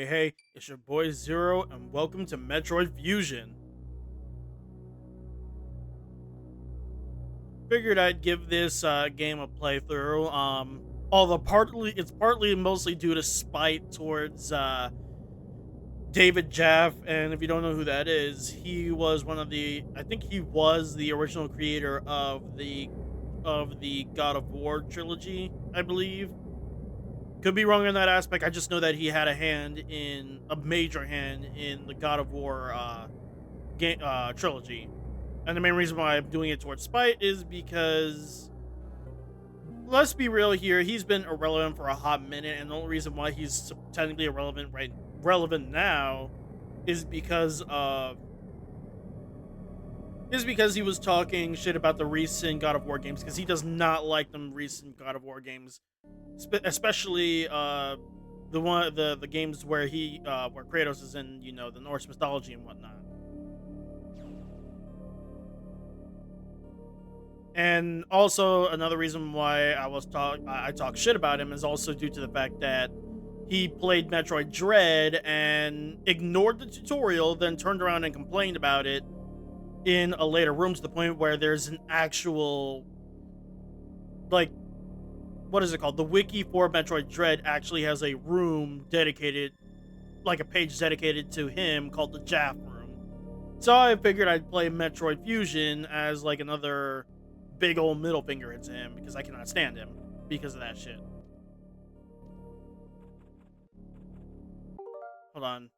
Hey, it's your boy Xero, and welcome to Metroid Fusion. Figured I'd give this game a playthrough. Although it's partly mostly due to spite towards David Jaff, and if you don't know who that is, he was I think he was the original creator of the God of War trilogy, I believe. Could be wrong in that aspect. I just know that he had a major hand in the God of War trilogy. And the main reason why I'm doing it towards spite is because, let's be real here, he's been irrelevant for a hot minute, and the only reason why he's technically relevant now is because of is because he was talking shit about the recent God of War games, because he does not like them recent God of War games, especially the games where where Kratos is in, the Norse mythology and whatnot. And also another reason why I talk shit about him is also due to the fact that he played Metroid Dread and ignored the tutorial, then turned around and complained about it in a later room, to the point where there's an actual, like, what is it called? The wiki for Metroid Dread actually has a room dedicated, like a page dedicated to him, called the Jaff room. So I figured I'd play Metroid Fusion as like another big old middle finger to him, because I cannot stand him because of that shit. Hold on.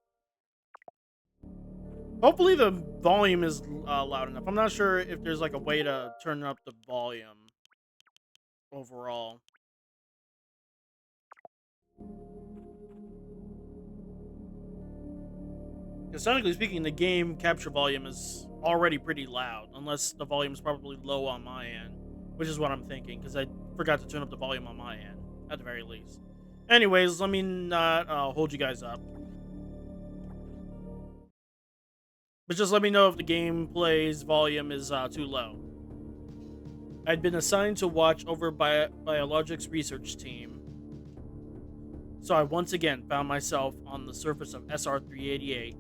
Hopefully the volume is loud enough. I'm not sure if there's like a way to turn up the volume overall. Because technically speaking, the game capture volume is already pretty loud, unless the volume is probably low on my end, which is what I'm thinking, because I forgot to turn up the volume on my end, at the very least. Anyways, let me not hold you guys up. But just let me know if the gameplay's volume is too low. I'd been assigned to watch over Biologics research team, so I once again found myself on the surface of SR 388.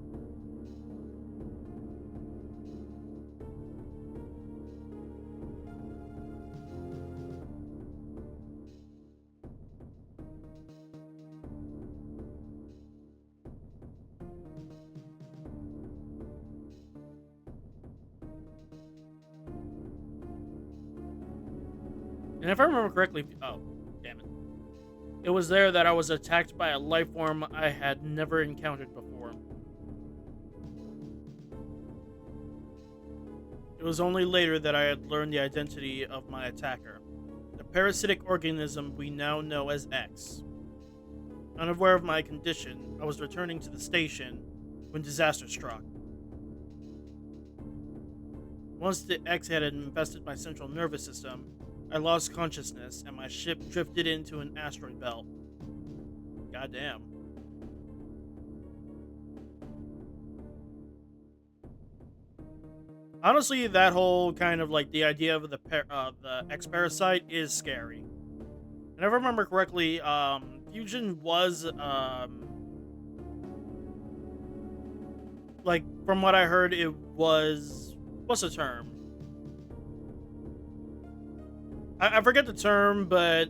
And if I remember correctly, oh, damn it. It was there that I was attacked by a life form I had never encountered before. It was only later that I had learned the identity of my attacker, the parasitic organism we now know as X. Unaware of my condition, I was returning to the station when disaster struck. Once the X had infested my central nervous system, I lost consciousness and my ship drifted into an asteroid belt. Goddamn. Honestly, that whole kind of like the idea of the X parasite is scary. And if I remember correctly, Fusion was like, from what I heard, it was, what's the term? I forget the term, but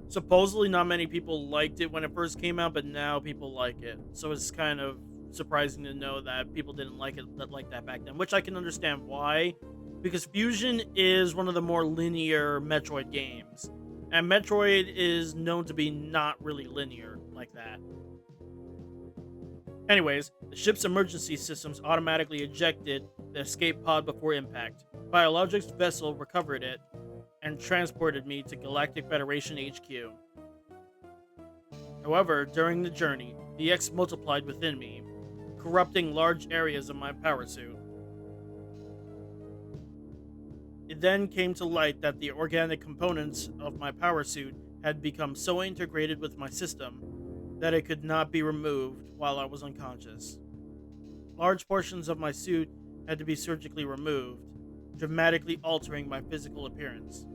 supposedly not many people liked it when it first came out, but now people like it. So it's kind of surprising to know that people didn't like it like that back then, which I can understand why, because Fusion is one of the more linear Metroid games, and Metroid is known to be not really linear like that. Anyways, the ship's emergency systems automatically ejected the escape pod before impact. Biologics vessel recovered it and transported me to Galactic Federation HQ. However, during the journey, the X multiplied within me, corrupting large areas of my power suit. It then came to light that the organic components of my power suit had become so integrated with my system that it could not be removed while I was unconscious. Large portions of my suit had to be surgically removed, dramatically altering my physical appearance.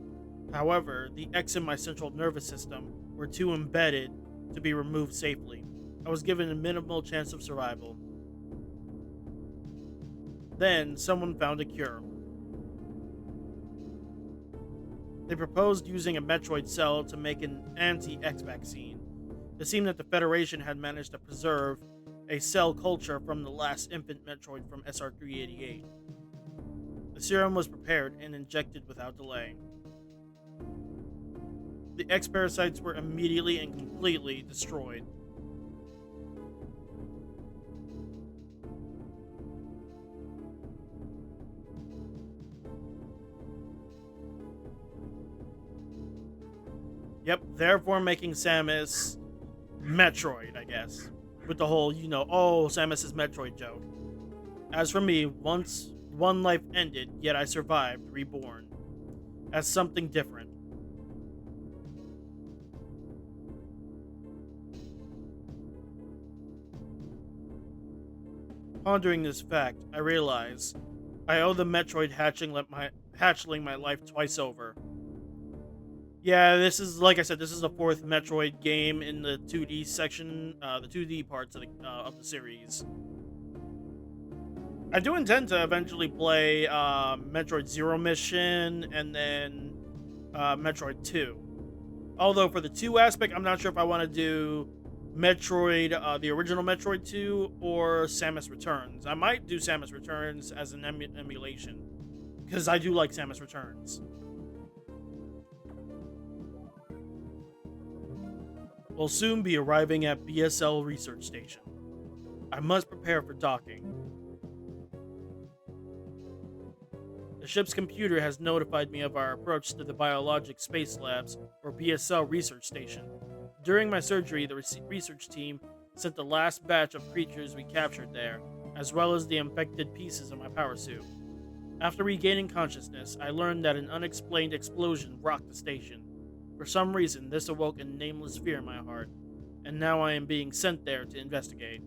However, the X in my central nervous system were too embedded to be removed safely. I was given a minimal chance of survival. Then, someone found a cure. They proposed using a Metroid cell to make an anti-X vaccine. It seemed that the Federation had managed to preserve a cell culture from the last infant Metroid from SR388. The serum was prepared and injected without delay. The X parasites were immediately and completely destroyed. Yep, therefore making Samus Metroid, I guess. With the whole, oh, Samus is Metroid joke. As for me, once one life ended, yet I survived, reborn, as something different. Pondering this fact, I realize I owe the Metroid hatchling my life twice over. Yeah, this is, like I said, this is the fourth Metroid game in the 2D section, the 2D parts of the series. I do intend to eventually play Metroid Zero Mission and then Metroid 2. Although for the 2 aspect, I'm not sure if I want to do Metroid, the original Metroid 2, or Samus Returns. I might do Samus Returns as an emulation, because I do like Samus Returns. We'll soon be arriving at BSL Research Station. I must prepare for docking. The ship's computer has notified me of our approach to the Biologic Space Labs, or BSL Research Station. During my surgery, the research team sent the last batch of creatures we captured there, as well as the infected pieces of my power suit. After regaining consciousness, I learned that an unexplained explosion rocked the station. For some reason, this awoke a nameless fear in my heart, and now I am being sent there to investigate.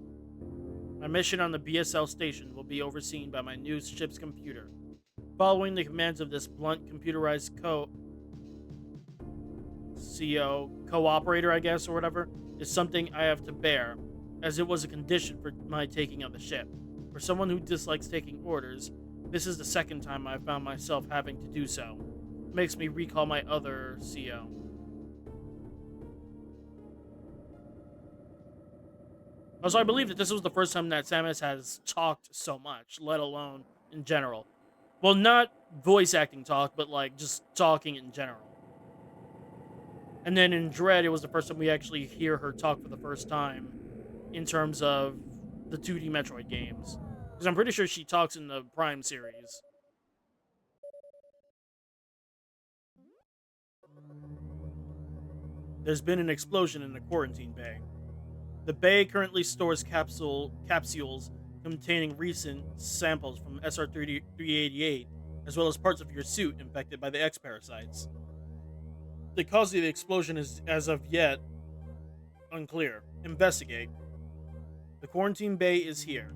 My mission on the BSL station will be overseen by my new ship's computer. Following the commands of this blunt computerized co-operator, I guess, or whatever, is something I have to bear, as it was a condition for my taking of the ship. For someone who dislikes taking orders, this is the second time I've found myself having to do so. It makes me recall my other CO. Also, I believe that this was the first time that Samus has talked so much, let alone in general. Well, not voice acting talk, but like just talking in general. And then in Dread, it was the first time we actually hear her talk for the first time in terms of the 2D Metroid games. Because I'm pretty sure she talks in the Prime series. There's been an explosion in the quarantine bay. The bay currently stores capsules containing recent samples from SR388, as well as parts of your suit infected by the X parasites. The cause of the explosion is, as of yet, unclear. Investigate. The quarantine bay is here.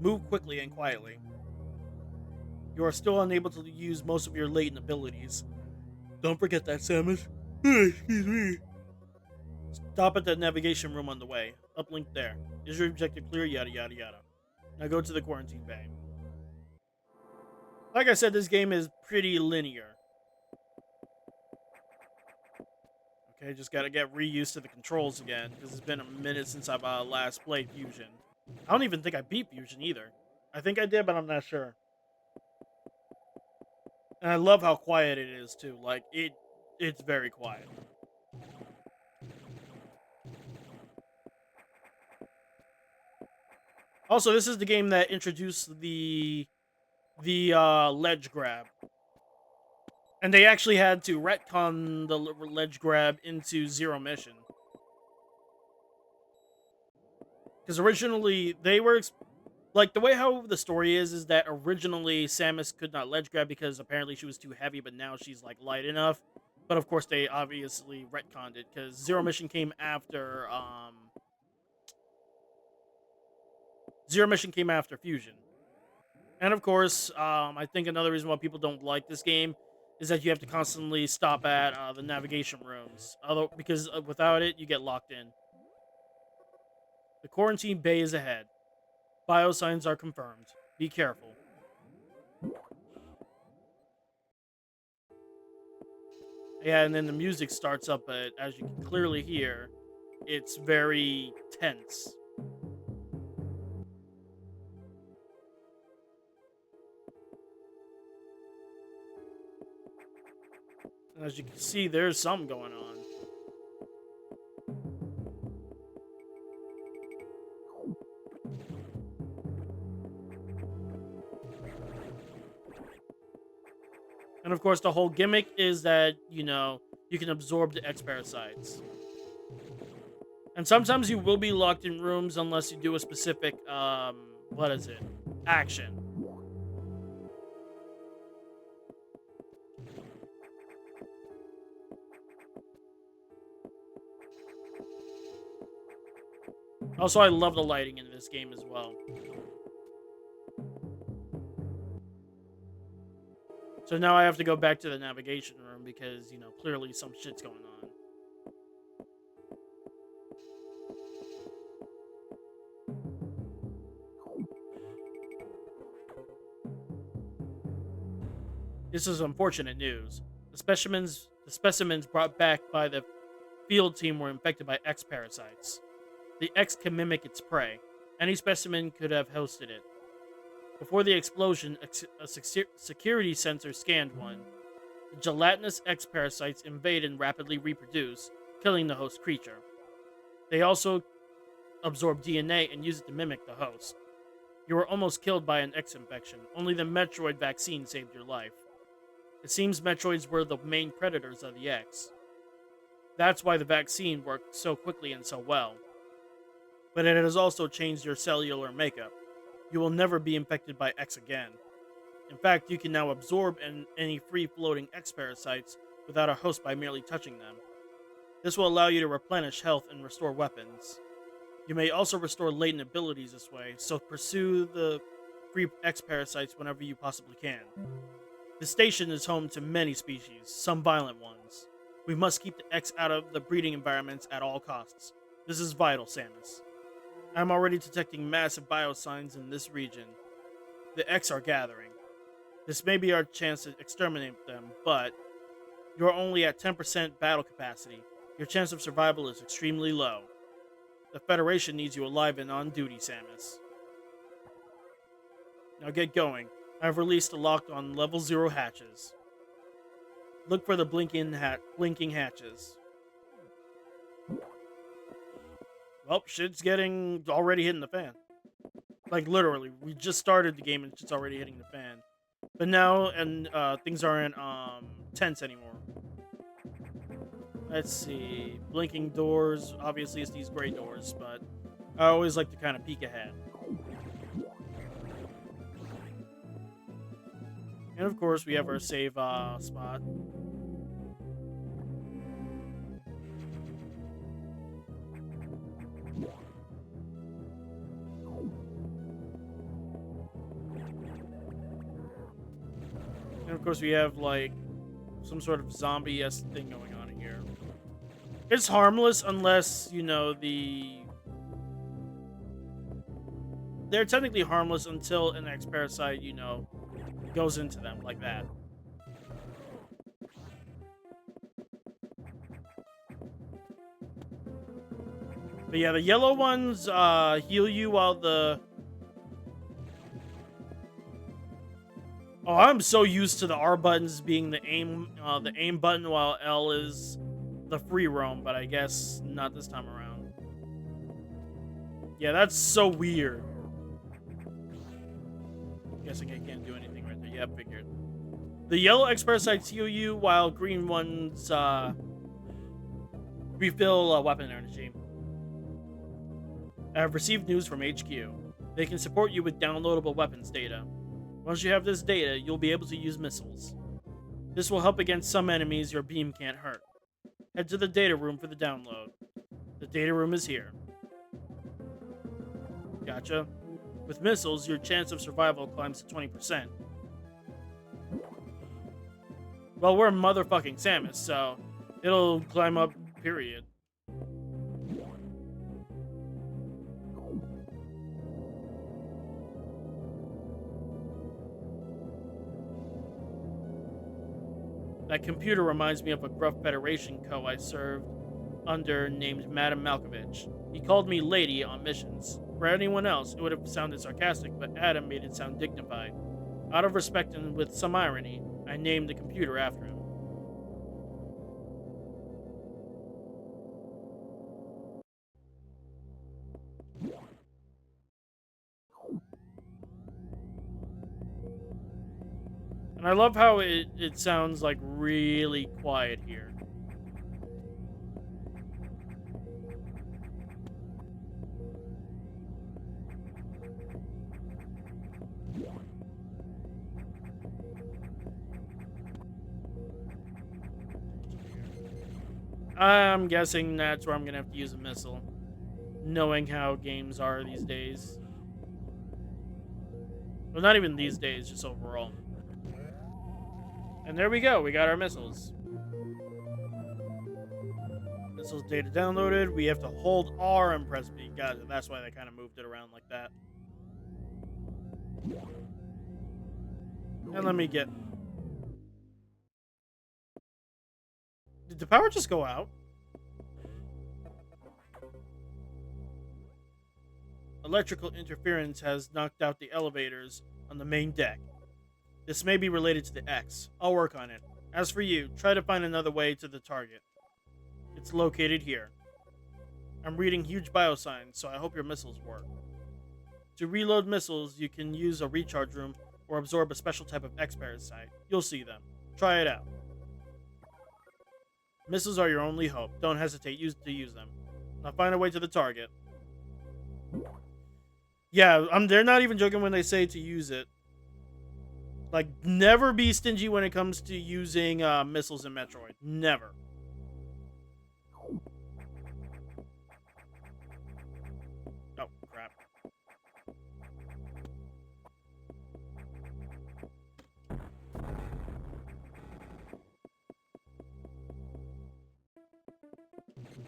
Move quickly and quietly. You are still unable to use most of your latent abilities. Don't forget that, Samus. Excuse me. Stop at the navigation room on the way. Uplink there. Is your objective clear? Yada yada yada. Now go to the quarantine bay. Like I said, this game is pretty linear. Okay, just gotta get reused to the controls again, because it's been a minute since I've last played Fusion. I don't even think I beat Fusion either. I think I did, but I'm not sure. And I love how quiet it is too. Like it's very quiet. Also, this is the game that introduced the ledge grab, and they actually had to retcon the ledge grab into Zero Mission because originally they were like the way how the story is that originally Samus could not ledge grab because apparently she was too heavy, but now she's like light enough. But of course, they obviously retconned it because Zero Mission came after Zero Mission came after Fusion. And of course, I think another reason why people don't like this game is that you have to constantly stop at the navigation rooms. Although, because without it, you get locked in. The quarantine bay is ahead. Biosigns are confirmed. Be careful. Yeah, and then the music starts up, but as you can clearly hear, it's very tense. And as you can see, there's something going on. And of course, the whole gimmick is that, you can absorb the X parasites. And sometimes you will be locked in rooms unless you do a specific, what is it? Action. Also, I love the lighting in this game as well. So now I have to go back to the navigation room because, clearly some shit's going on. This is unfortunate news. The specimens brought back by the field team were infected by X parasites. The X can mimic its prey. Any specimen could have hosted it. Before the explosion, a security sensor scanned one. The gelatinous X parasites invade and rapidly reproduce, killing the host creature. They also absorb DNA and use it to mimic the host. You were almost killed by an X infection. Only the Metroid vaccine saved your life. It seems Metroids were the main predators of the X. That's why the vaccine worked so quickly and so well. But it has also changed your cellular makeup. You will never be infected by X again. In fact, you can now absorb any free-floating X parasites without a host by merely touching them. This will allow you to replenish health and restore weapons. You may also restore latent abilities this way, so pursue the free X parasites whenever you possibly can. The station is home to many species, some violent ones. We must keep the X out of the breeding environments at all costs. This is vital, Samus. I'm already detecting massive biosigns in this region. The X are gathering. This may be our chance to exterminate them, but you're only at 10% battle capacity. Your chance of survival is extremely low. The Federation needs you alive and on duty, Samus. Now get going. I've released a lock on level 0 hatches. Look for the blinking hatches. Well, shit's already hitting the fan. Like, literally, we just started the game and it's already hitting the fan. But now, things aren't, tense anymore. Let's see. Blinking doors. Obviously, it's these gray doors, but I always like to kind of peek ahead. And of course, we have our save spot. And of course, we have like some sort of zombie-esque thing going on here. It's harmless unless, they're technically harmless until an X parasite, goes into them like that. But yeah, the yellow ones heal you while the... Oh, I'm so used to the R buttons being the aim button while L is the free roam, but I guess not this time around. Yeah, that's so weird. Guessing I can't do anything right there. Yeah, figured. The yellow X parasites heal you, while green ones refill weapon energy. I have received news from HQ. They can support you with downloadable weapons data. Once you have this data, you'll be able to use missiles. This will help against some enemies your beam can't hurt. Head to the data room for the download. The data room is here. Gotcha. With missiles, your chance of survival climbs to 20%. Well, we're motherfucking Samus, so it'll climb up, period. That computer reminds me of a gruff Federation co I served under named Madam Malkovich. He called me Lady on missions. For anyone else, it would have sounded sarcastic, but Adam made it sound dignified. Out of respect and with some irony, I named the computer after him. And I love how it sounds like really quiet here. I'm guessing that's where I'm gonna have to use a missile, knowing how games are these days. Well, not even these days, just overall. And there we go, we got our missiles. Missiles data downloaded. We have to hold R and press B. Got it. That's why they kind of moved it around like that. And let me get... Did the power just go out? Electrical interference has knocked out the elevators on the main deck. This may be related to the X. I'll work on it. As for you, try to find another way to the target. It's located here. I'm reading huge biosigns, so I hope your missiles work. To reload missiles, you can use a recharge room or absorb a special type of X parasite. You'll see them. Try it out. Missiles are your only hope. Don't hesitate to use them. Now find a way to the target. Yeah, they're not even joking when they say to use it. Like, never be stingy when it comes to using missiles in Metroid. Never. Oh, crap.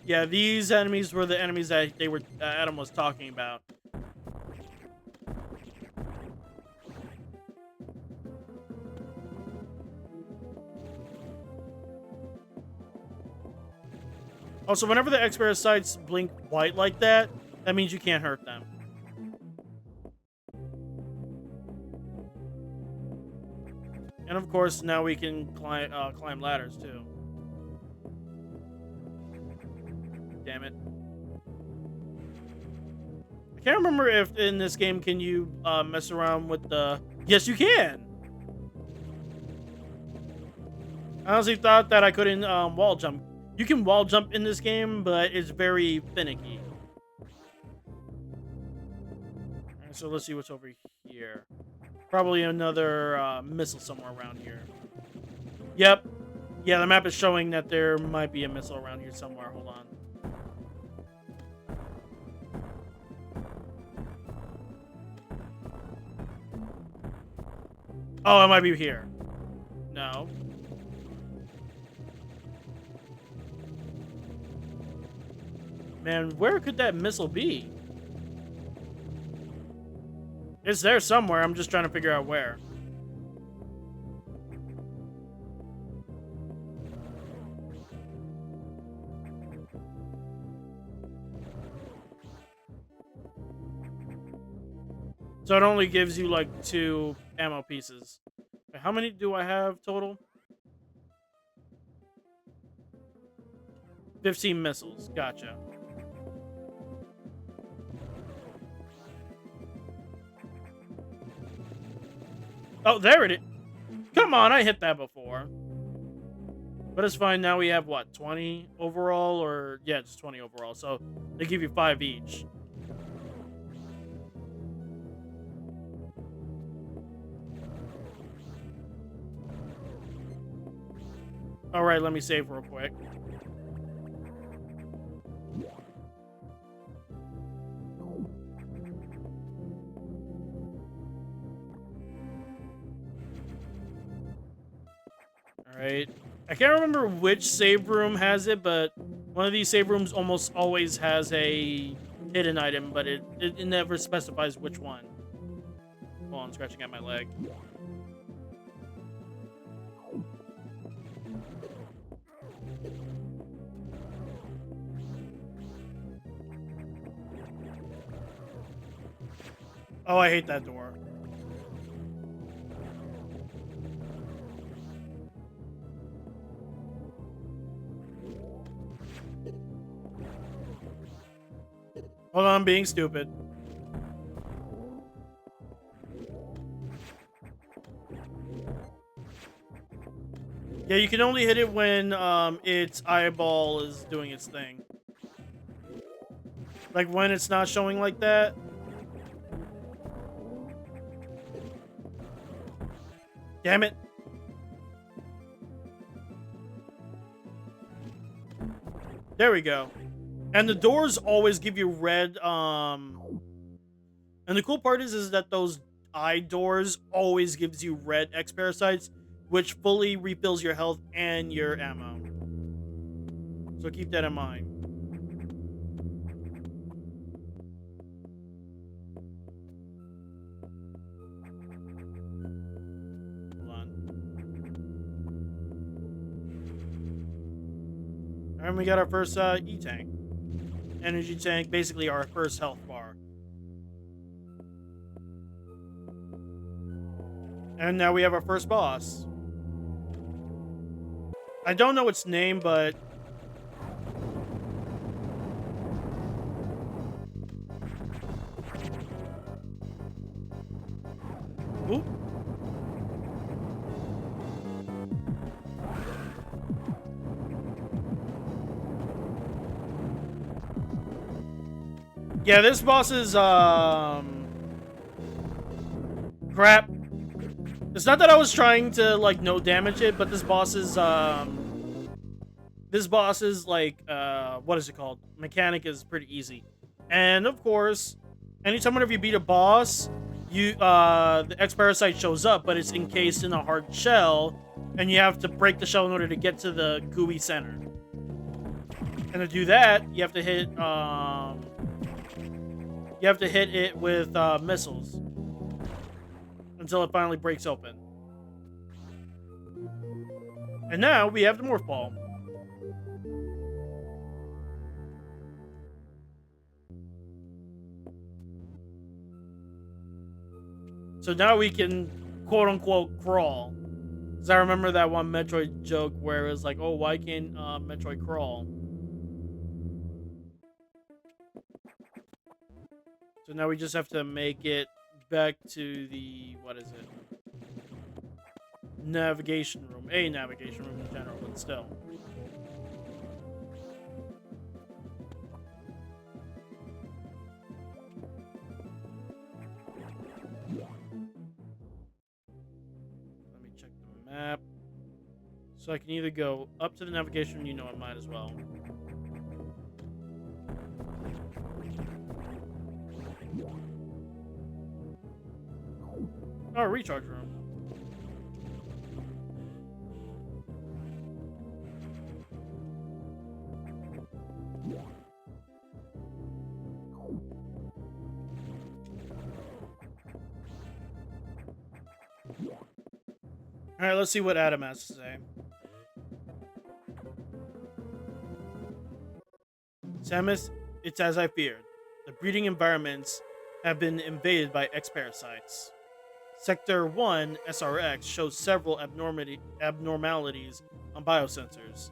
Yeah, these enemies were the enemies that Adam was talking about. Also, whenever the X parasites blink white like that, that means you can't hurt them. And of course, now we can climb ladders too. Damn it. I can't remember if in this game can you mess around with the... Yes, you can! I honestly thought that I couldn't wall jump. You can wall jump in this game, but it's very finicky. Alright, so let's see what's over here. Probably another missile somewhere around here. Yep. Yeah, the map is showing that there might be a missile around here somewhere. Hold on. Oh, it might be here. No. Man, where could that missile be? It's there somewhere. I'm just trying to figure out where. So it only gives you like 2 ammo pieces. How many do I have total? 15 missiles. Gotcha. Oh, there it is. Come on, I hit that before. But it's fine. Now we have, what, 20 overall? Or, yeah, just 20 overall. So they give you 5 each. Alright, let me save real quick. Alright. I can't remember which save room has it, but one of these save rooms almost always has a hidden item, but it never specifies which one. Hold on, I'm scratching at my leg. Oh, I hate that door. Hold on, I'm being stupid. Yeah, you can only hit it when its eyeball is doing its thing. Like when it's not showing like that. Damn it. There we go. And the doors always give you red, and the cool part is that those eye doors always gives you red X parasites, which fully refills your health and your ammo. So keep that in mind. Hold on. And we got our first E-tank. Energy tank, basically our first health bar. And now we have our first boss. I don't know its name, but oop. Yeah, this boss is crap. It's not that I was trying to like no damage it, but this boss is like what is it called? Mechanic is pretty easy. And of course, anytime whenever you beat a boss, you the X parasite shows up, but it's encased in a hard shell, and you have to break the shell in order to get to the gooey center. And to do that, you have to hit it with missiles until it finally breaks open. And now we have the morph ball. So now we can quote unquote crawl. Because I remember that one Metroid joke where it was like, oh, why can't Metroid crawl? So now we just have to make it back to the, what is it? Navigation room. A navigation room in general, but still. Let me check the map. So I can either go up to the navigation, you know I might as well. Oh, recharge room. Alright, let's see what Adam has to say. Samus, it's as I feared. The breeding environments have been invaded by X-parasites. Sector 1, SRX, shows several abnormalities on biosensors.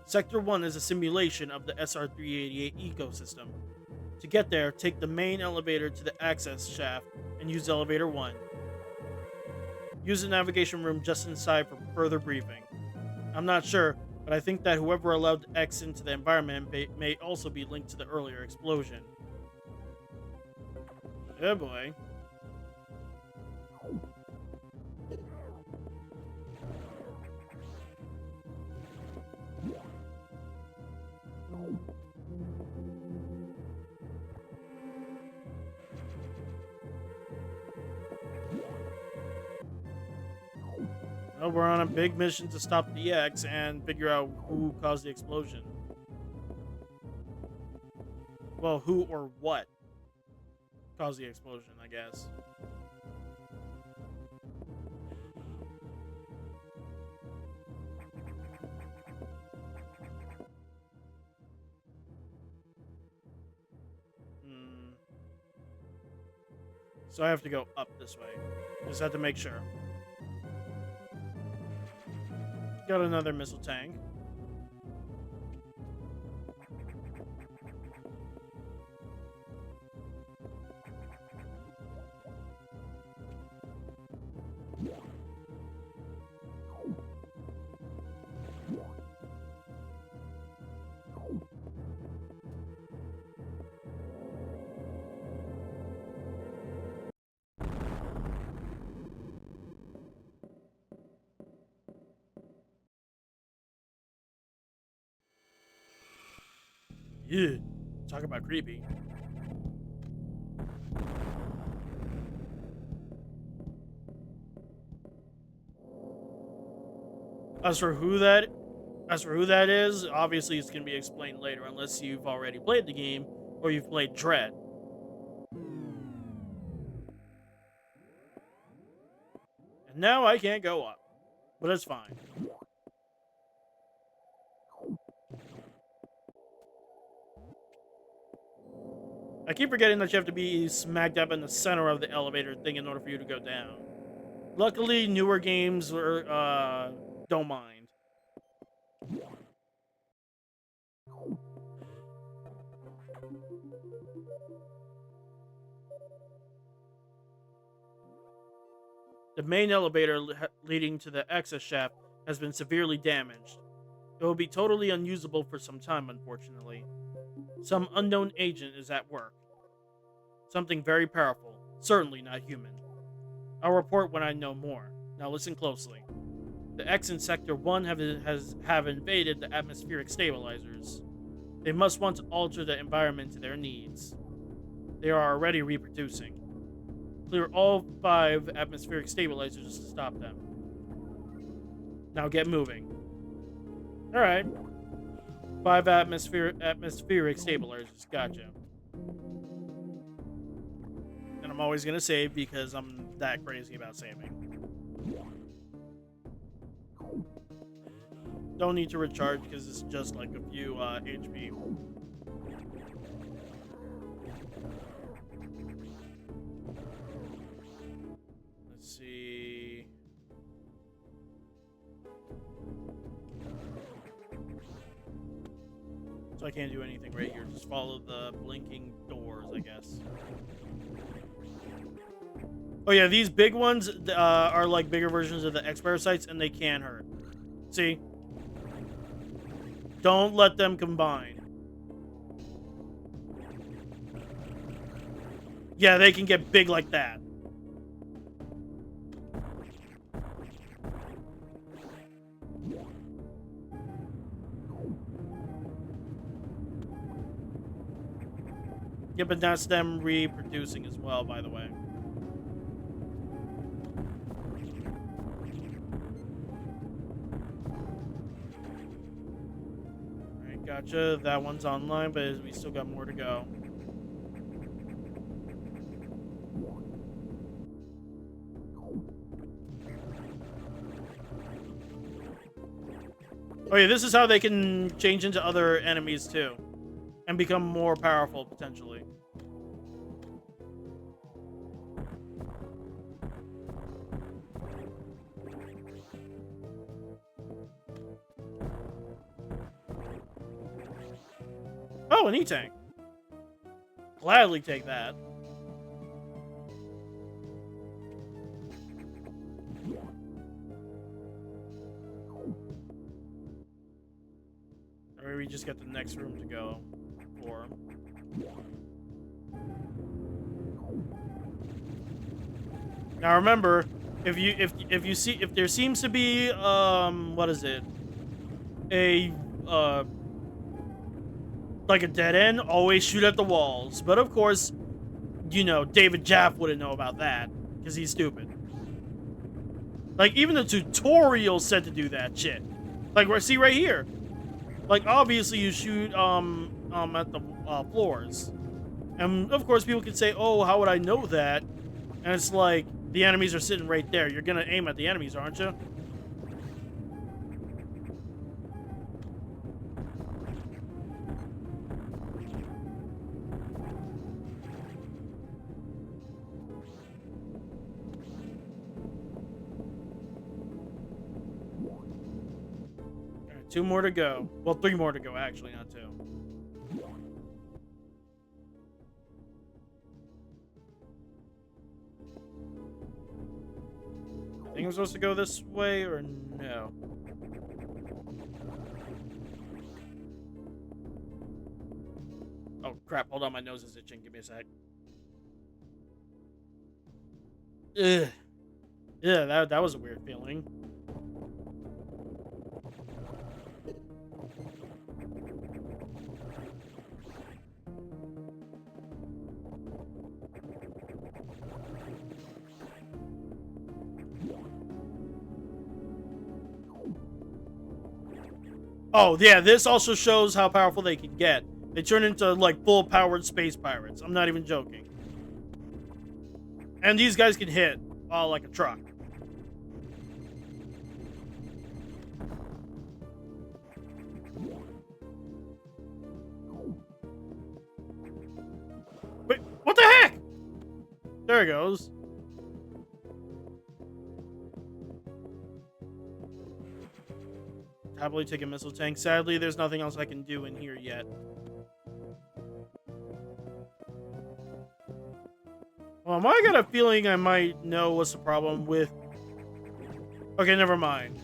Sector 1 is a simulation of the SR-388 ecosystem. To get there, take the main elevator to the access shaft and use elevator 1. Use the navigation room just inside for further briefing. I'm not sure, but I think that whoever allowed X into the environment may also be linked to the earlier explosion. Oh boy. Well, we're on a big mission to stop the X and figure out who caused the explosion. Well, who or what caused the explosion, I guess. Hmm. So I have to go up this way. Just have to make sure. Got another missile tank. Yeah. Talk about creepy. As for who that is, obviously it's gonna be explained later unless you've already played the game or you've played Dread. And now I can't go up. But it's fine. I keep forgetting that you have to be smack dab in the center of the elevator thing in order for you to go down. Luckily, newer games don't mind. The main elevator leading to the access shaft has been severely damaged. It will be totally unusable for some time, unfortunately. Some unknown agent is at work. Something very powerful, certainly not human. I'll report when I know more. Now listen closely. The X in Sector 1 have invaded the atmospheric stabilizers. They must want to alter the environment to their needs. They are already reproducing. Clear all 5 atmospheric stabilizers to stop them. Now get moving. Alright. 5 atmospheric stabilizers. Gotcha. And I'm always going to save because I'm that crazy about saving. Don't need to recharge because it's just like a few HP. Let's see. So I can't do anything right here. Just follow the blinking doors, I guess. Oh yeah, these big ones are like bigger versions of the X Parasites, and they can hurt. See? Don't let them combine. Yeah, they can get big like that. Yeah, but that's them reproducing as well, by the way. Alright, gotcha. That one's online, but we still got more to go. Oh yeah, this is how they can change into other enemies too. And become more powerful, potentially. Oh, an E-Tank. Gladly take that. we just get the next room to go for. Now remember, if there seems to be what is it? A like a dead end, always shoot at the walls. But of course, you know, David Jaff wouldn't know about that because he's stupid. Like even the tutorial said to do that shit. Like see right here. Like obviously you shoot at the floors. And of course people could say, "Oh, how would I know that?" And it's like the enemies are sitting right there. You're going to aim at the enemies, aren't you? Alright, 2 more to go. Well, 3 more to go, actually, not 2. I think I'm supposed to go this way or no? Oh, crap. Hold on. My nose is itching. Give me a sec. Ugh. Yeah, that was a weird feeling. Oh, yeah, this also shows how powerful they can get. They turn into, like, full-powered space pirates. I'm not even joking. And these guys can hit, like a truck. Wait, what the heck? There he goes. Happily take a missile tank. Sadly, there's nothing else I can do in here yet. Well, I got a feeling I might know what's the problem with... Okay, never mind.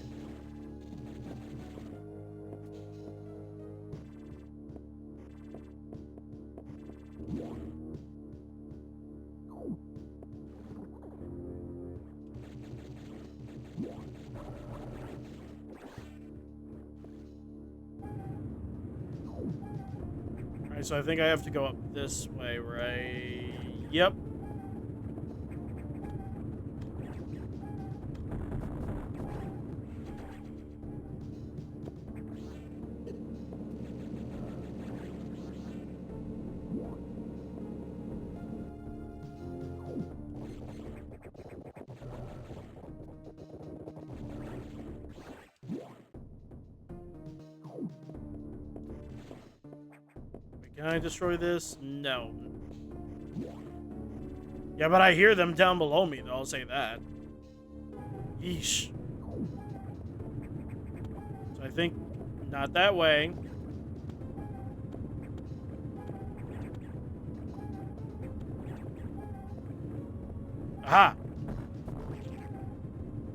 Alright, so I think I have to go up this way, right? Yep. Can I destroy this? No. Yeah, but I hear them down below me, though. I'll say that. Yeesh. So I think not that way. Aha!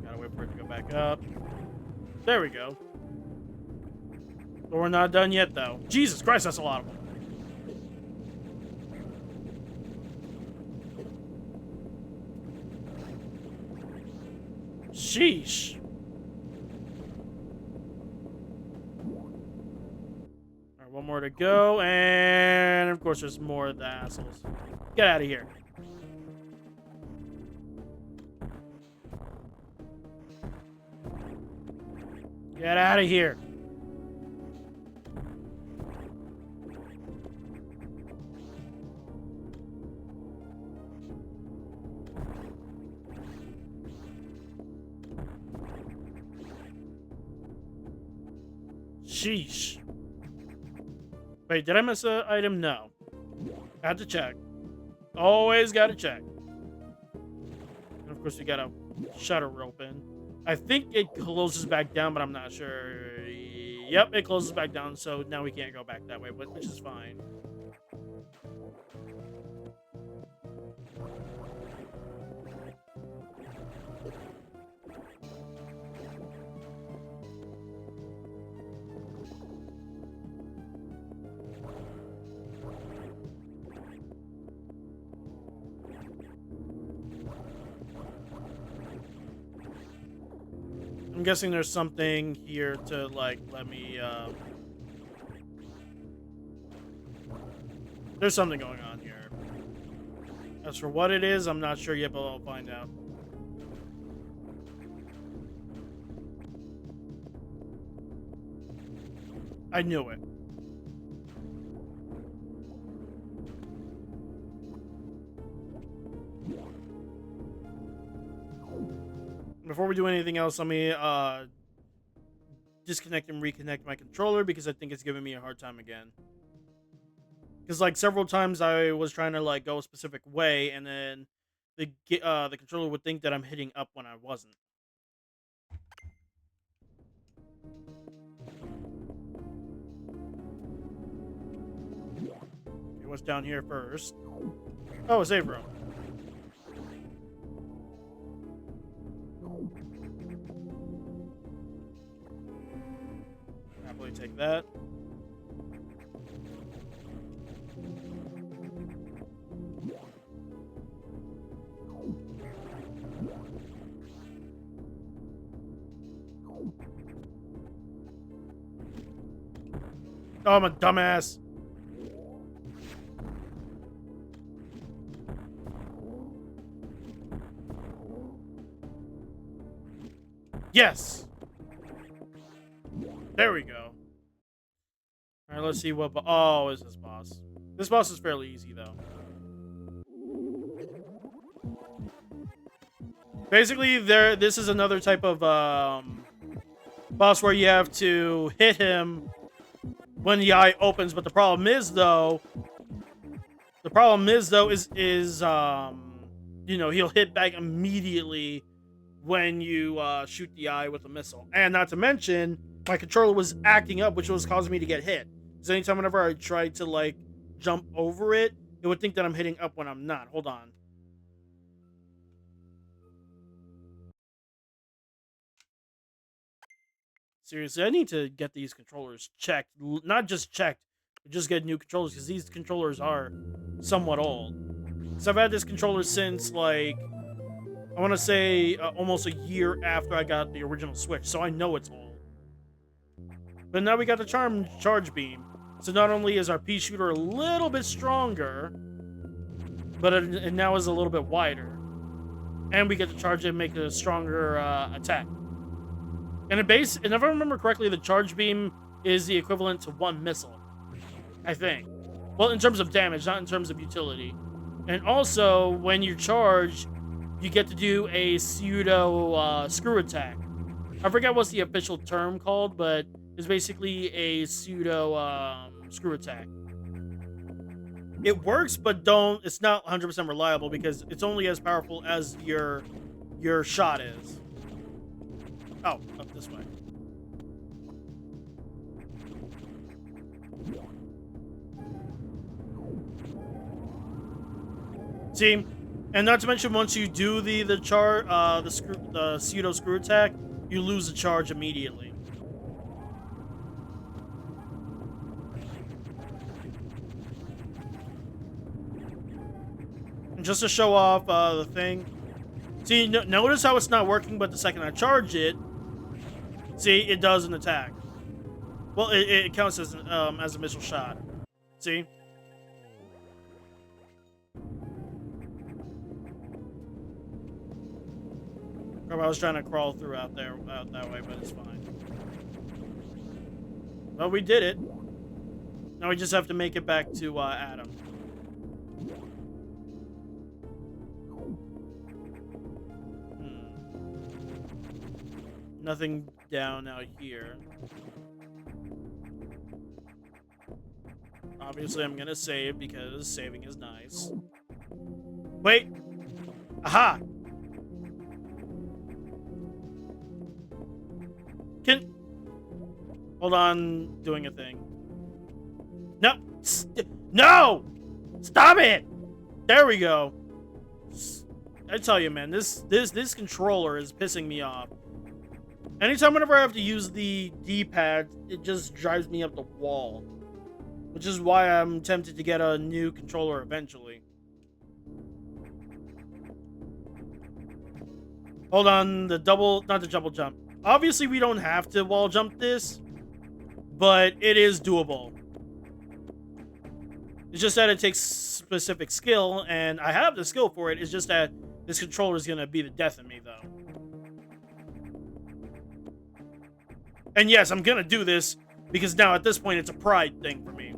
Gotta wait for it to go back up. There we go. But we're not done yet, though. Jesus Christ, that's a lot of them. Sheesh. Alright, 1 more to go, and of course there's more of the assholes. Get out of here. Get out of here. Sheesh. Wait, did I miss an item? No. I had to check. Always gotta check. And of course, we got a shutter open. I think it closes back down, but I'm not sure. Yep, it closes back down, so now we can't go back that way, which is fine. I'm guessing there's something here to, like, let me, there's something going on here. As for what it is, I'm not sure yet, but I'll find out. I knew it. Before we do anything else, let me disconnect and reconnect my controller because I think it's giving me a hard time again. Because like several times I was trying to like go a specific way, and then the controller would think that I'm hitting up when I wasn't. Okay, what's down here first? Oh, a save room. Happily take that. Oh, I'm a dumbass. Yes. There we go. All right, let's see what. Oh, is this boss? This boss is fairly easy though. Basically, this is another type of boss where you have to hit him when the eye opens. But the problem is though, is you know, he'll hit back immediately when you shoot the eye with a missile. And not to mention, my controller was acting up, which was causing me to get hit. Because anytime whenever I tried to like jump over it, it would think that I'm hitting up when I'm not. Hold on. Seriously, I need to get these controllers checked. Not just checked, but just get new controllers, because these controllers are somewhat old. So I've had this controller since, like, I want to say almost a year after I got the original Switch, so I know it's old. But now we got the charge beam. So not only is our pea shooter a little bit stronger, but it now is a little bit wider. And we get to charge it and make a stronger attack. And if I remember correctly, the charge beam is the equivalent to one missile, I think. Well, in terms of damage, not in terms of utility. And also, when you charge, you get to do a pseudo screw attack. I forget what's the official term called, but it's basically a pseudo screw attack. It works, but it's not 100% reliable because it's only as powerful as your shot is. Oh, up this way. See, and not to mention, once you do the pseudo screw attack, you lose the charge immediately. And just to show off the thing, see, notice how it's not working, but the second I charge it, see, it does an attack. Well, it counts as a missile shot. See? I was trying to crawl through out that way, but it's fine. Well, we did it. Now we just have to make it back to Adam. Nothing down out here. Obviously, I'm gonna save because saving is nice. Wait! Aha! Hold on, doing a thing. No! No! Stop it! There we go. I tell you, man, this controller is pissing me off. Anytime whenever I have to use the D-pad, it just drives me up the wall. Which is why I'm tempted to get a new controller eventually. Hold on, not the double jump. Obviously, we don't have to wall jump this, but it is doable. It's just that it takes specific skill, and I have the skill for it. It's just that this controller is going to be the death of me, though. And yes, I'm going to do this because now at this point it's a pride thing for me.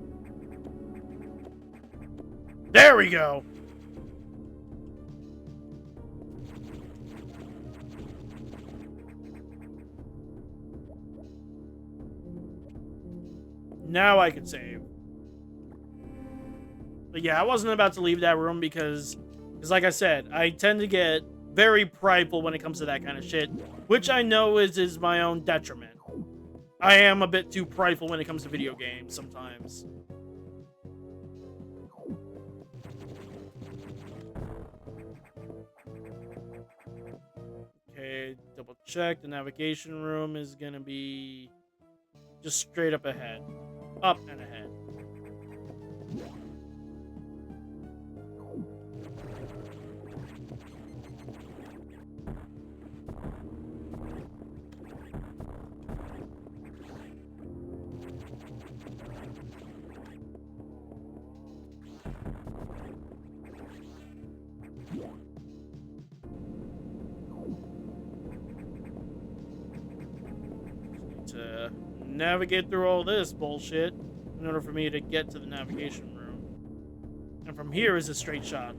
There we go. Now I can save. But yeah, I wasn't about to leave that room because like I said, I tend to get very prideful when it comes to that kind of shit, which I know is my own detriment. I am a bit too prideful when it comes to video games sometimes. Okay, double check. The navigation room is gonna be just straight up ahead. Up and ahead. To navigate through all this bullshit in order for me to get to the navigation room. And from here is a straight shot.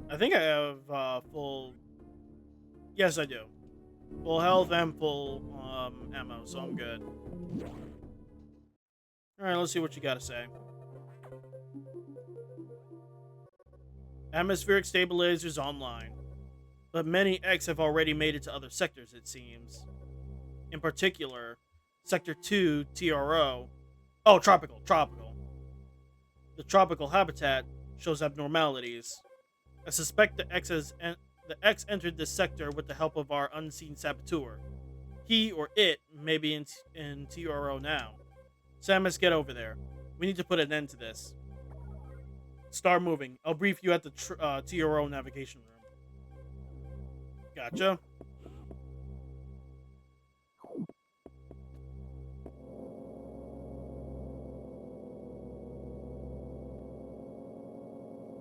I think I have full... Yes, I do. Full health and full ammo, so I'm good. Alright, let's see what you gotta say. Atmospheric stabilizers online. But many X have already made it to other sectors, it seems. In particular, Sector 2, TRO. Oh, tropical. The tropical habitat shows abnormalities. I suspect the X entered this sector with the help of our unseen saboteur. He or it may be in TRO now. Samus, get over there. We need to put an end to this. Start moving. I'll brief you at the TRO navigation room. Gotcha.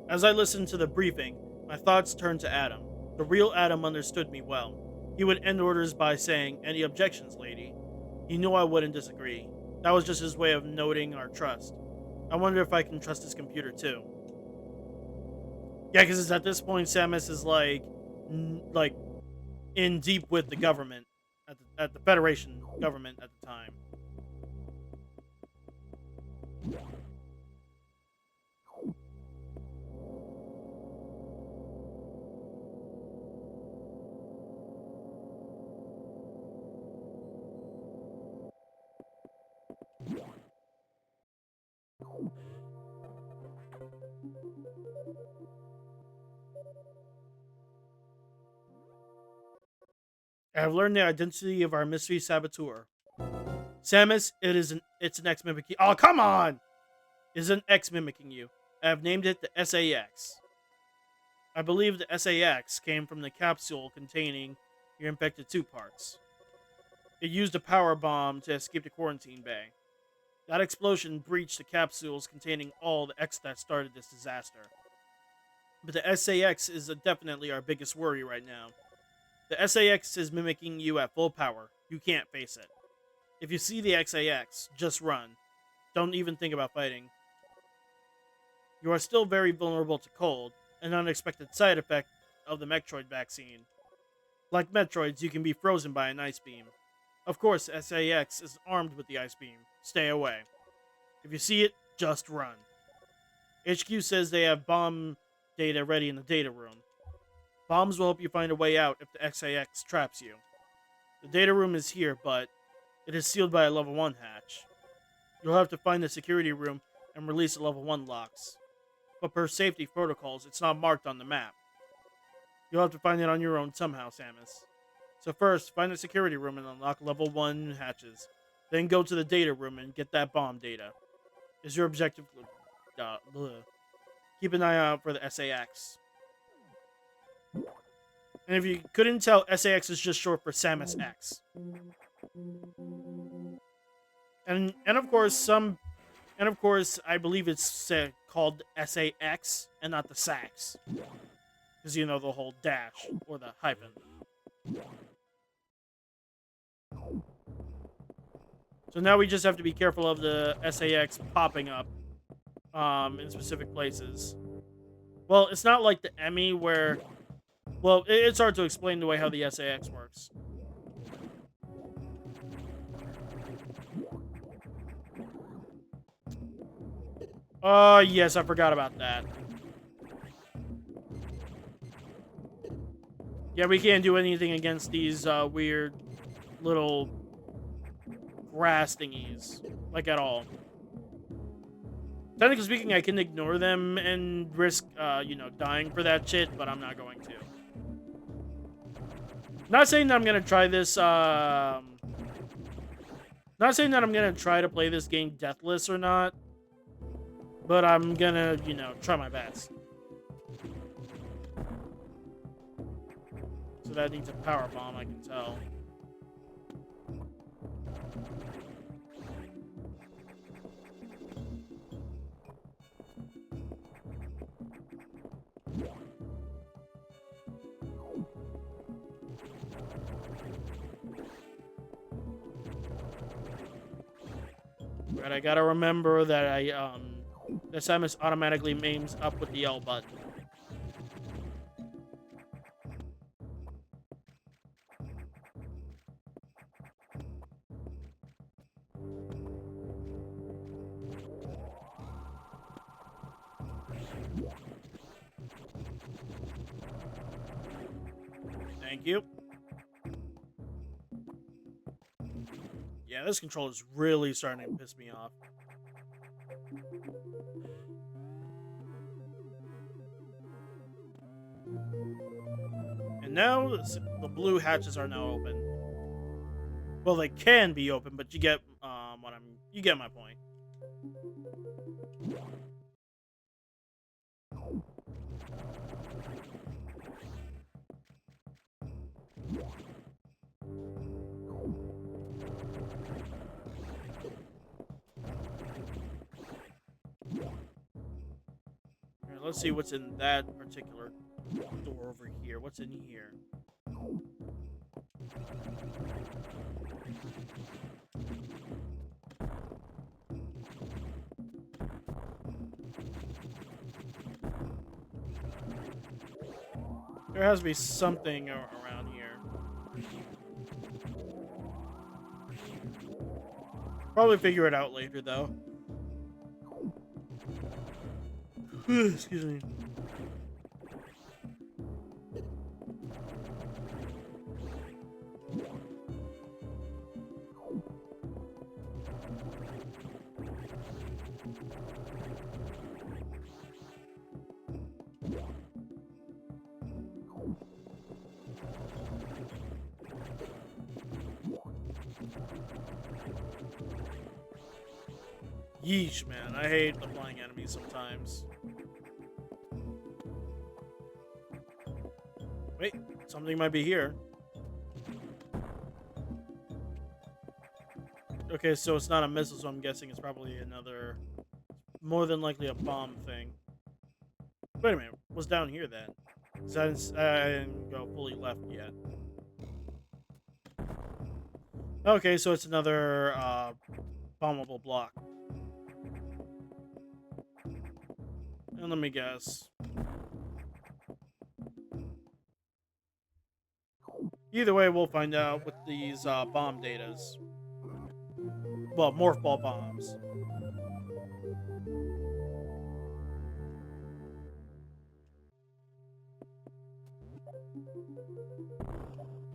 As I listened to the briefing, my thoughts turned to Adam. The real Adam understood me well. He would end orders by saying, "Any objections, lady?" He knew I wouldn't disagree. That was just his way of noting our trust. I wonder if I can trust his computer too. Yeah, because it's at this point Samus is like in deep with the government at the Federation government at the time. I have learned the identity of our mystery saboteur. Samus, it's an X mimicking. Oh, come on! Is an X mimicking you. I have named it the SAX. I believe the SAX came from the capsule containing your infected 2 parts. It used a power bomb to escape the quarantine bay. That explosion breached the capsules containing all the X that started this disaster. But the SAX is definitely our biggest worry right now. The SAX is mimicking you at full power. You can't face it. If you see the XAX, just run. Don't even think about fighting. You are still very vulnerable to cold, an unexpected side effect of the Metroid vaccine. Like Metroids, you can be frozen by an ice beam. Of course, SAX is armed with the ice beam. Stay away. If you see it, just run. HQ says they have bomb data ready in the data room. Bombs will help you find a way out if the XAX traps you. The data room is here, but it is sealed by a level 1 hatch. You'll have to find the security room and release the level 1 locks. But per safety protocols, it's not marked on the map. You'll have to find it on your own somehow, Samus. So first, find the security room and unlock level 1 hatches. Then go to the data room and get that bomb data. Is your objective... bleh. Keep an eye out for the SAX. And if you couldn't tell, SAX is just short for Samus X. And of course, I believe it's called SAX and not the Sax. Because, you know, the whole dash or the hyphen. So now we just have to be careful of the SAX popping up in specific places. Well, it's not like the Emmy where... Well, it's hard to explain the way how the SAX works. Oh, yes, I forgot about that. Yeah, we can't do anything against these weird little grass thingies. Like, at all. Technically speaking, I can ignore them and risk, you know, dying for that shit, but I'm not going to. Not saying that I'm gonna try this, not saying that I'm gonna try to play this game deathless or not, but I'm gonna, you know, try my best. So that needs a power bomb, I can tell. But I gotta remember that that Samus automatically aims up with the L button. Thank you. Yeah, this controller is really starting to piss me off. And now the blue hatches are now open. Well, they can be open, but you get you get my point. Here, let's see what's in that particular door over here. What's in here? There has to be something around here. Probably figure it out later, though. Excuse me. Yeesh, man. I hate the flying enemies sometimes. Wait, something might be here. Okay, so it's not a missile, so I'm guessing it's probably another... More than likely a bomb thing. Wait a minute, what's down here then? Because I didn't go fully left yet. Okay, so it's another bombable block. And let me guess. Either way, we'll find out with these bomb datas. Well, morph ball bombs.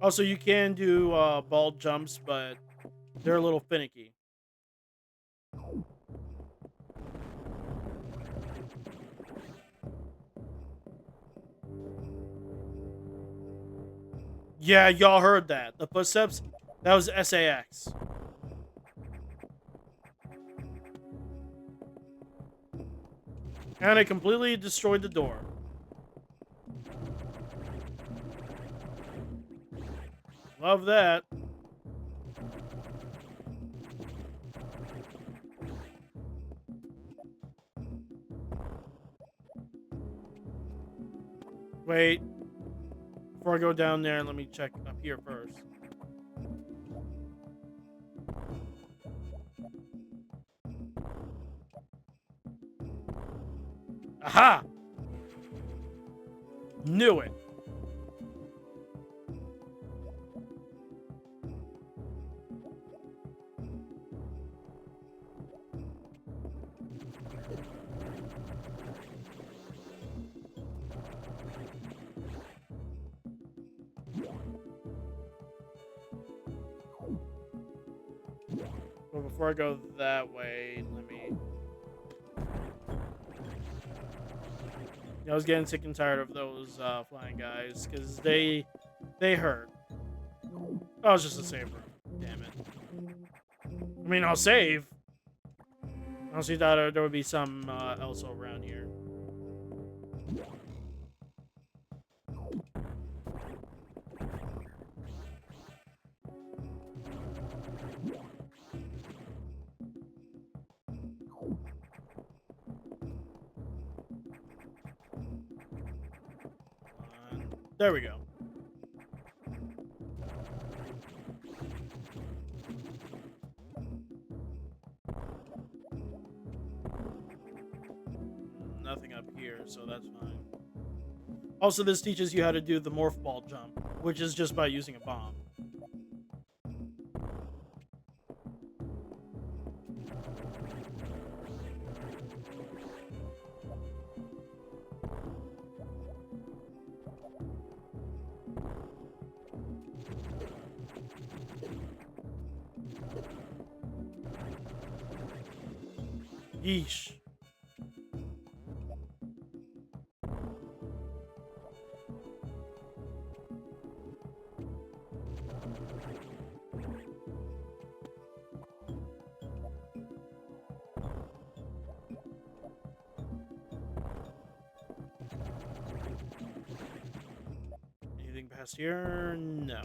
Also, you can do ball jumps, but they're a little finicky. Yeah, y'all heard that. The footsteps? That was SAX. And it completely destroyed the door. Love that. Wait. Before I go down there, let me check up here first. Aha! Knew it. But before I go that way, let me... I was getting sick and tired of those flying guys, because they hurt. Oh, it's just a save room. Damn it. I mean, I'll save. I honestly thought there would be some else around here. There we go. Nothing up here, so that's fine. Also, this teaches you how to do the morph ball jump, which is just by using a bomb. Yeesh. Anything past here? No.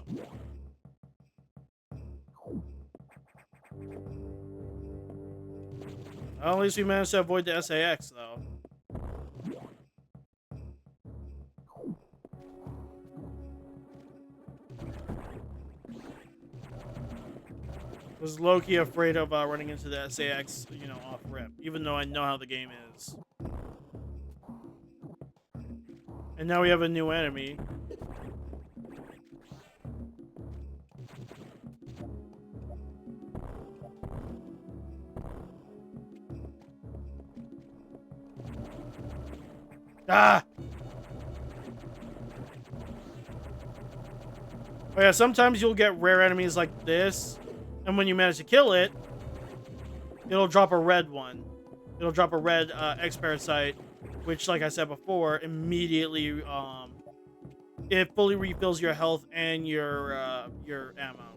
Well, at least we managed to avoid the SAX, though. I was low-key afraid of running into the SAX, you know, off rip, even though I know how the game is. And now we have a new enemy. Ah! Oh yeah, sometimes you'll get rare enemies like this, and when you manage to kill it, it'll drop a red one. It'll drop a red X-Parasite, which, like I said before, immediately it fully refills your health and your ammo.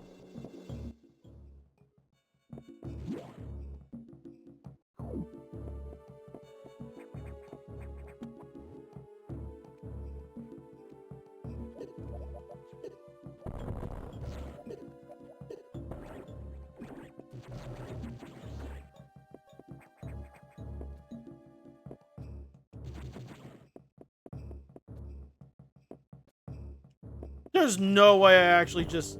There's no way I actually just...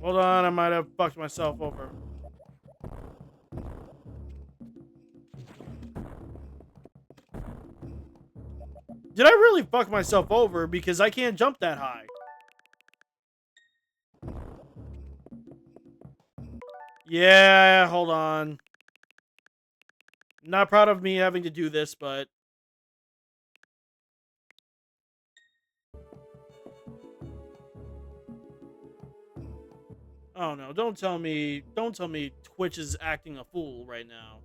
Hold on, I might have fucked myself over. Did I really fuck myself over? Because I can't jump that high. Yeah, hold on. Not proud of me having to do this, but... Oh no, don't tell me Twitch is acting a fool right now.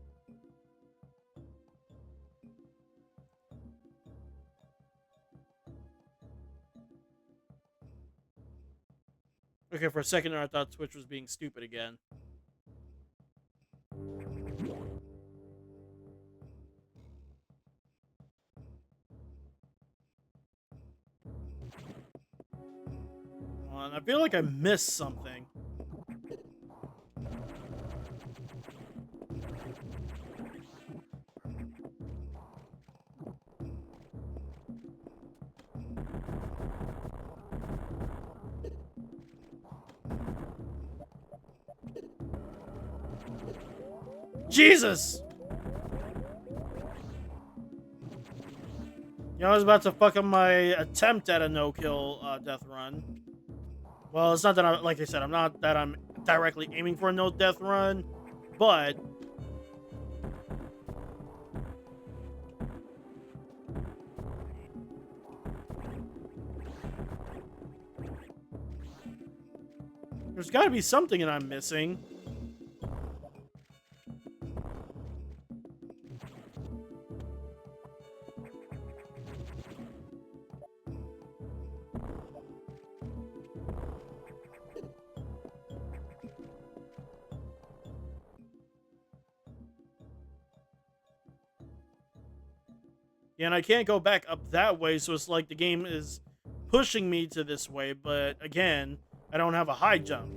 Okay, for a second there I thought Twitch was being stupid again. And I feel like I missed something. Jesus! You know, I was about to fuck up my attempt at a no-kill death run. Well, it's not that I, like I said, I'm directly aiming for a no death run, but there's got to be something that I'm missing. Yeah, and I can't go back up that way, so it's like the game is pushing me to this way, but again, I don't have a high jump.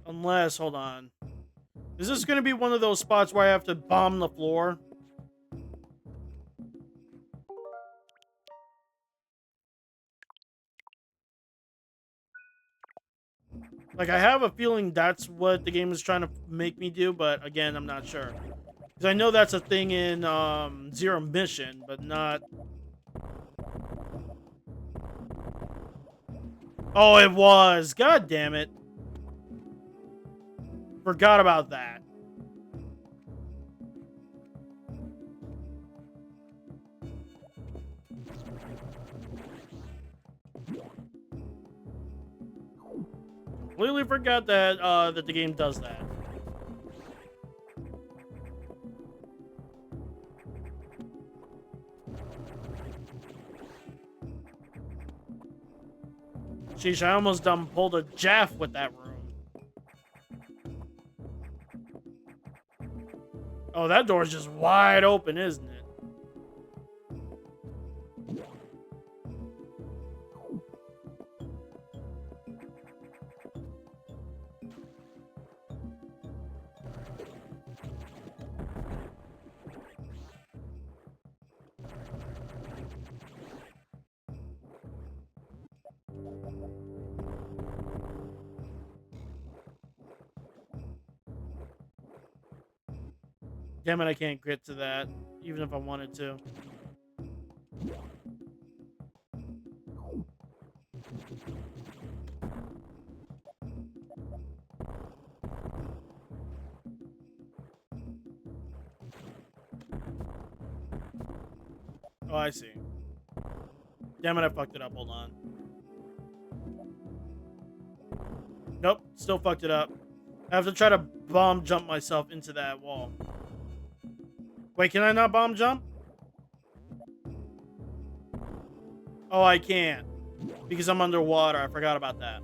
Unless, hold on. Is this going to be one of those spots where I have to bomb the floor? Like, I have a feeling that's what the game is trying to make me do, but again, I'm not sure. Because I know that's a thing in Xero Mission, but not... Oh, it was! God damn it. Forgot about that. Completely forgot that that the game does that. Sheesh, I almost done pulled a Jaff with that room. Oh, that door's just wide open, isn't it? Damn it, I can't get to that, even if I wanted to. Oh, I see. Damn it, I fucked it up. Hold on. Nope, still fucked it up. I have to try to bomb jump myself into that wall. Wait, can I not bomb jump? Oh, I can't. Because I'm underwater. I forgot about that.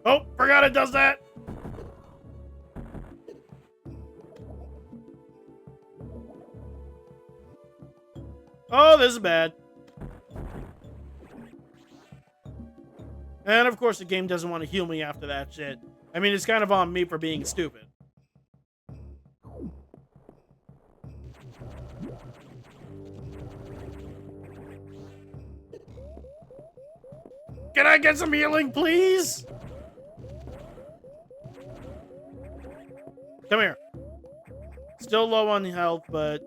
Oh, forgot it does that. Oh, this is bad. And of course the game doesn't want to heal me after that shit. I mean, it's kind of on me for being stupid. Can I get some healing, please? Come here. Still low on health, but...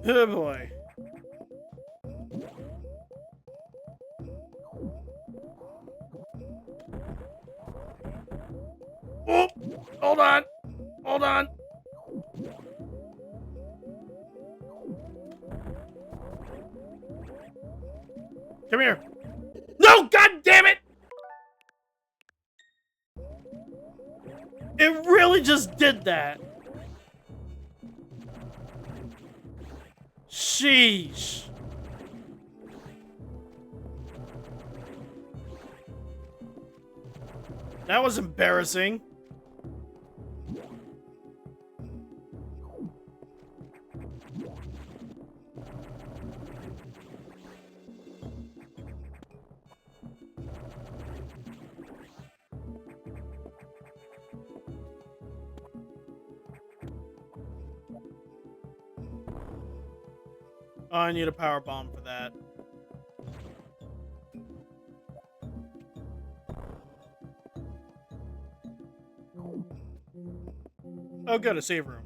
Oh boy. Hold on. Hold on. Come here. No, god damn it! It really just did that. Sheesh. That was embarrassing. Oh, I need a power bomb for that. Oh, good, a save room.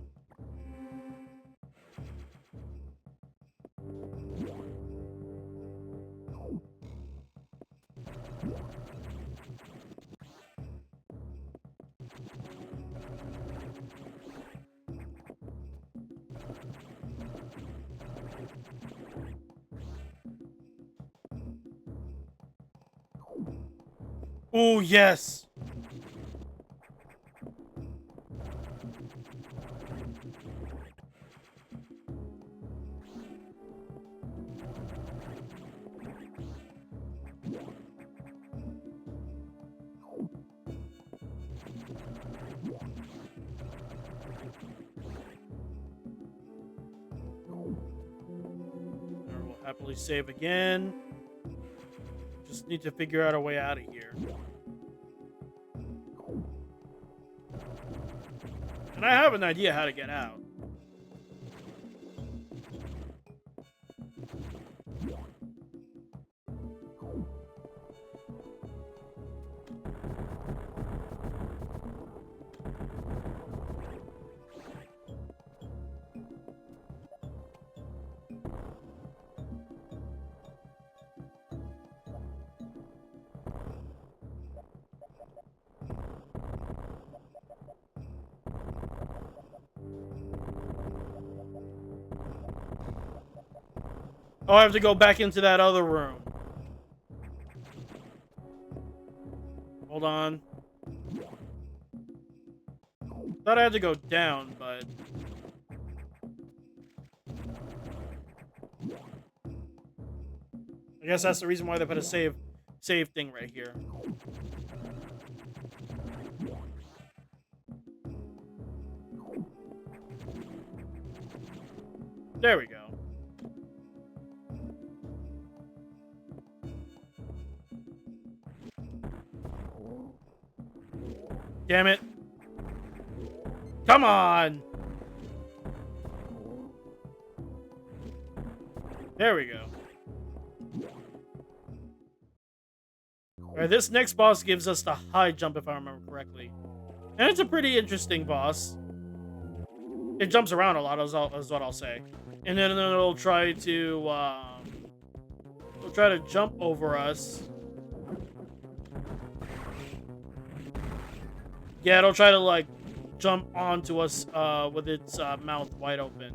Oh, yes. We'll happily save again. Just need to figure out a way out of here. And I have an idea how to get out. Oh, I have to go back into that other room. Hold on. Thought I had to go down, but... I guess that's the reason why they put a save thing right here. There we go. Damn it. Come on. There we go. Alright, this next boss gives us the high jump, if I remember correctly. And it's a pretty interesting boss. It jumps around a lot, is what I'll say. And then it'll try to jump over us. Yeah, it'll try to, like, jump onto us with its mouth wide open.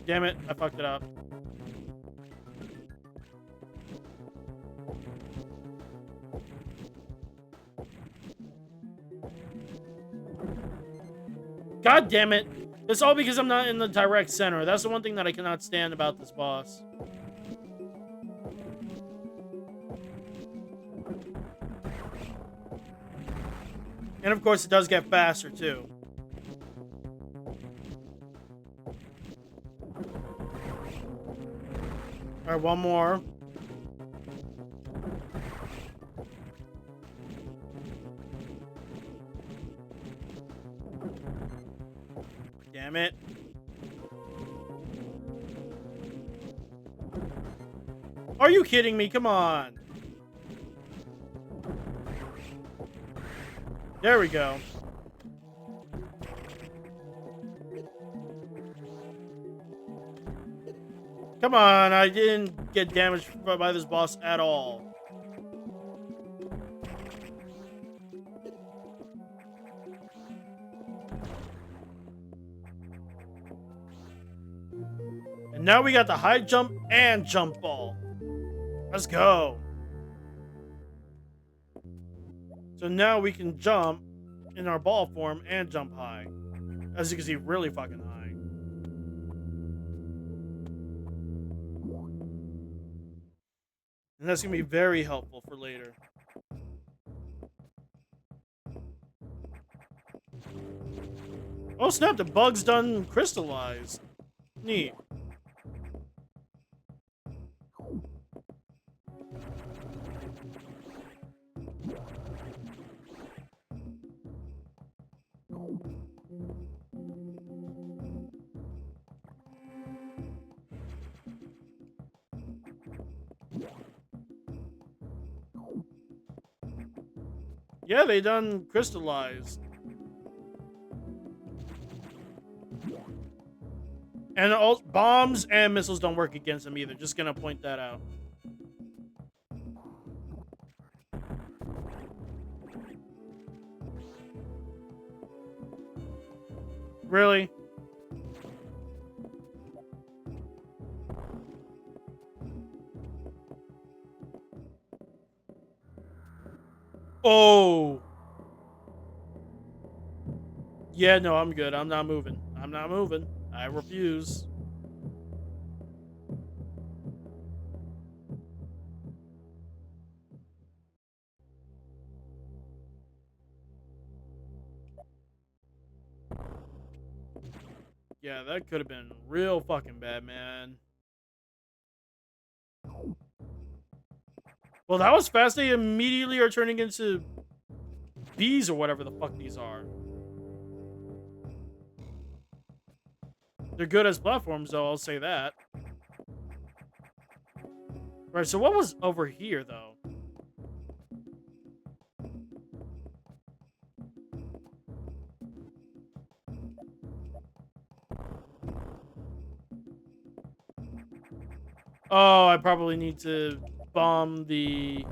Damn it, I fucked it up. God damn it. It's all because I'm not in the direct center. That's the one thing that I cannot stand about this boss. And of course, it does get faster, too. Alright, one more. Damn it. Are you kidding me? Come on. There we go. Come on, I didn't get damaged by this boss at all. Now we got the high jump and jump ball. Let's go. So now we can jump in our ball form and jump high. As you can see, really fucking high. And that's going to be very helpful for later. Oh snap, the bug's done crystallized. Neat. Yeah, they done crystallized. And all, bombs and missiles don't work against them either. Just gonna point that out. Really? Oh. Yeah, no, I'm good. I'm not moving. I'm not moving. I refuse. Yeah, that could have been real fucking bad, man. Well, that was fast. They immediately are turning into bees or whatever the fuck these are. They're good as platforms, though, I'll say that. Right, so what was over here, though? Oh, I probably need to bomb the...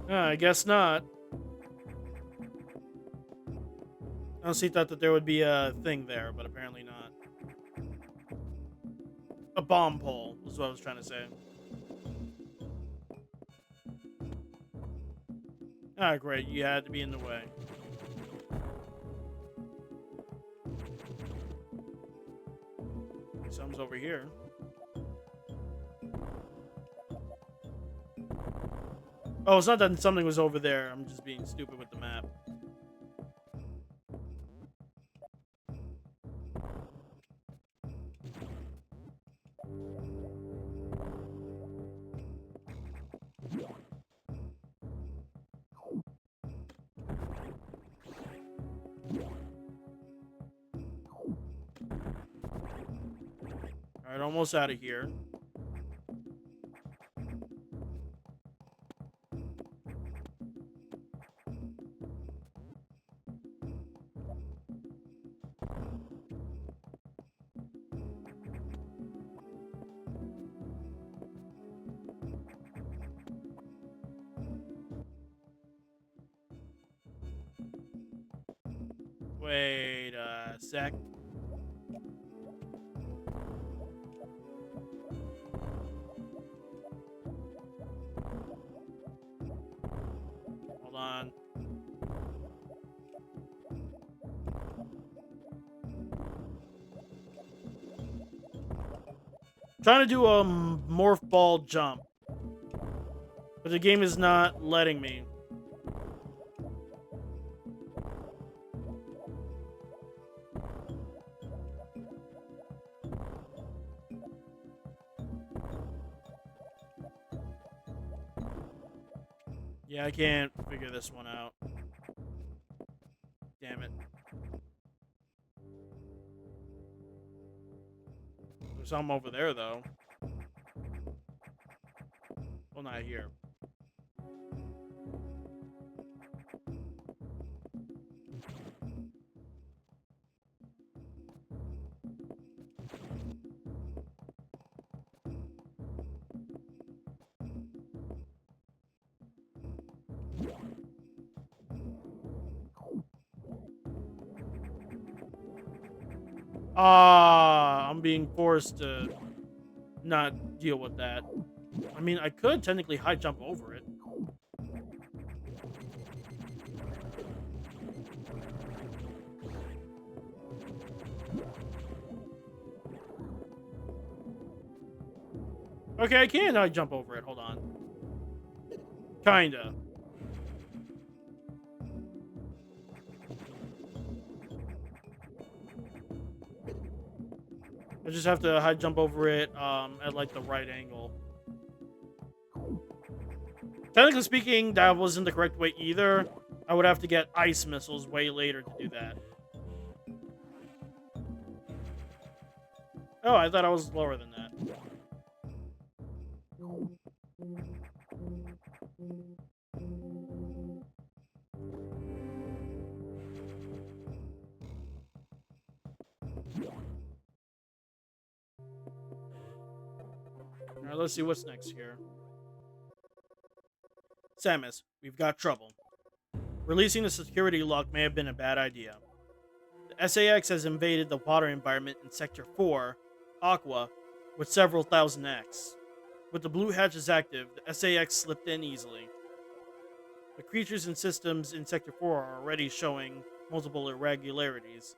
I guess not. I honestly thought that there would be a thing there, but apparently not. A bomb pole is what I was trying to say. Ah, great. You had to be in the way. Something's over here. Oh, it's not that something was over there. I'm just being stupid with the map. Alright, almost out of here. Wait a sec. Hold on. Trying to do a morph ball jump, but the game is not letting me. Yeah, I can't figure this one out. Damn it. There's something over there, though. Well, not here. Ah, I'm being forced to not deal with that. I mean, I could technically high jump over it. Okay, I can high jump over it. Hold on. Kinda. I just have to high jump over it at like the right angle. Technically speaking, that wasn't the correct way either. I would have to get ice missiles way later to do that. Oh, I thought I was lower than that. Alright, let's see what's next here. Samus, we've got trouble. Releasing the security lock may have been a bad idea. The SAX has invaded the water environment in Sector 4, Aqua, with several thousand X. With the blue hatches active, the SAX slipped in easily. The creatures and systems in Sector 4 are already showing multiple irregularities.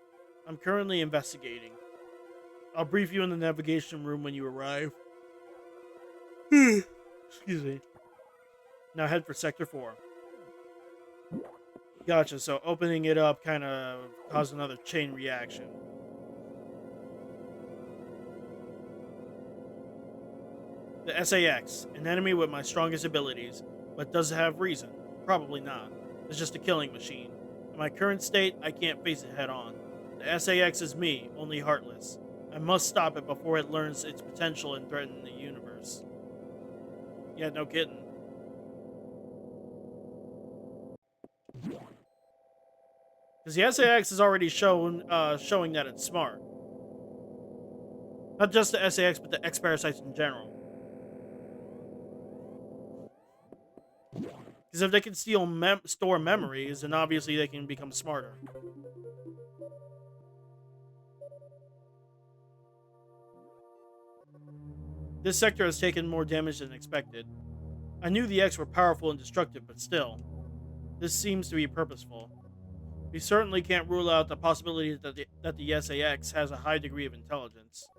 I'm currently investigating. I'll brief you in the navigation room when you arrive. Excuse me. Now head for Sector 4. Gotcha, so opening it up kind of caused another chain reaction. The SAX, an enemy with my strongest abilities, but does it have reason? Probably not. It's just a killing machine. In my current state, I can't face it head on. The SAX is me, only heartless. I must stop it before it learns its potential and threaten the universe. Yeah, no kidding. Because the SAX is already showing that it's smart. Not just the SAX, but the X-Parasites in general. Because if they can store memories, then obviously they can become smarter. This sector has taken more damage than expected. I knew the X were powerful and destructive, but still. This seems to be purposeful. We certainly can't rule out the possibility that the SAX has a high degree of intelligence.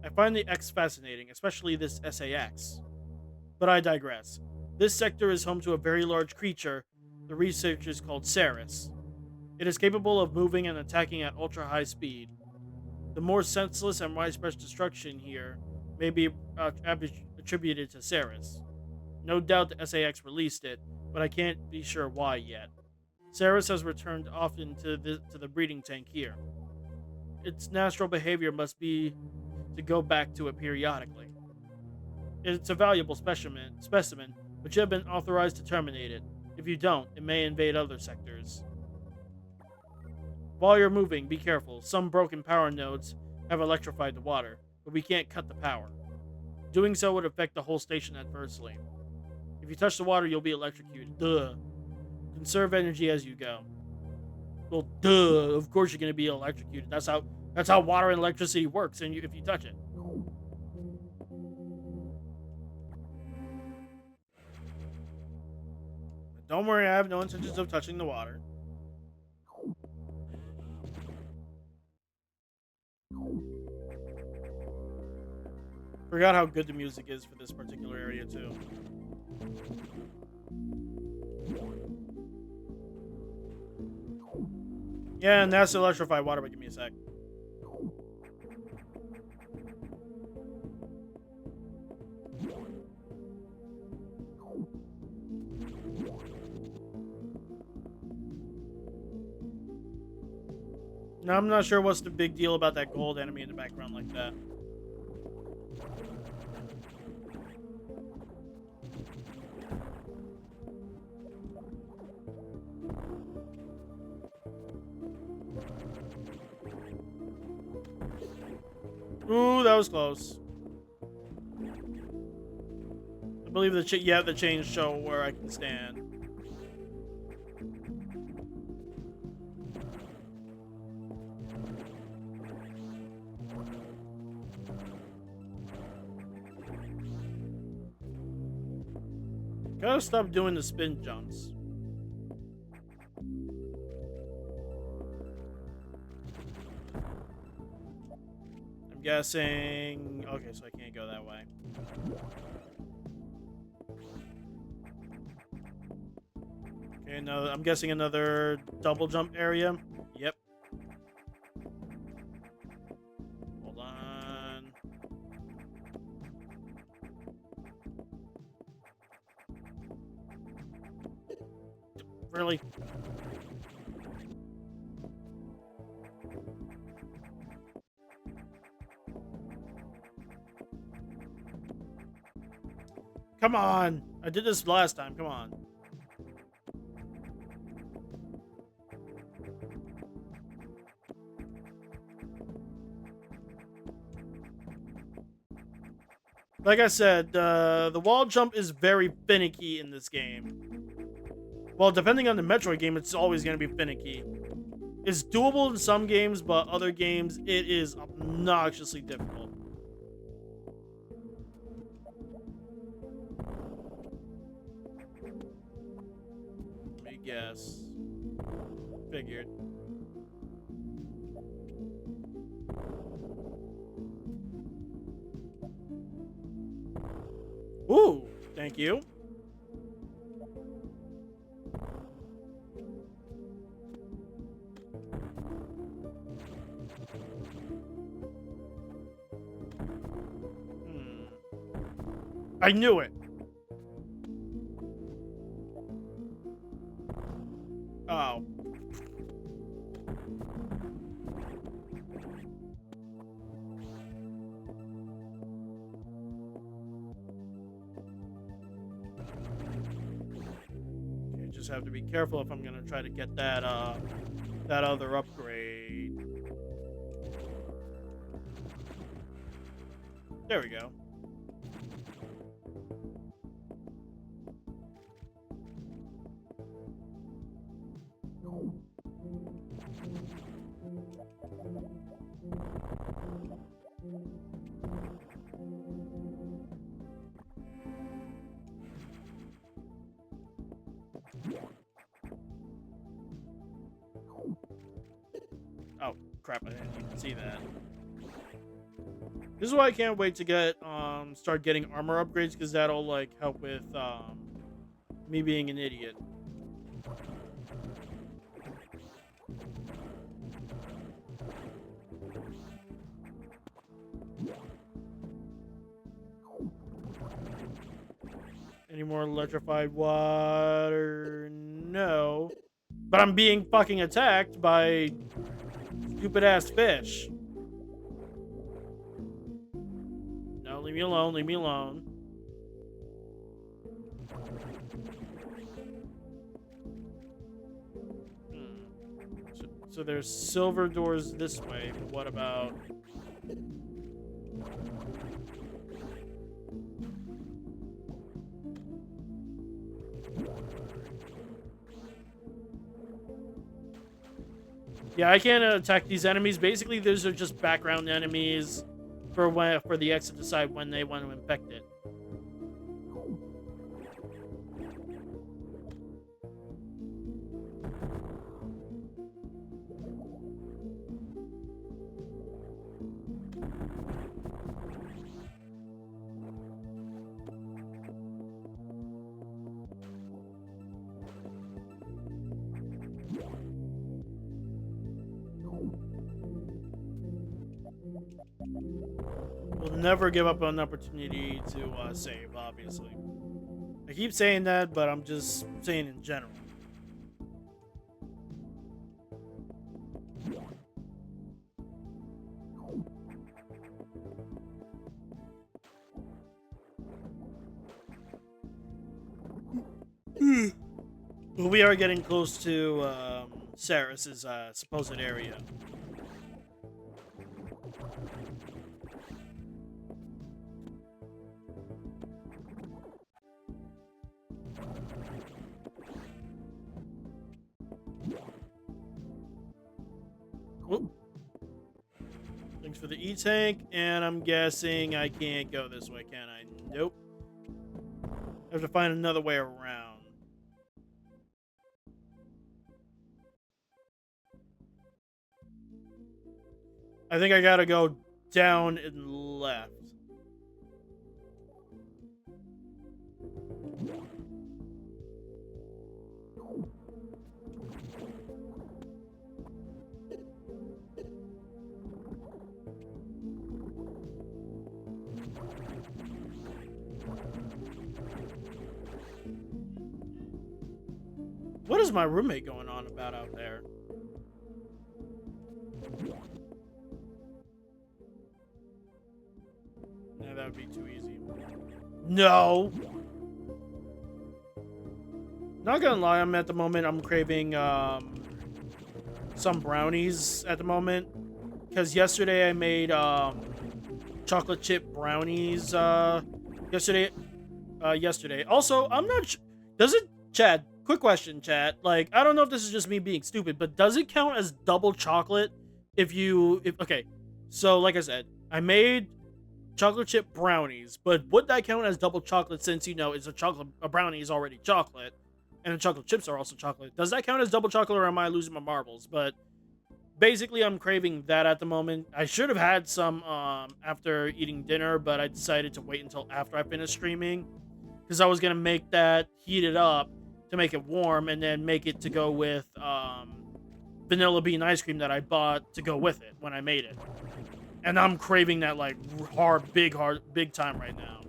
I find the X fascinating, especially this SAX. But I digress. This sector is home to a very large creature the researchers called Ceres. It is capable of moving and attacking at ultra-high speed. The more senseless and widespread destruction here may be attributed to Ceres. No doubt the SAX released it, but I can't be sure why yet. Ceres has returned often to the breeding tank here. Its natural behavior must be to go back to it periodically. It's a valuable specimen, but you have been authorized to terminate it. If you don't, it may invade other sectors. While you're moving, be careful. Some broken power nodes have electrified the water, but we can't cut the power. Doing so would affect the whole station adversely. If you touch the water, you'll be electrocuted. Duh. Conserve energy as you go. Well, duh. Of course you're going to be electrocuted. That's how water and electricity works, and if you touch it. Don't worry, I have no intentions of touching the water. Forgot how good the music is for this particular area, too. Yeah, and that's electrified water, but give me a sec. Now, I'm not sure what's the big deal about that gold enemy in the background like that. Ooh, that was close. I believe the chains show where I can stand. Gotta stop doing the spin jumps. I'm guessing... Okay, so I can't go that way. Okay, no, I'm guessing another double jump area. Yep. Hold on. Really? Come on! I did this last time, come on. Like I said, the wall jump is very finicky in this game. Well, depending on the Metroid game, it's always going to be finicky. It's doable in some games, but other games, it is obnoxiously difficult. Let me guess. Figured. Ooh, thank you. I knew it. Oh. You just have to be careful if I'm gonna try to get that that other upgrade. There we go. Oh, crap, I didn't even see that. This is why I can't wait to get, start getting armor upgrades, because that'll, like, help with, me being an idiot. Any more electrified water? No. But I'm being fucking attacked by stupid ass fish. No, leave me alone, leave me alone. So there's silver doors this way, but what about... Yeah, I can't attack these enemies. Basically, those are just background enemies for the X to decide when they want to infect it. We'll never give up an opportunity to save, obviously. I keep saying that, but I'm just saying in general. Well, we are getting close to Saris's supposed area. Whoop. Thanks for the E-tank, and I'm guessing I can't go this way, can I? Nope. have to find another way around. I think I gotta go down and left. What is my roommate going on about out there? Yeah, that would be too easy. No! Not gonna lie, at the moment, I'm craving some brownies at the moment. Because yesterday I made chocolate chip brownies yesterday. Also, I'm not does it, Chad, quick question, chat. Like, I don't know if this is just me being stupid, but does it count as double chocolate if okay. So, like I said, I made chocolate chip brownies, but would that count as double chocolate since, it's a brownie is already chocolate and the chocolate chips are also chocolate? Does that count as double chocolate, or am I losing my marbles? But basically, I'm craving that at the moment. I should have had some after eating dinner, but I decided to wait until after I finished streaming because I was gonna make that, heat it up to make it warm, and then make it to go with vanilla bean ice cream that I bought to go with it when I made it. And I'm craving that like big time right now.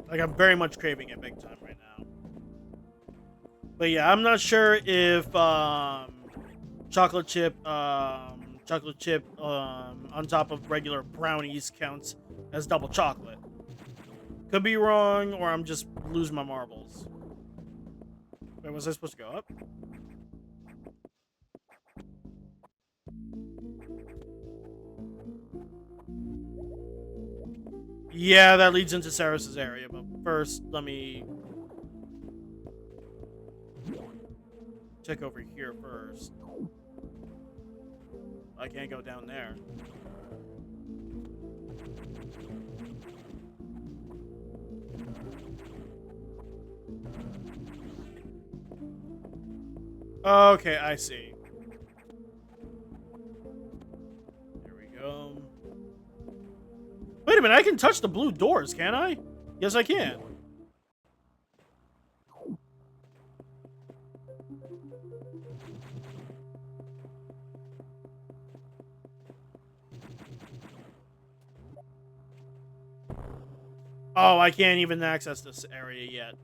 Like, I'm very much craving it big time right now. But yeah, I'm not sure if chocolate chip on top of regular brownies counts as double chocolate. Could be wrong, or I'm just losing my marbles. Wait, was I supposed to go up? Yeah, that leads into Saris's area, but first, let me check over here first. I can't go down there. Okay, I see. There we go. Wait a minute, I can touch the blue doors, can't I? Yes, I can. Oh, I can't even access this area yet.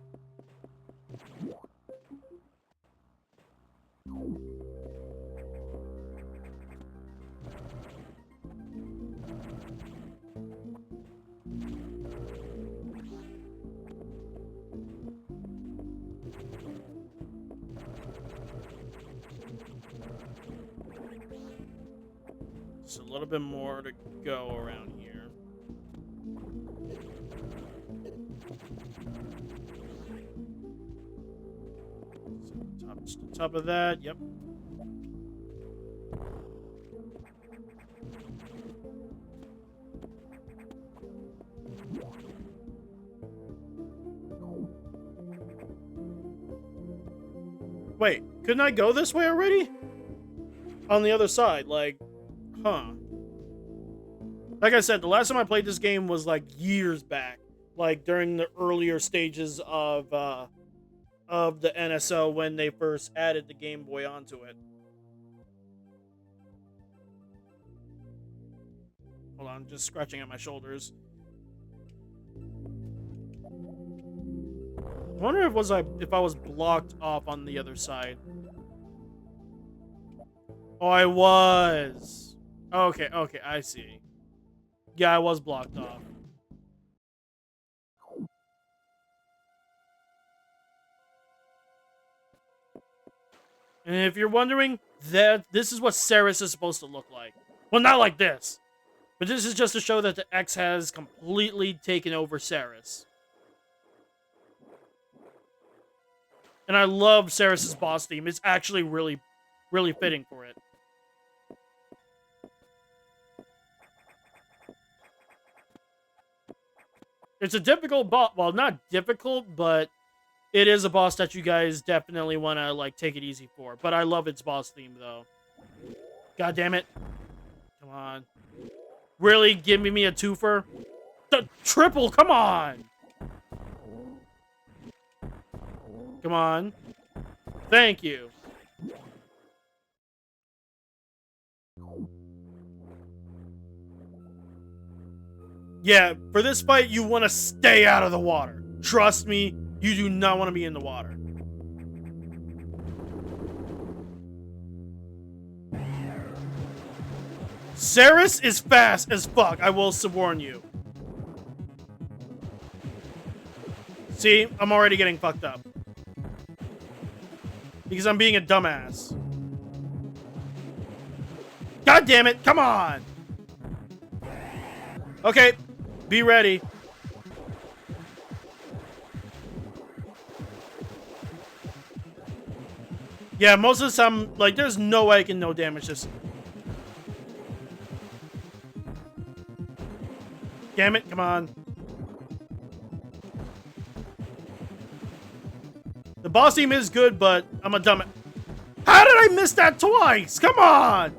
Just a little bit more to go around here. So top of that, yep. Wait, couldn't I go this way already? On the other side, like, huh. Like I said, the last time I played this game was like years back, like during the earlier stages of the NSO when they first added the Game Boy onto it. Hold on, just scratching at my shoulders. I wonder if I was blocked off on the other side. Oh, I was. Okay, I see. Yeah, I was blocked off. And if you're wondering, this is what Ceres is supposed to look like. Well, not like this. But this is just to show that the X has completely taken over Ceres. And I love Ceres' boss theme. It's actually really, really fitting for it. It's a difficult boss. Well, not difficult, but it is a boss that you guys definitely want to, like, take it easy for. But I love its boss theme, though. God damn it. Come on. Really? Give me a twofer? The triple, come on! Come on. Thank you. Yeah, for this fight, you want to stay out of the water. Trust me, you do not want to be in the water. Ceres is fast as fuck, I will warn you. See, I'm already getting fucked up. Because I'm being a dumbass. God damn it, come on! Okay, be ready. Yeah, most of the time, like, there's no way I can no damage this. Damn it, come on. The boss team is good, but I'm a dumb. How did I miss that twice? Come on!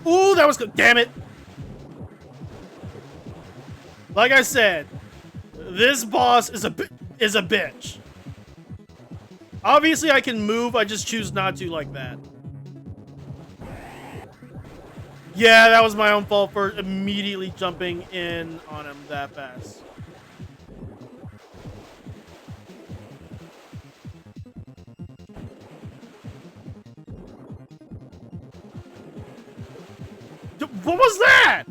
Ooh, that was good. Damn it. Like I said, this boss is a bitch. Obviously, I can move. I just choose not to like that. Yeah, that was my own fault for immediately jumping in on him that fast. What was that?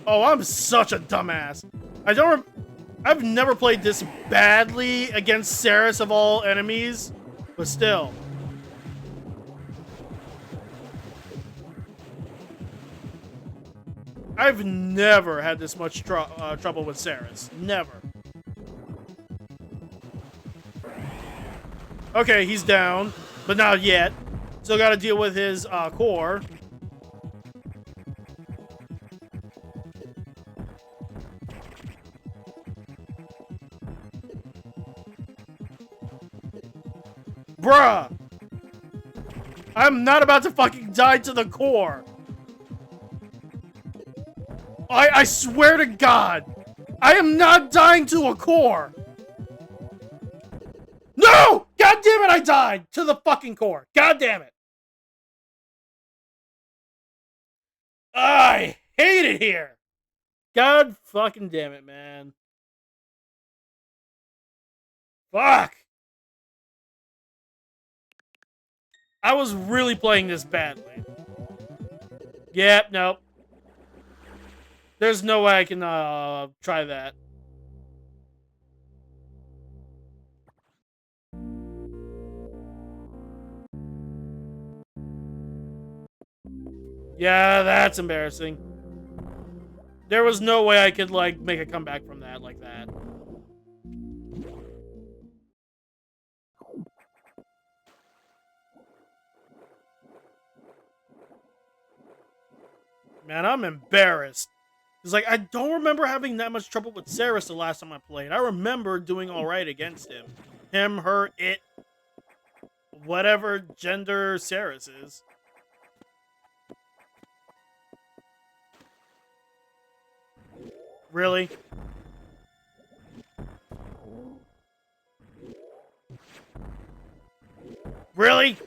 Oh, I'm such a dumbass. I've never played this badly against Ceres of all enemies, but still. I've never had this much trouble with Ceres. Never. Okay, he's down, but not yet. Still got to deal with his core. Bruh! I'm not about to fucking die to the core. I swear to God, I am not dying to a core. No! God damn it, I died to the fucking core. God damn it. I hate it here. God fucking damn it, man. Fuck. I was really playing this badly. Yep, nope. There's no way I can try that. Yeah, that's embarrassing. There was no way I could, like, make a comeback from that like that. Man, I'm embarrassed. It's like, I don't remember having that much trouble with Ceres the last time I played. I remember doing alright against him. Him, her, it. Whatever gender Ceres is. Really? Really?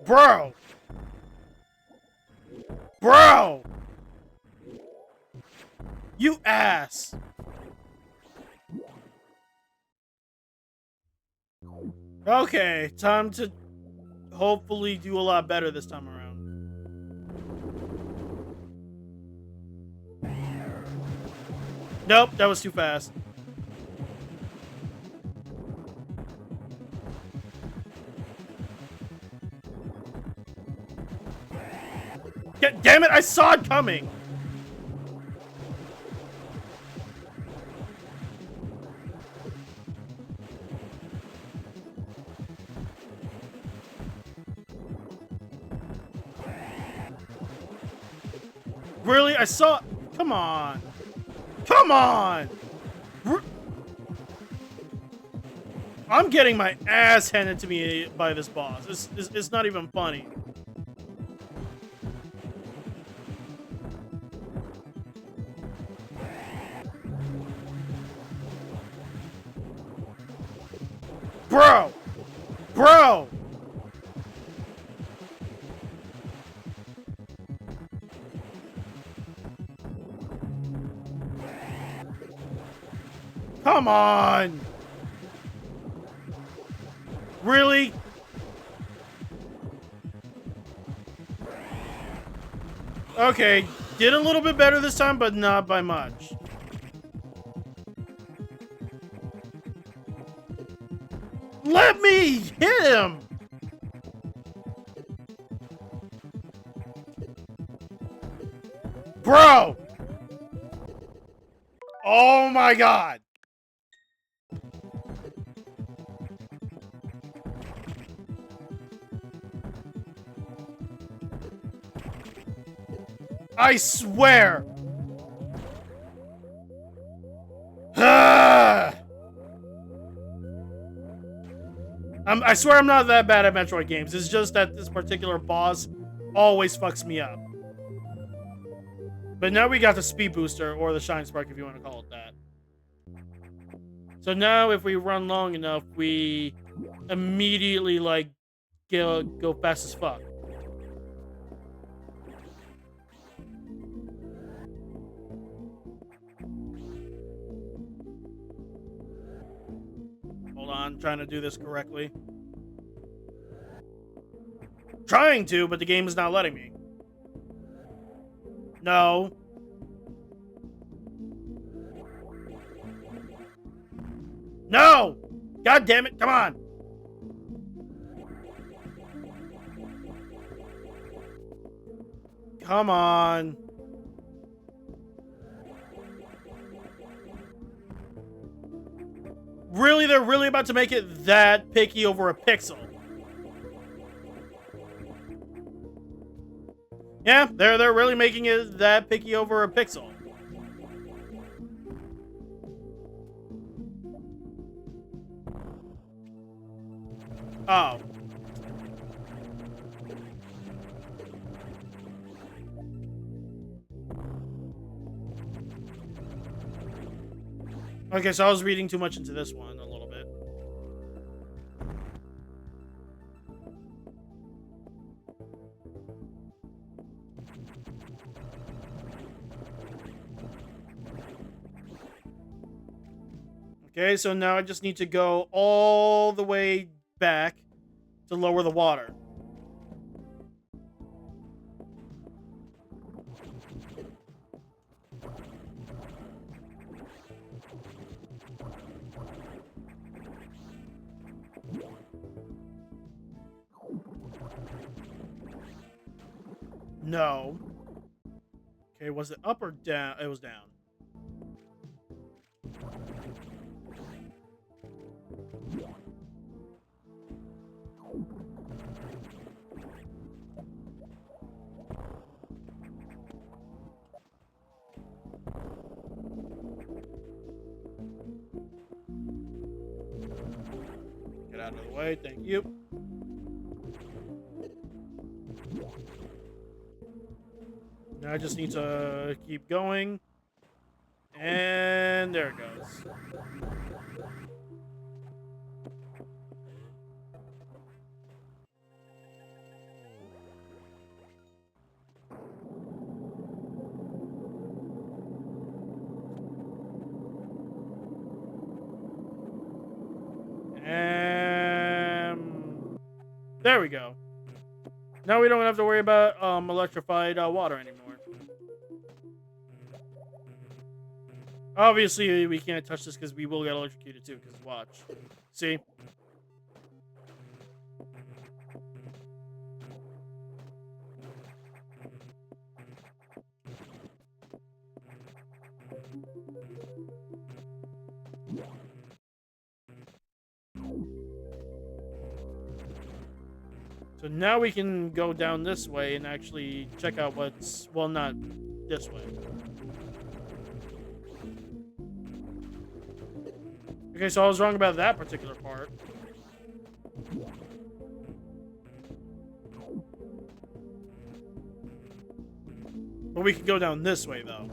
Bro! Bro! You ass! Okay, time to hopefully do a lot better this time around. Nope, that was too fast. Damn it, I saw it coming! Really? I saw... Come on. Come on! I'm getting my ass handed to me by this boss. It's not even funny. Bro! Bro! Come on! Really? Okay, did a little bit better this time, but not by much. Let me hit him! Bro! Oh my god! I swear! I swear I'm not that bad at Metroid games. It's just that this particular boss always fucks me up. But now we got the speed booster, or the shine spark if you want to call it that. So now if we run long enough, we immediately like go fast as fuck. Hold on, trying to do this correctly. Trying to, but the game is not letting me. No. No! God damn it, come on! Come on. Really, they're really about to make it that picky over a pixel. Yeah, they're really making it that picky over a pixel. Oh. Okay, so I was reading too much into this one a little bit. Okay, so now I just need to go all the way back to lower the water. No. Okay, was it up or down? It was down. Get out of the way, thank you. Now I just need to keep going. And there it goes. And there we go. Now we don't have to worry about electrified water anymore. Obviously, we can't touch this because we will get electrocuted too, because watch. See? So now we can go down this way and actually check out what's, well, not this way. Okay, so I was wrong about that particular part. But we could go down this way, though.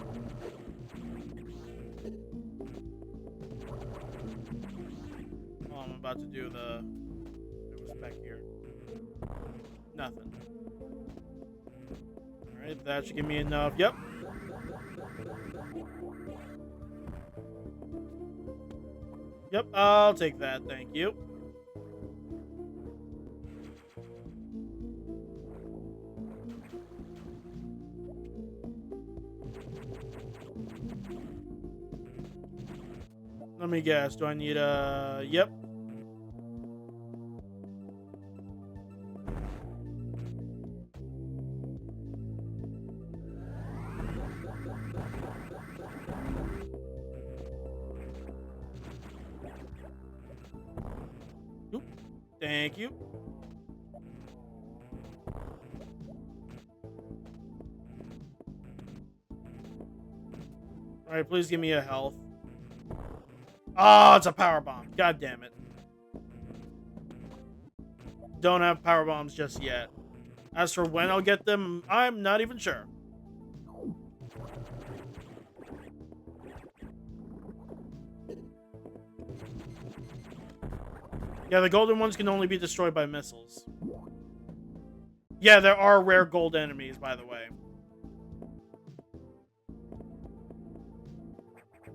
Oh, I'm about to do the... It was back here. Nothing. Alright, that should give me enough. Yep. Yep, I'll take that, thank you. Let me guess, do I need a... Yep. Oop. Thank you. Alright, please give me a health. Oh, it's a power bomb. God damn it. Don't have power bombs just yet. As for when I'll get them, I'm not even sure. Yeah, the golden ones can only be destroyed by missiles. Yeah, there are rare gold enemies, by the way.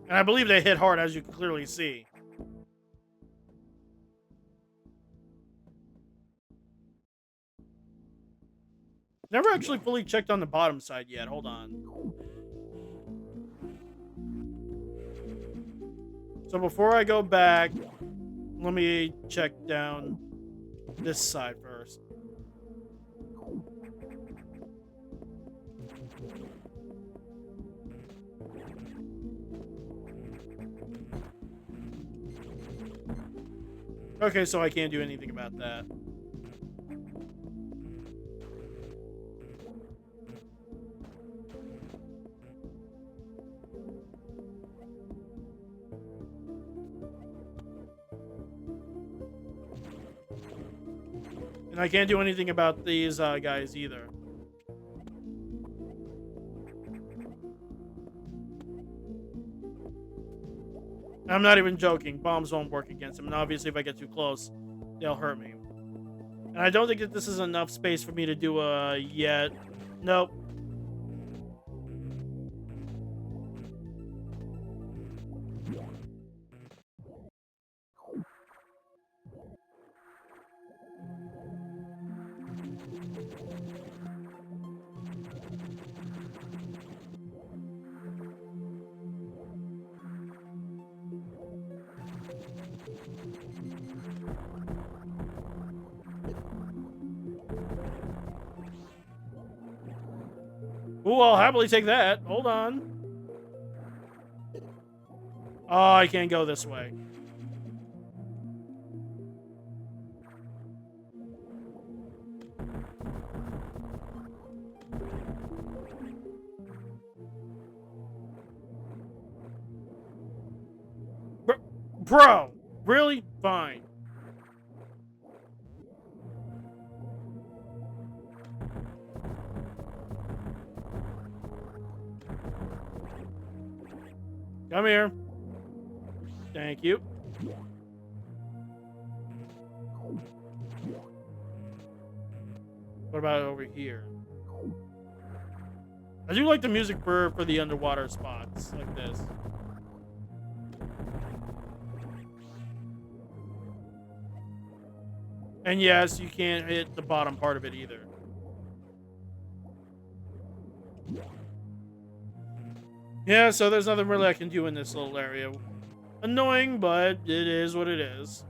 And I believe they hit hard, as you can clearly see. Never actually fully checked on the bottom side yet. Hold on. So before I go back, let me check down this side first. Okay, so I can't do anything about that. And I can't do anything about these guys either. I'm not even joking. Bombs won't work against them. And obviously, if I get too close, they'll hurt me. And I don't think that this is enough space for me to do a yet. Nope. Ooh, I'll happily take that. Hold on. Oh, I can't go this way. Bro, really? Fine. Come here. Thank you. What about over here? I do like the music for the underwater spots like this. And yes, you can't hit the bottom part of it either. Yeah, so there's nothing really I can do in this little area. Annoying, but it is what it is.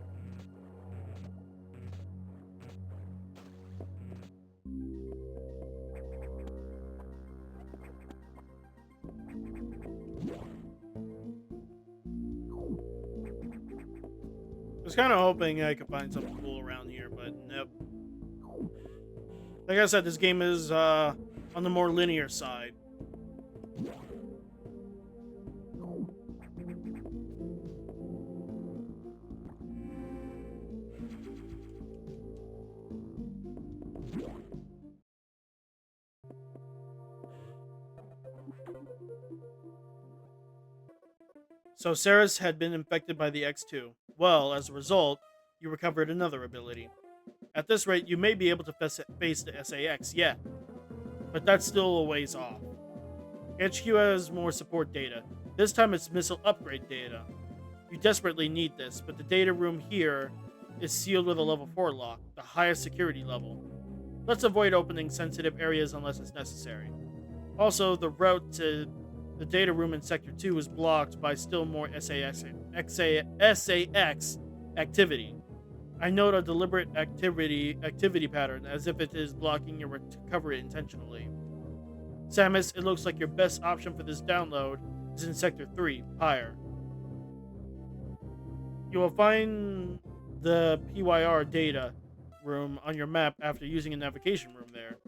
I was kind of hoping I could find something cool around here, but nope. Like I said, this game is on the more linear side. So Ceres had been infected by the X2. Well, as a result, you recovered another ability. At this rate, you may be able to face the SAX yet, but that's still a ways off. HQ has more support data. This time it's missile upgrade data. You desperately need this, but the data room here is sealed with a level 4 lock, the highest security level. Let's avoid opening sensitive areas unless it's necessary. Also, the route to the data room in Sector 2 is blocked by still more SAX activity. I note a deliberate activity pattern, as if it is blocking your recovery intentionally. Samus, it looks like your best option for this download is in Sector 3, Pyre. You will find the PYR data room on your map after using a navigation room there.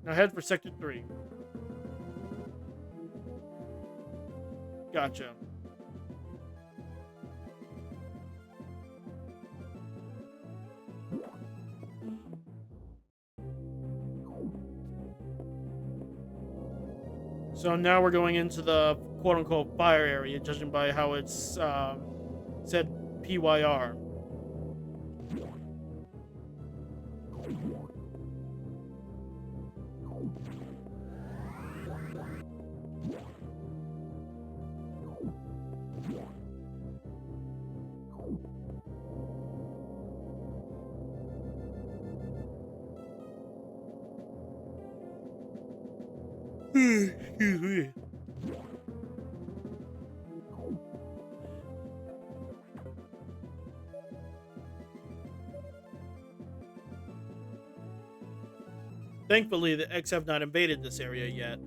Now head for Sector 3. Gotcha. So now we're going into the quote-unquote fire area, judging by how it's said PYR. Excuse me. Thankfully, the X have not invaded this area yet.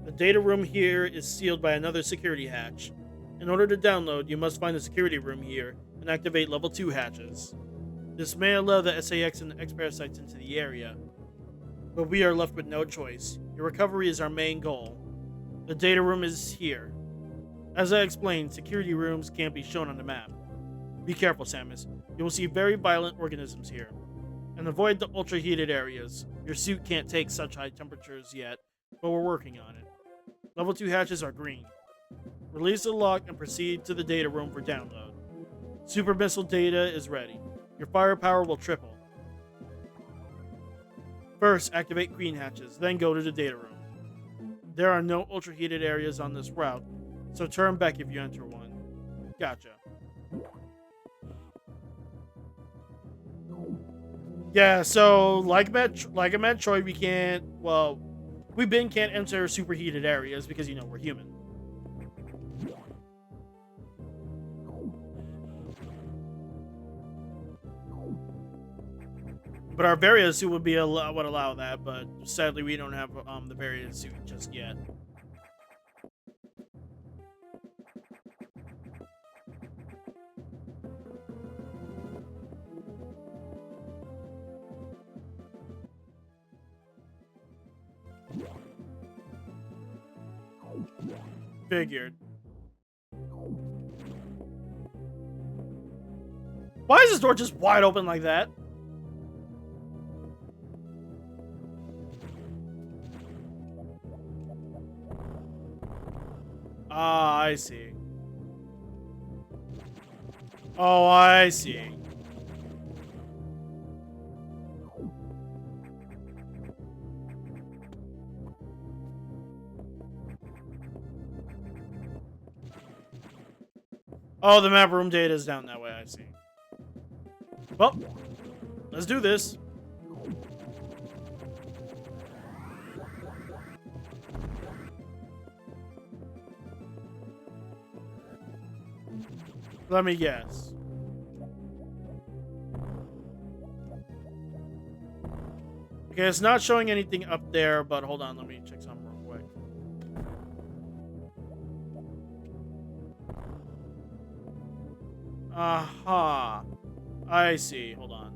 The data room here is sealed by another security hatch. In order to download, you must find the security room here and activate level 2 hatches. This may allow the SAX and the X-Parasites into the area, but we are left with no choice. Your recovery is our main goal. The data room is here. As I explained, security rooms can't be shown on the map. Be careful, Samus. You will see very violent organisms here. And avoid the ultra-heated areas. Your suit can't take such high temperatures yet, but we're working on it. Level 2 hatches are green. Release the lock and proceed to the data room for download. Super missile data is ready. Your firepower will triple. First, activate green hatches, then go to the data room. There are no ultra-heated areas on this route, so turn back if you enter one. Gotcha. Yeah, so like a Metroid, we can't. Well, we can't enter superheated areas because we're human. But our Varia suit would allow that, but sadly we don't have the Varia suit just yet. Figured. Why is this door just wide open like that? Ah, I see. Oh, I see. Oh, the map room data is down that way, I see. Well, let's do this. Let me guess. Okay, it's not showing anything up there, but hold on, let me check something real quick. Aha. I see. Hold on.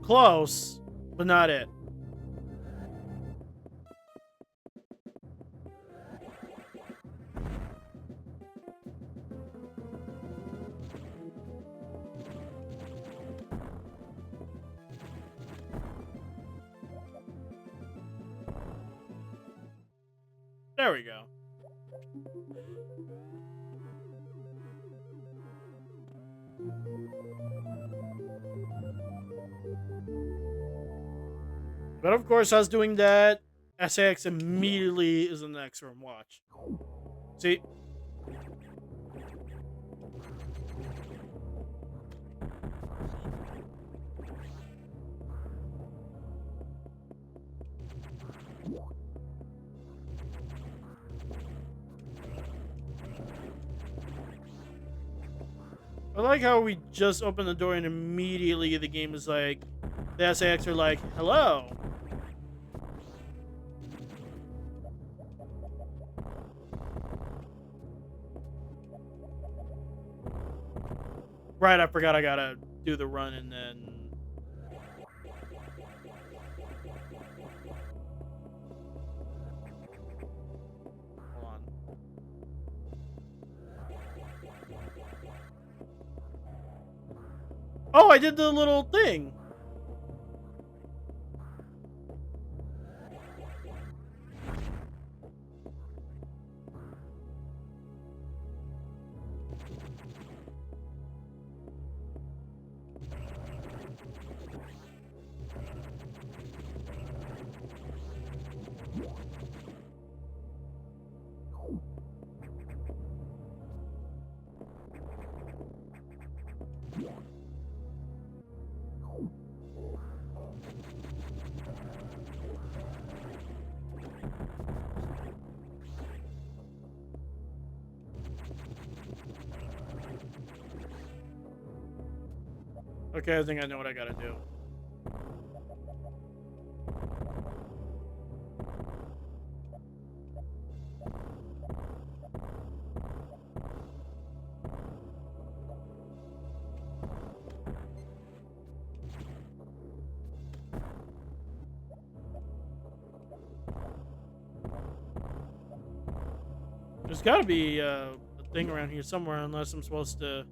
Close, but not it. There we go. But of course, I was doing that. SAX immediately is in the next room. Watch. See? I like how we just open the door and immediately the game is like, the SAX are like, hello. Right, I forgot I gotta do the run and then... Hold on. Oh, I did the little thing. Okay, I think I know what I gotta do. There's gotta be a thing around here somewhere, unless I'm supposed to...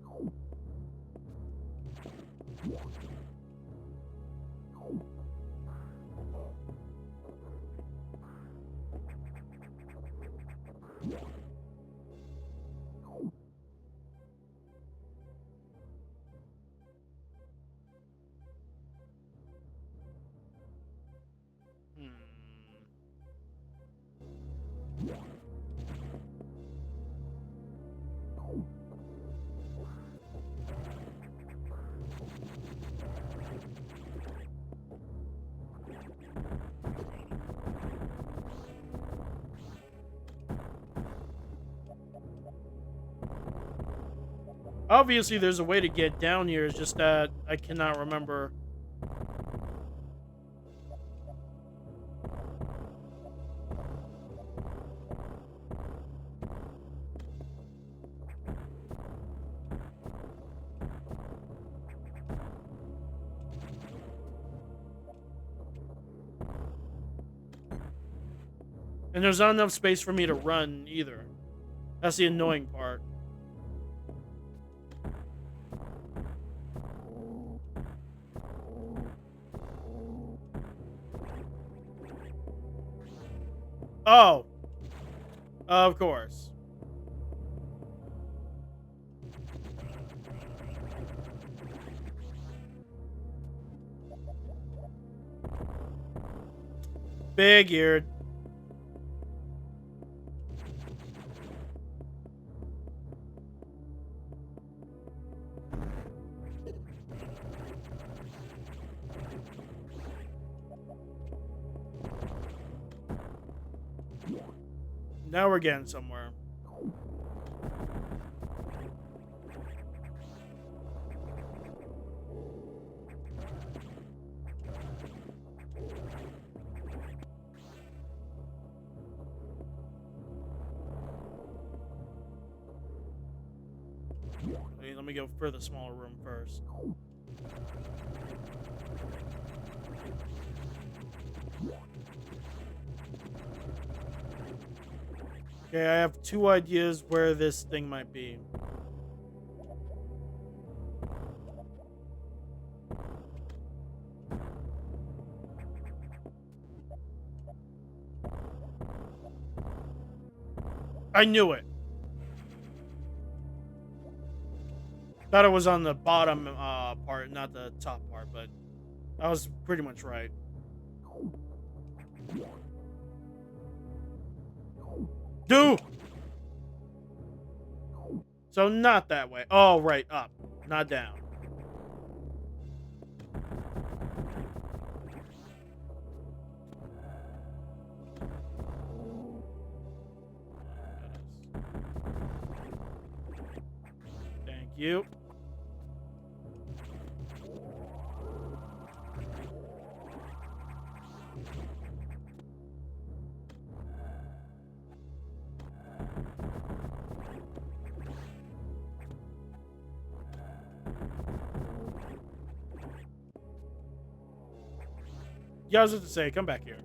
Obviously, there's a way to get down here. It's just that I cannot remember. And there's not enough space for me to run either. That's the annoying part. Oh. Of course. Figured. Now we're getting somewhere. Let me go for the smaller room first. Okay, I have two ideas where this thing might be. I knew it. Thought it was on the bottom part, not the top part, but I was pretty much right. Do! So not that way. Oh, right, up, not down. Thank you. Yeah, I was just to say, come back here.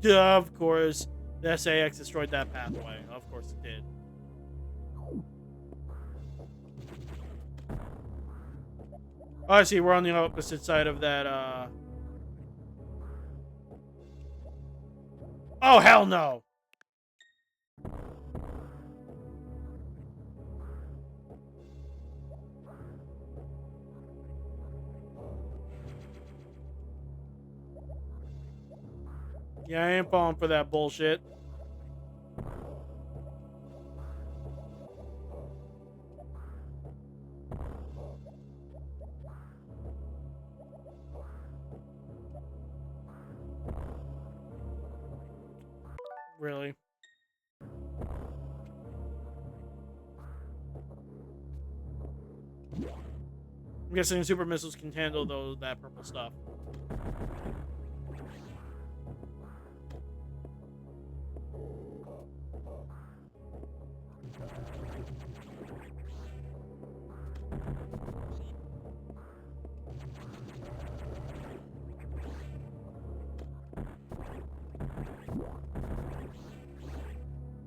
Yeah, of course, the SAX destroyed that pathway. Of course it did. Oh, I see. We're on the opposite side of that. Oh, hell no! Yeah, I ain't falling for that bullshit. Really? I'm guessing super missiles can handle that purple stuff.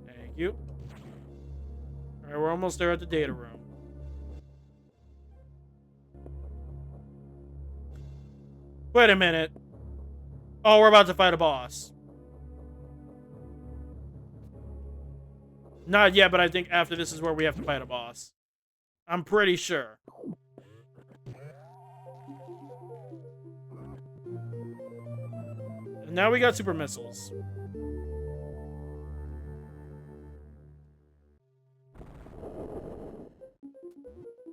Thank you. Alright, we're almost there at the data room. Wait a minute. Oh, we're about to fight a boss. Not yet, but I think after this is where we have to fight a boss. I'm pretty sure. And now we got super missiles.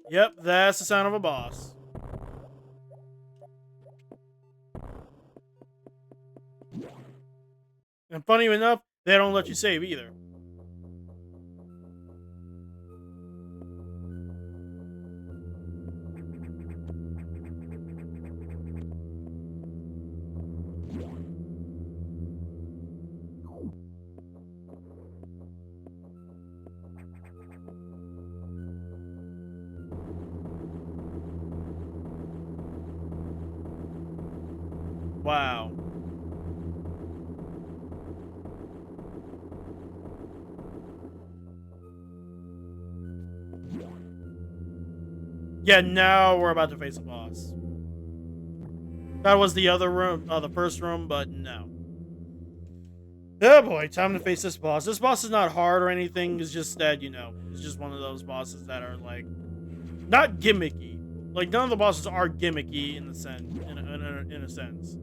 Yep, that's the sound of a boss. And funny enough, they don't let you save either. Wow. Yeah, now we're about to face a boss. That was the other room, the first room, but no. Oh boy, time to face this boss. This boss is not hard or anything, it's just that, you know, it's just one of those bosses that are, like, not gimmicky. Like, none of the bosses are gimmicky in the sense, in a sense.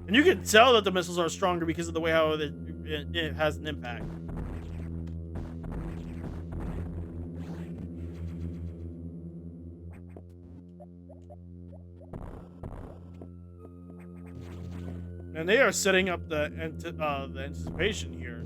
And you can tell that the missiles are stronger because of the way how it has an impact. And they are setting up the anticipation here.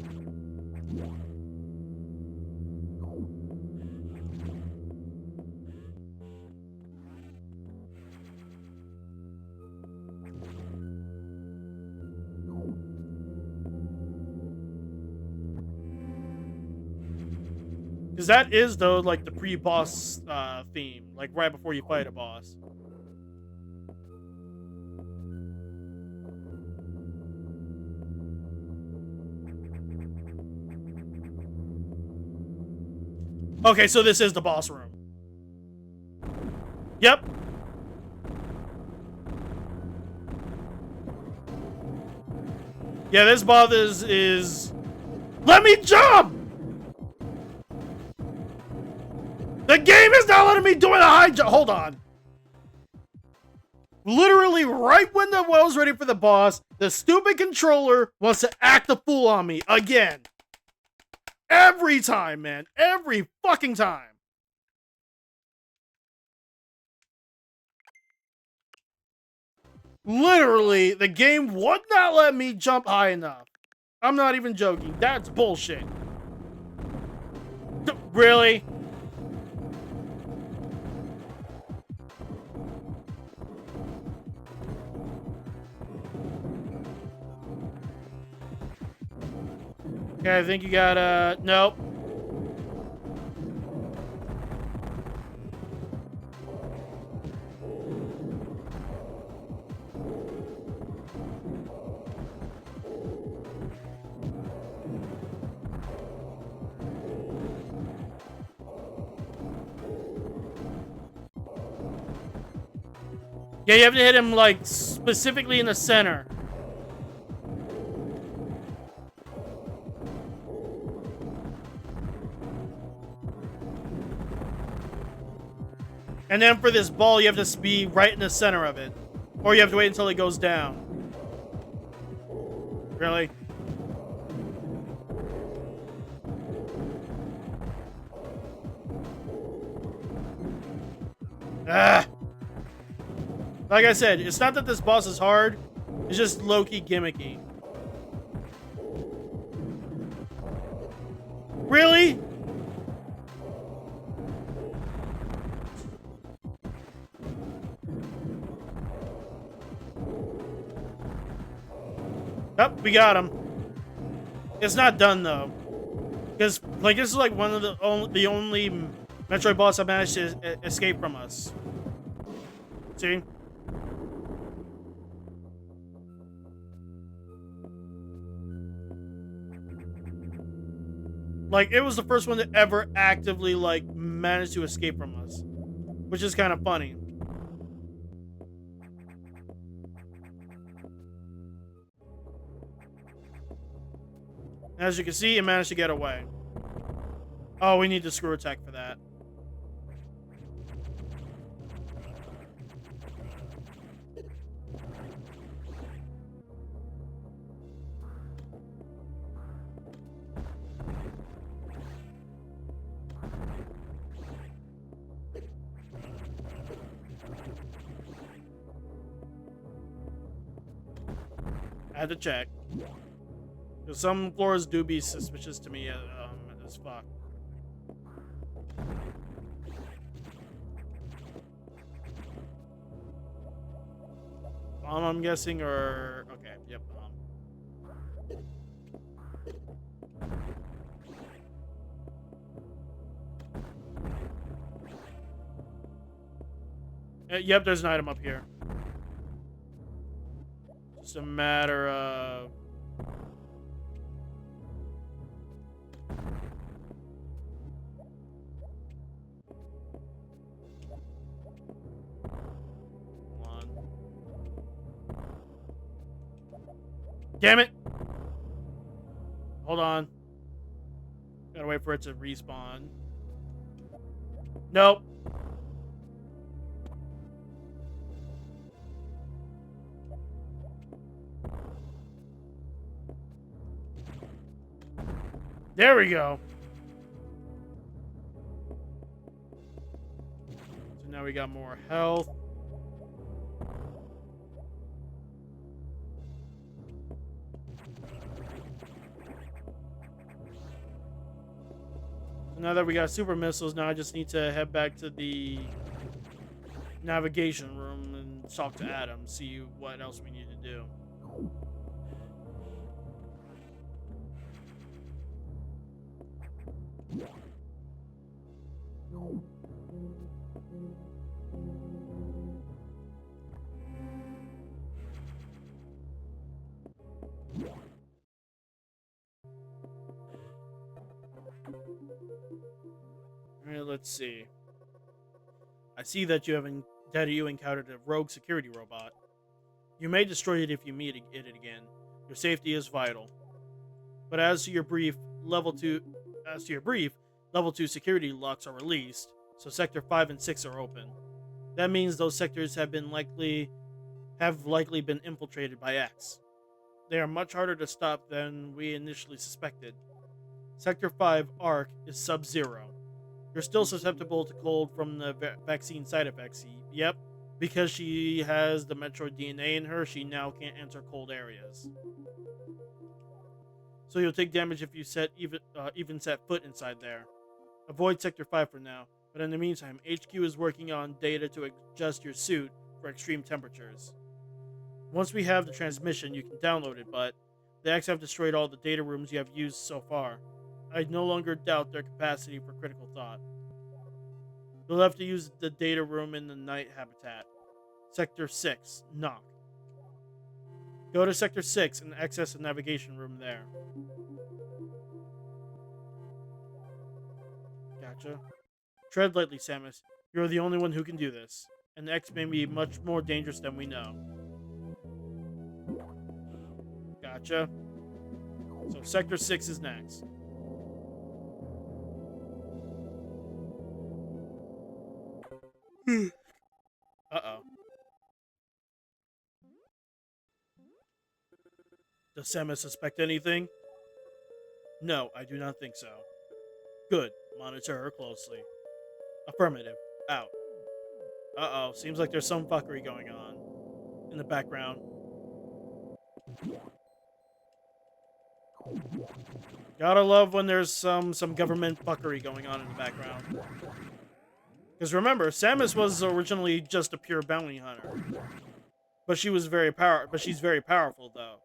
Because that is, though, like the pre-boss theme, like right before you fight a boss. Okay, so this is the boss room. Yep. Yeah, this boss is... Let me jump! The game is not letting me do a high jump. Hold on. Literally, right when I was ready for the boss, the stupid controller wants to act the fool on me again. Every time, man. Every fucking time. Literally, the game would not let me jump high enough. I'm not even joking. That's bullshit. Really? Okay, I think you got, nope. Yeah, you have to hit him, like, specifically in the center. And then for this ball, you have to be right in the center of it. Or you have to wait until it goes down. Really? Ah! Like I said, it's not that this boss is hard. It's just low-key gimmicky. Really? Oh, we got him. It's not done though, because like this is like one of the only Metroid boss that managed to escape from us. See? Like it was the first one to ever actively like manage to escape from us, which is kind of funny. As you can see, it managed to get away. Oh, we need the screw attack for that. I had to check. Because some floors do be suspicious to me as fuck. Bomb, I'm guessing, or... Okay, yep, bomb. Yep, there's an item up here. Just a matter of... Damn it! Hold on. Gotta wait for it to respawn. Nope. There we go. So now we got more health. Now that we got super missiles, now I just need to head back to the navigation room and talk to Adam, see what else we need to do. Let's see. I see that you encountered a rogue security robot. You may destroy it if you meet it again. Your safety is vital. But as to your brief, level 2 security locks are released, so sector 5 and 6 are open. That means those sectors have likely been infiltrated by X. They are much harder to stop than we initially suspected. Sector 5 Arc is sub-zero. You're still susceptible to cold from the vaccine side effects. Yep, because she has the Metroid DNA in her, she now can't enter cold areas. So you'll take damage if you even set foot inside there. Avoid Sector 5 for now, but in the meantime, HQ is working on data to adjust your suit for extreme temperatures. Once we have the transmission, you can download it, but the X have destroyed all the data rooms you have used so far. I no longer doubt their capacity for critical thought. You'll have to use the data room in the night habitat. Sector 6, knock. Go to Sector 6 and access the navigation room there. Gotcha. Tread lightly, Samus. You're the only one who can do this. And X may be much more dangerous than we know. Gotcha. So Sector 6 is next. Uh-oh. Does Samus suspect anything? No, I do not think so. Good. Monitor her closely. Affirmative. Out. Uh-oh. Seems like there's some fuckery going on in the background. Gotta love when there's some government fuckery going on in the background. Because remember, Samus was originally just a pure bounty hunter. But she's very powerful though.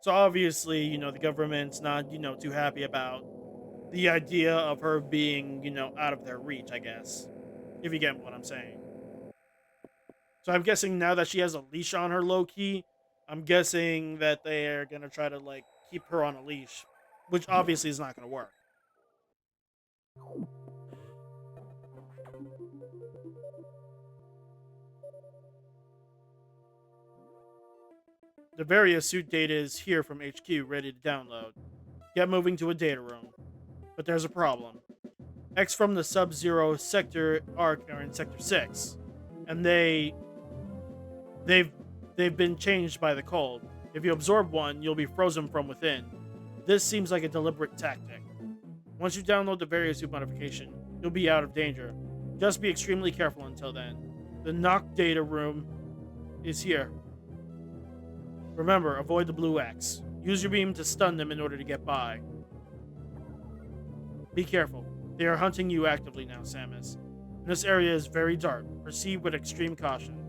So obviously, the government's not, too happy about the idea of her being, out of their reach, I guess. If you get what I'm saying. So I'm guessing now that she has a leash on her low-key, I'm guessing that they are going to try to, keep her on a leash. Which obviously is not going to work. The various suit data is here from HQ, ready to download. Get moving to a data room. But there's a problem. X from the Sub-Zero sector arc are in Sector 6. And they've been changed by the cold. If you absorb one, you'll be frozen from within. This seems like a deliberate tactic. Once you download the various suit modification, you'll be out of danger. Just be extremely careful until then. The knock data room is here. Remember, avoid the blue X. Use your beam to stun them in order to get by. Be careful. They are hunting you actively now, Samus. This area is very dark. Proceed with extreme caution.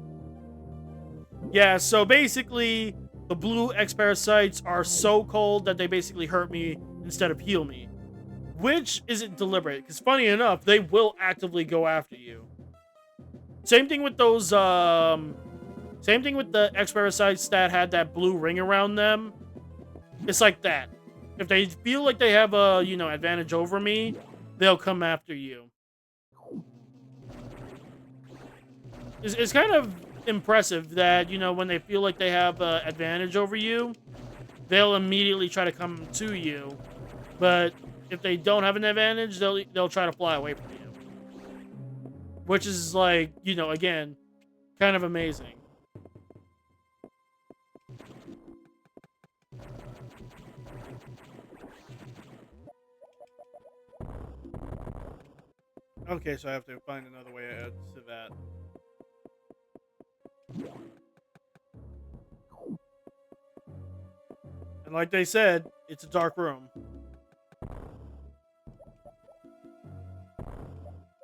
Yeah, so basically, the blue X parasites are so cold that they basically hurt me instead of heal me. Which isn't deliberate, because funny enough, they will actively go after you. Same thing with those, same thing with the X parasites that had that blue ring around them. It's like that. If they feel like they have a, advantage over me, they'll come after you. It's kind of impressive that, when they feel like they have an advantage over you, they'll immediately try to come to you. But if they don't have an advantage, they'll try to fly away from you. Which is like, again, kind of amazing. Okay, so I have to find another way to that. And like they said, it's a dark room.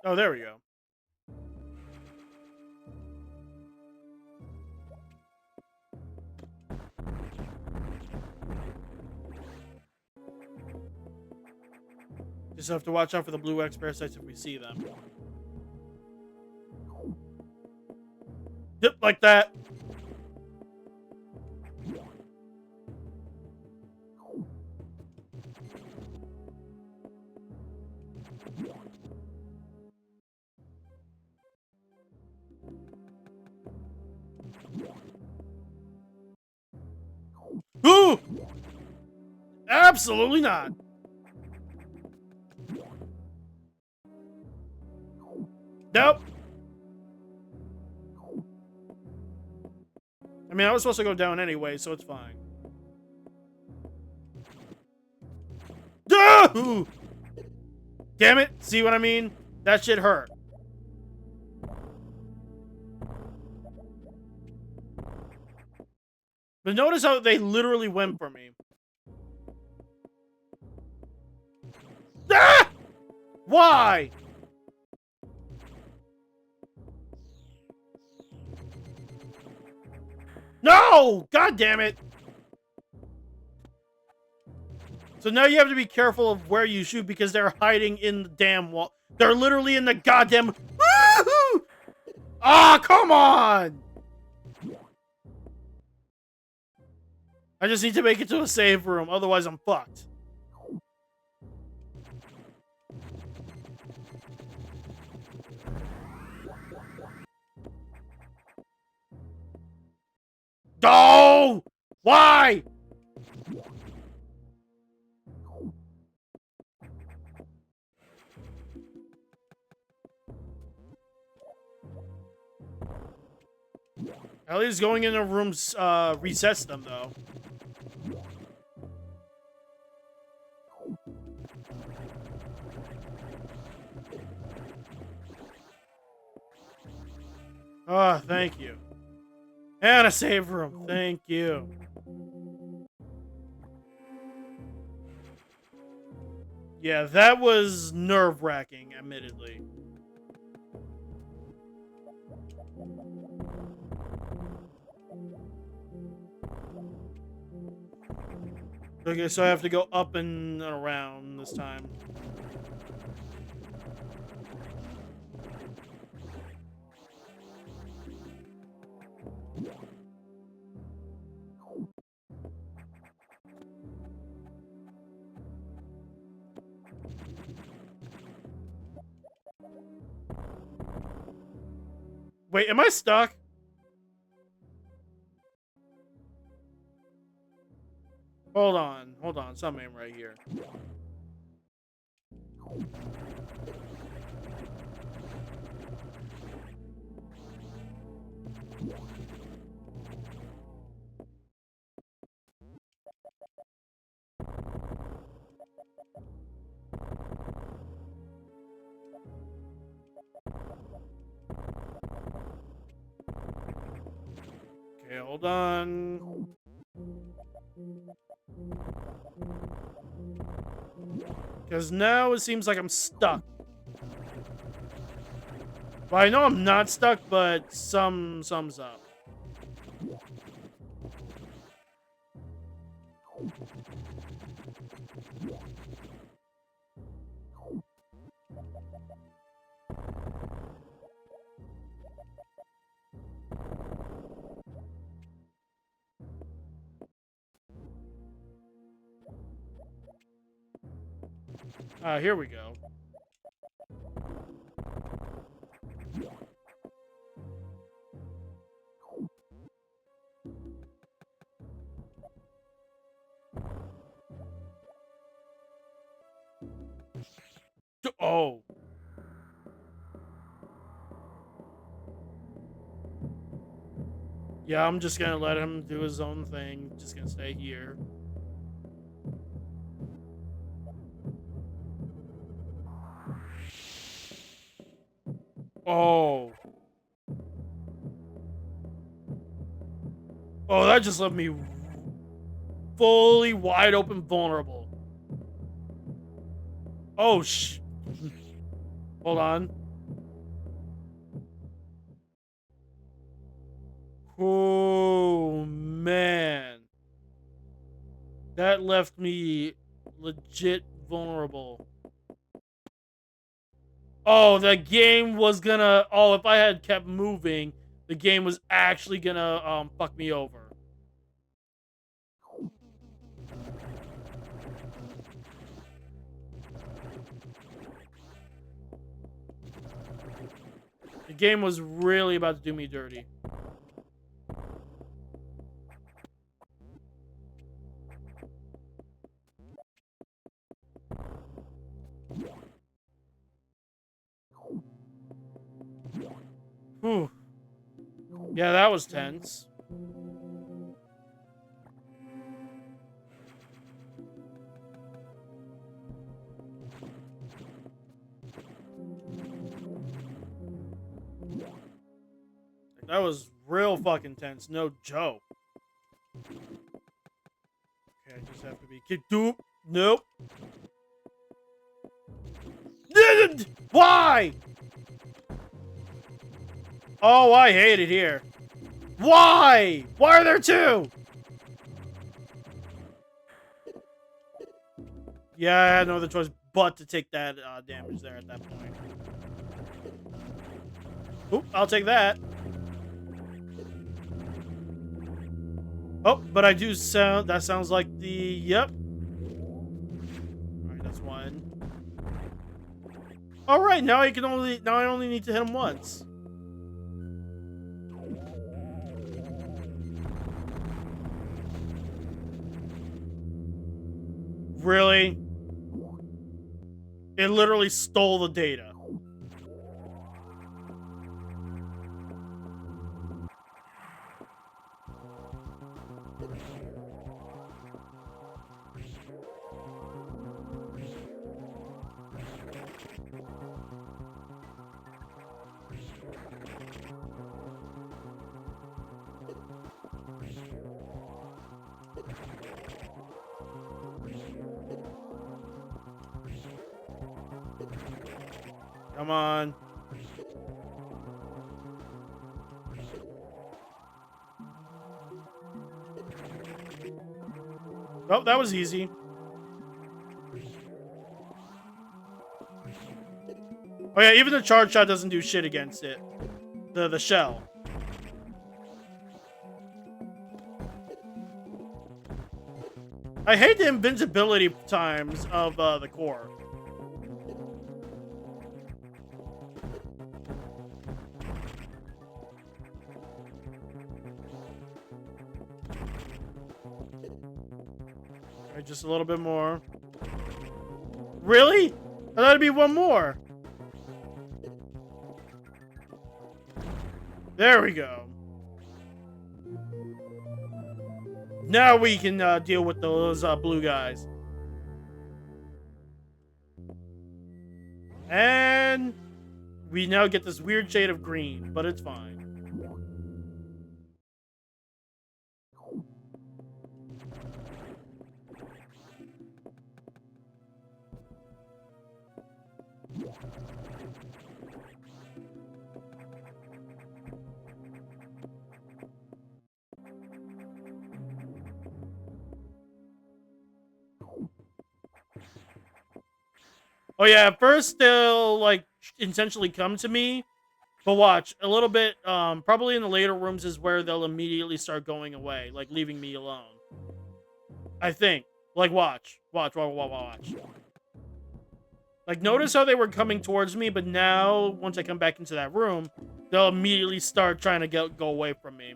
Oh, there we go. Just have to watch out for the blue X parasites if we see them. Dip like that. Absolutely not. Nope. I mean, I was supposed to go down anyway, so it's fine. Ooh! Damn it! See what I mean? That shit hurt. But notice how they literally went for me. Ah! Why? No! God damn it! So now you have to be careful of where you shoot because they're hiding in the damn wall. They're literally in the goddamn... Ah, come on! I just need to make it to a save room, otherwise I'm fucked. No! Why? At least going in the rooms resets them, though. Oh, thank you. And a save room. Thank you. Yeah, that was nerve-wracking, admittedly. Okay, so I have to go up and around this time. Wait, am I stuck? Hold on, something right here. Okay, hold on. Because now it seems like I'm stuck. Well, I know I'm not stuck, but sums up. Here we go. Oh. Yeah, I'm just gonna let him do his own thing. Just gonna stay here. Oh. Oh, that just left me fully wide open vulnerable. Oh, Hold on. Oh, man. That left me legit vulnerable. Oh, the game was gonna... Oh, if I had kept moving, the game was actually gonna fuck me over. The game was really about to do me dirty. Whew. Yeah, that was tense. That was real fucking tense. No joke. Okay, I just have to be kicked. Nope. Why? Oh, I hate it here. Why? Why are there two? Yeah, I had no other choice but to take that damage there at that point. Oop, I'll take that. Oh, but I do sound. That sounds like the. Yep. Alright, that's one. Alright, now I only need to hit him once. Really? It literally stole the data. Come on. Oh, that was easy. Oh yeah, even the charge shot doesn't do shit against it. The shell. I hate the invincibility times of the core. Alright, just a little bit more. Really? I thought it'd be one more. There we go. Now we can deal with those blue guys. And we now get this weird shade of green, but it's fine. Oh yeah, at first they'll like intentionally come to me, but watch a little bit. Probably in the later rooms is where they'll immediately start going away, like leaving me alone. I think. Like watch. Like notice how they were coming towards me, but now once I come back into that room, they'll immediately start trying to go away from me,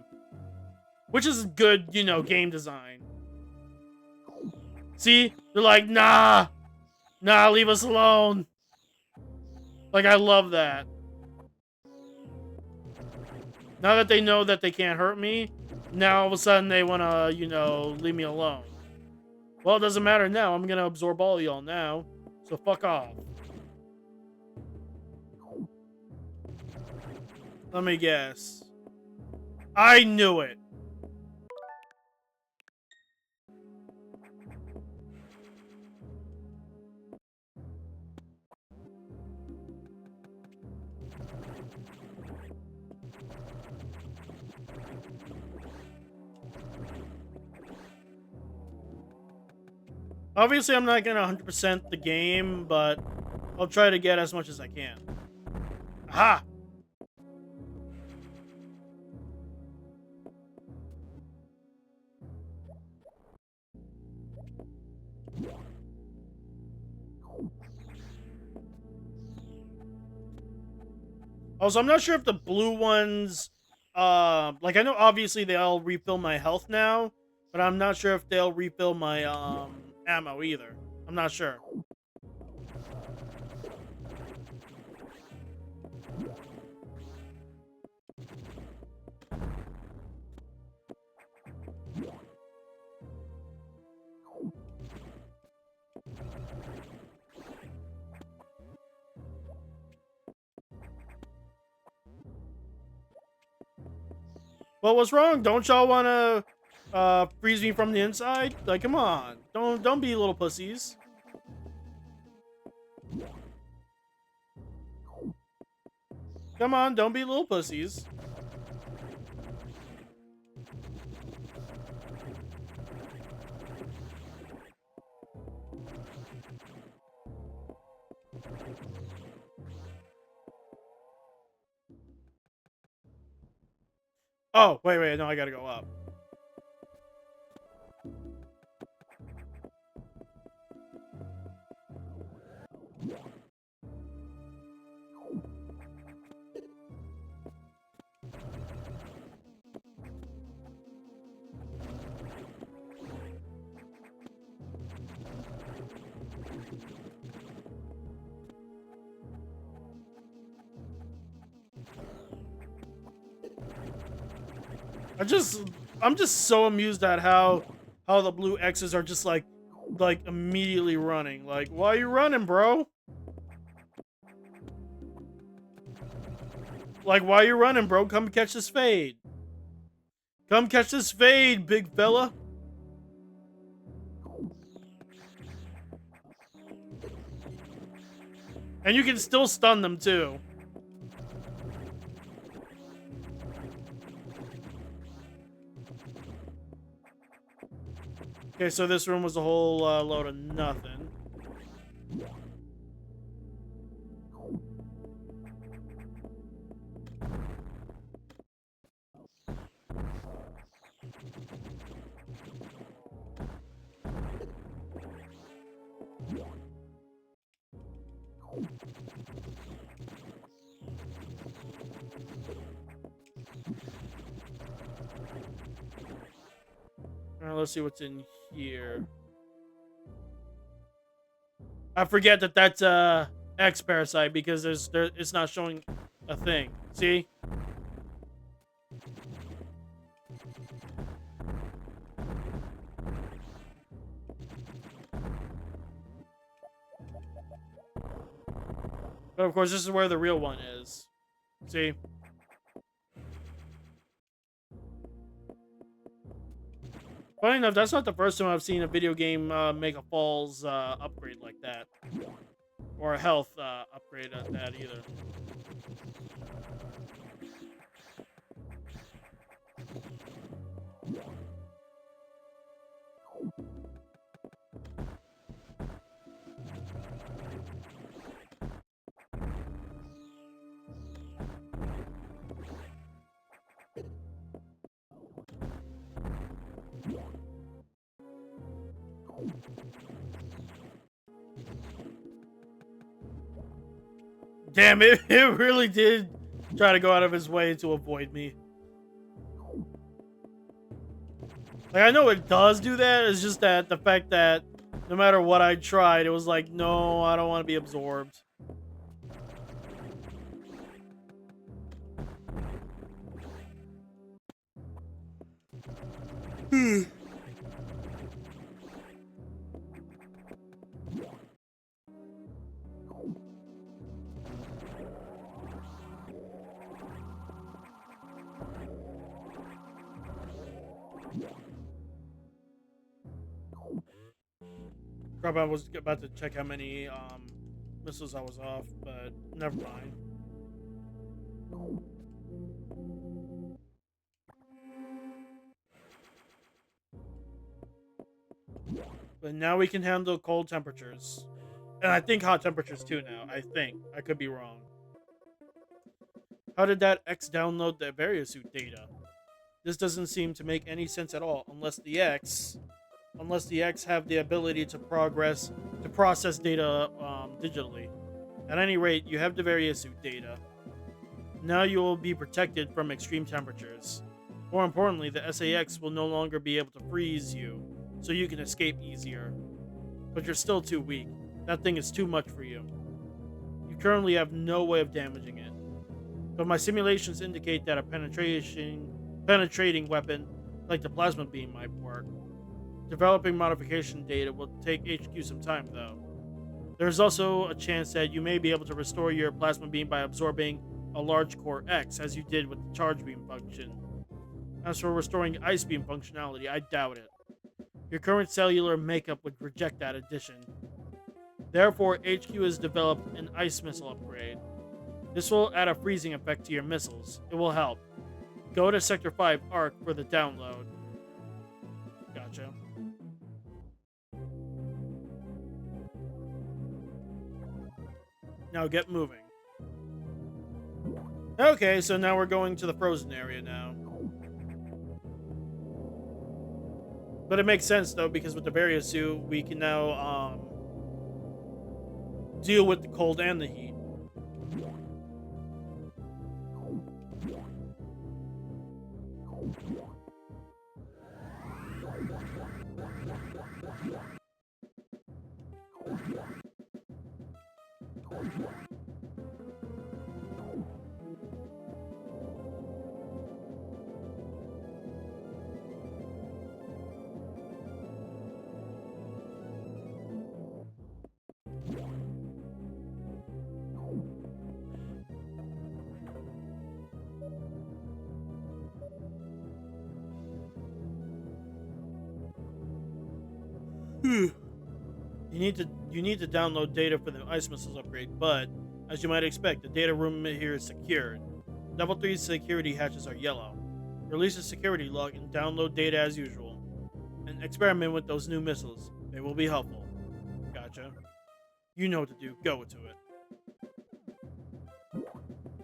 which is good, you know, game design. See, they're like, nah. Nah, leave us alone. Like, I love that. Now that they know that they can't hurt me, now all of a sudden they want to, you know, leave me alone. Well, it doesn't matter now. I'm going to absorb all of y'all now. So fuck off. Let me guess. I knew it. Obviously, I'm not going to 100% the game, but I'll try to get as much as I can. Aha! Also, I'm not sure if the blue ones, like I know obviously they all refill my health now, but I'm not sure if they'll refill my, ammo either. I'm not sure. Well, what's wrong? Don't y'all want to freeze me from the inside? Like, come on. Don't be little pussies. Come on, don't be little pussies. Oh, wait, no, I gotta go up. I'm just so amused at how the blue X's are just like immediately running. Like, why are you running, bro? Like, why are you running, bro? Come catch this fade. Come catch this fade, big fella. And you can still stun them too. Okay, so this room was a whole load of nothing. Alright, let's see what's in here. I forget that that's X Parasite because it's not showing a thing. See? But of course, this is where the real one is. See? Funny enough, that's not the first time I've seen a video game make a falls upgrade like that. Or a health upgrade at that either. Damn, it really did try to go out of his way to avoid me. Like, I know it does do that, it's just that the fact that no matter what I tried, it was like, no, I don't want to be absorbed. Crap, I was about to check how many missiles I was off, but never mind. But now we can handle cold temperatures. And I think hot temperatures too now. I think. I could be wrong. How did that X download the Variosuit data? This doesn't seem to make any sense at all unless the X have the ability to process data digitally. At any rate, you have the Variosuit data. Now you will be protected from extreme temperatures. More importantly, the SAX will no longer be able to freeze you, so you can escape easier. But you're still too weak. That thing is too much for you. You currently have no way of damaging it. But my simulations indicate that a penetrating weapon like the plasma beam might work. Developing modification data will take HQ some time, though. There's also a chance that you may be able to restore your plasma beam by absorbing a large core X, as you did with the charge beam function. As for restoring ice beam functionality, I doubt it. Your current cellular makeup would reject that addition. Therefore, HQ has developed an ice missile upgrade. This will add a freezing effect to your missiles. It will help. Go to Sector 5 Arc for the download. Gotcha. Now get moving. Okay, so now we're going to the frozen area now. But it makes sense though, because with the Varia suit, we can now deal with the cold and the heat. You need to download data for the ice missiles upgrade, but as you might expect, the data room here is secured. Level 3 security hatches are yellow. Release a security log and download data as usual. And experiment with those new missiles. They will be helpful. Gotcha. You know what to do. Go to it.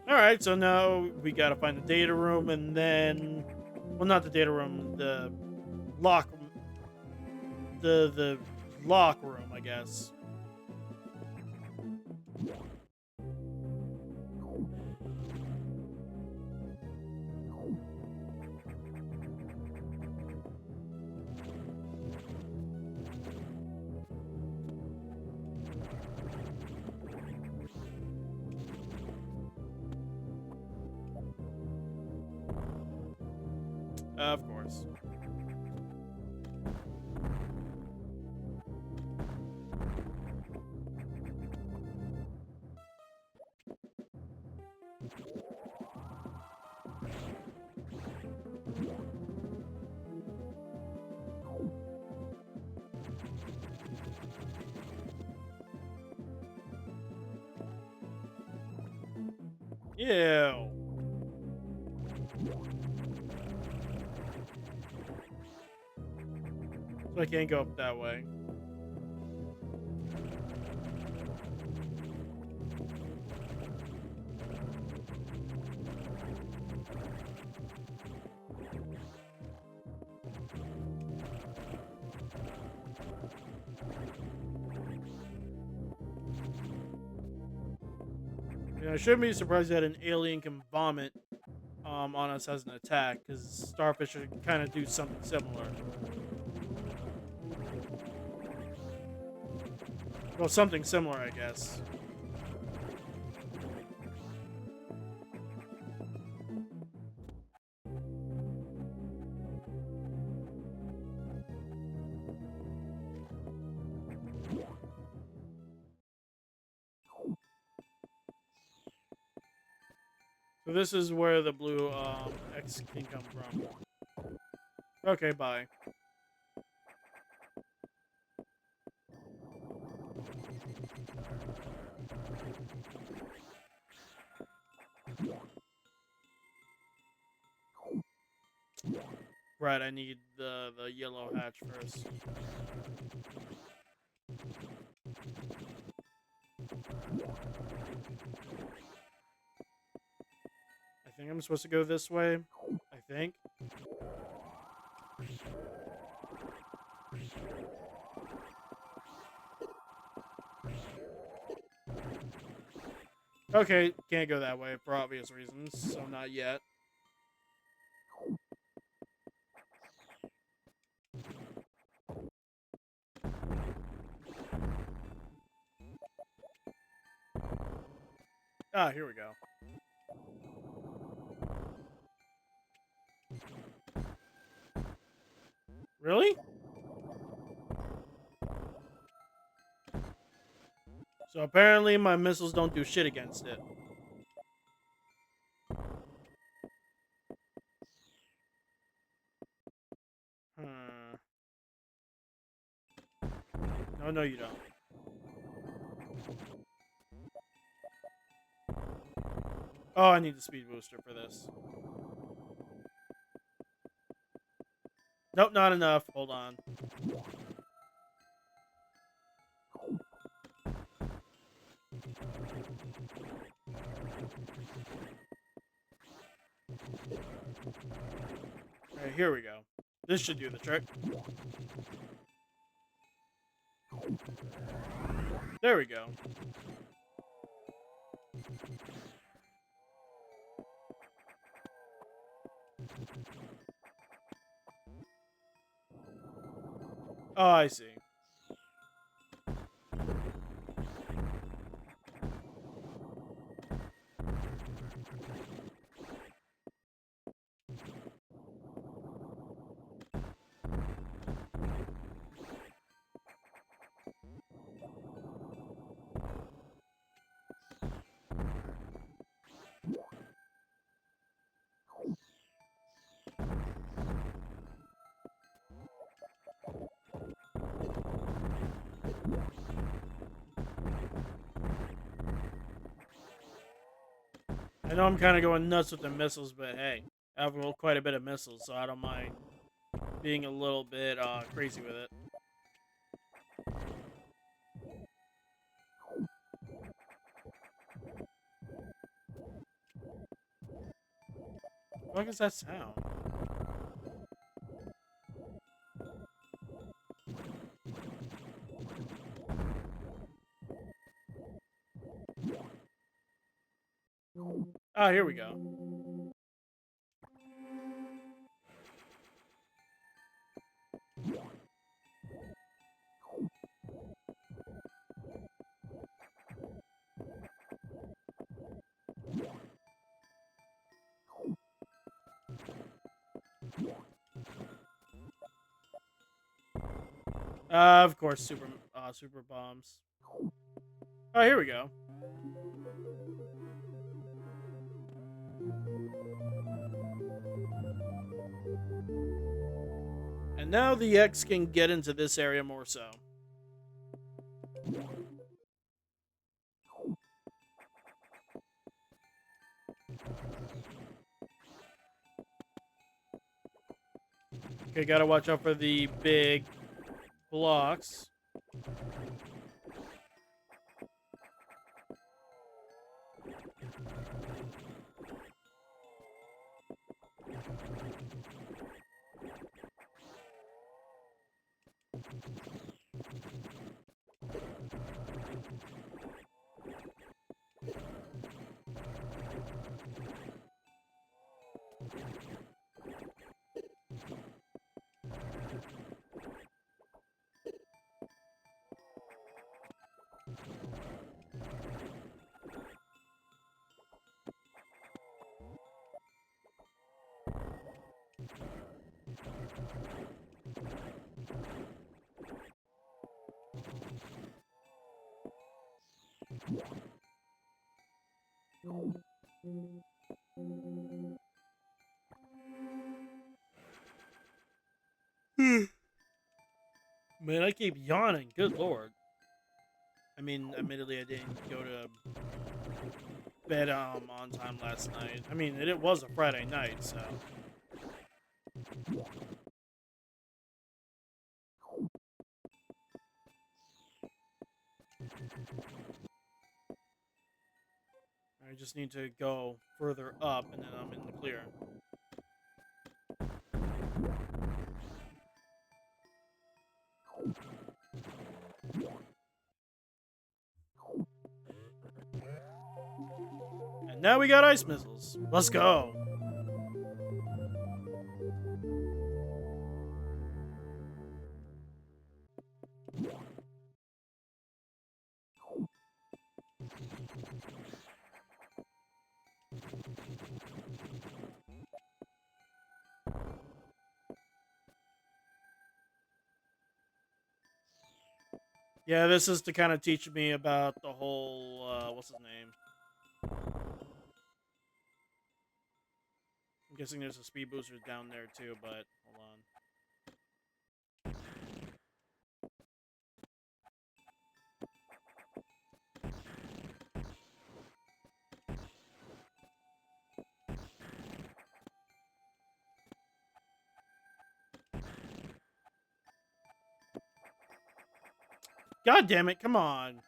Alright, so now we gotta find the data room and then... Well, not the data room, the lock... The lock room, I guess. Of course. Ew. So I can't go up that way. Yeah, I shouldn't be surprised that an alien can vomit on us as an attack, because starfish should kind of do something similar. Well, something similar, I guess. So this is where the blue X can come from. Okay, bye. Right, I need the yellow hatch first. I think I'm supposed to go this way. I think. Okay, can't go that way for obvious reasons, so not yet. Ah, here we go. Really? So apparently my missiles don't do shit against it. Oh, no, you don't. Oh, I need the speed booster for this. Nope, not enough. Hold on. Alright, here we go. This should do the trick. There we go. Oh, I see. I know I'm kind of going nuts with the missiles, but hey, I have quite a bit of missiles, so I don't mind being a little bit crazy with it. What is that sound? Ah, here we go. Of course, super bombs. Oh, here we go. And now the X can get into this area more so. Okay, gotta watch out for the big blocks. Man, I keep yawning. Good lord. I mean, admittedly, I didn't go to bed on time last night. I mean, it was a Friday night, so. I just need to go further up, and then I'm in the clear. And now we got ice missiles. Let's go. Yeah, this is to kind of teach me about the whole, what's his name? I'm guessing there's a speed booster down there too, but hold on. God damn it, come on.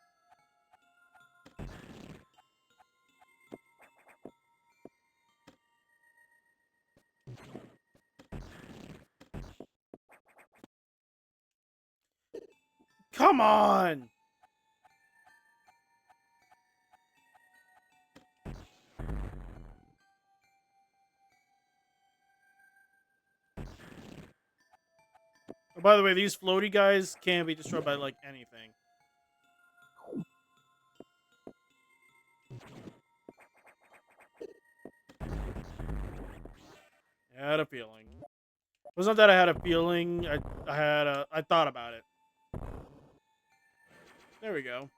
Come on! Oh, by the way, these floaty guys can't be destroyed by, like, anything. I had a feeling. It wasn't that I had a feeling, I thought about it. There we go.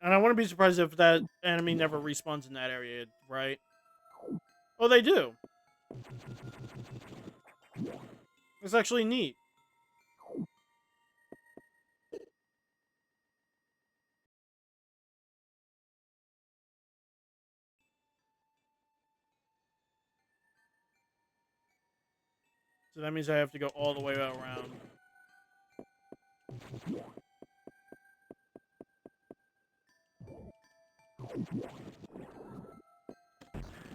And I wouldn't be surprised if that enemy never respawns in that area, right? Oh, they do. It's actually neat. So that means I have to go all the way around.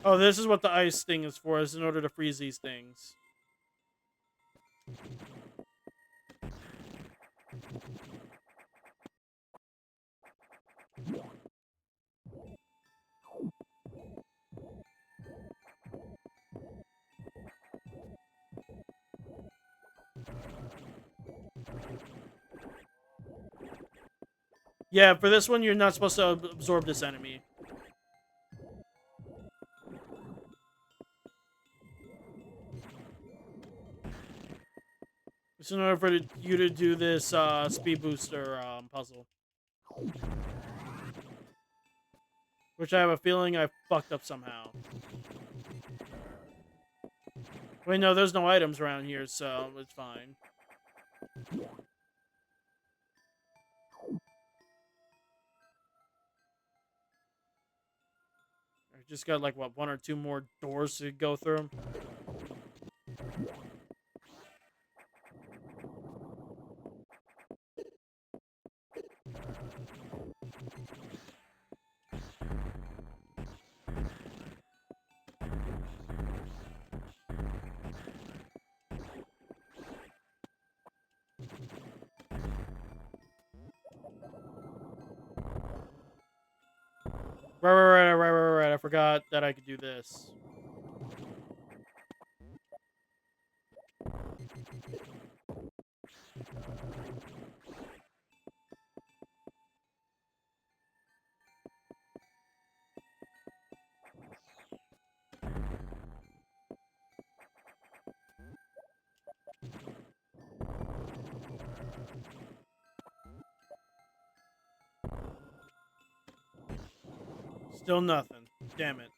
Oh, this is what the ice thing is for, is in order to freeze these things. Yeah, for this one, you're not supposed to absorb this enemy. It's in order for you to do this speed booster puzzle. Which I have a feeling I fucked up somehow. Wait, no, there's no items around here, so it's fine. I just got, like, what, 1 or 2 more doors to go through? Right. I forgot that I could do this. Still nothing. Damn it.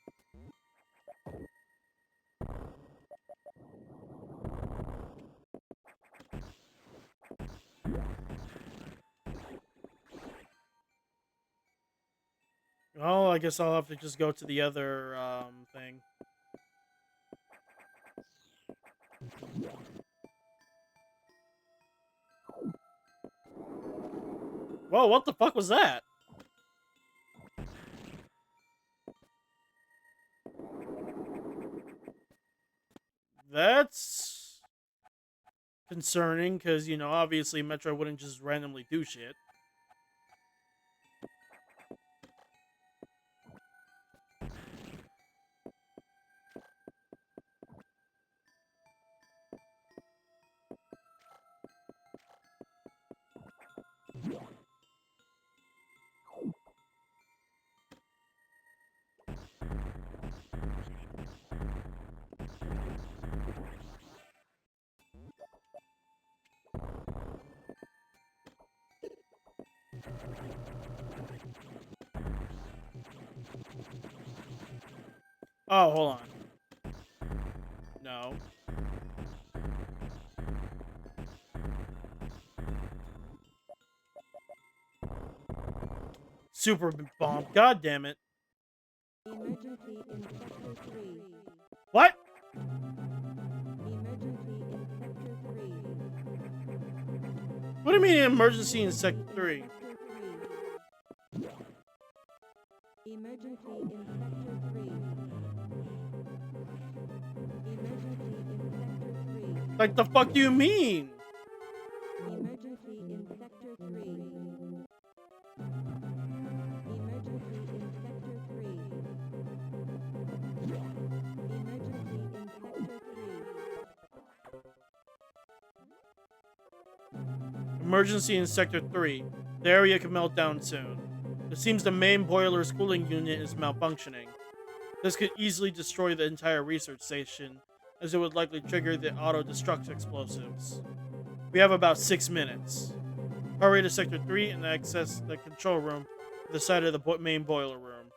Well, I guess I'll have to just go to the other thing. Whoa, what the fuck was that? That's concerning, because, you know, obviously Metroid wouldn't just randomly do shit. Oh, hold on. No. Super bomb. God damn it. Emergency in Sector 3. What? What do you mean emergency in Sector 3? Emergency in Sector 3. Emergency in Sector 3. Like the fuck do you mean? Emergency in Sector 3. Emergency in Sector 3. Emergency in Sector 3. Emergency in Sector 3. The area could melt down soon. It seems the main boiler's cooling unit is malfunctioning. This could easily destroy the entire research station, as it would likely trigger the auto-destruct explosives. We have about 6 minutes. Hurry to Sector 3 and access the control room to the side of the main boiler room.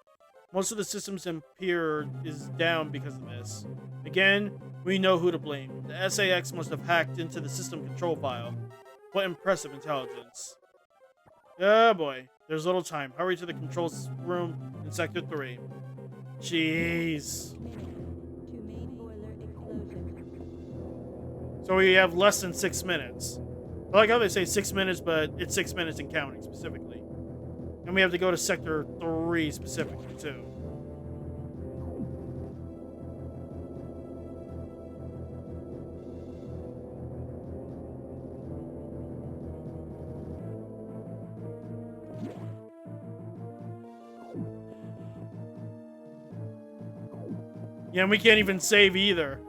Most of the systems in Pier is down because of this. Again, we know who to blame. The SAX must have hacked into the system control file. What impressive intelligence. Oh boy, there's little time. Hurry to the controls room in Sector 3. Jeez. To main boiler explosion. So we have less than 6 minutes. I like how they say 6 minutes, but it's 6 minutes and counting specifically. And we have to go to Sector 3 specifically, too. Yeah, and we can't even save either.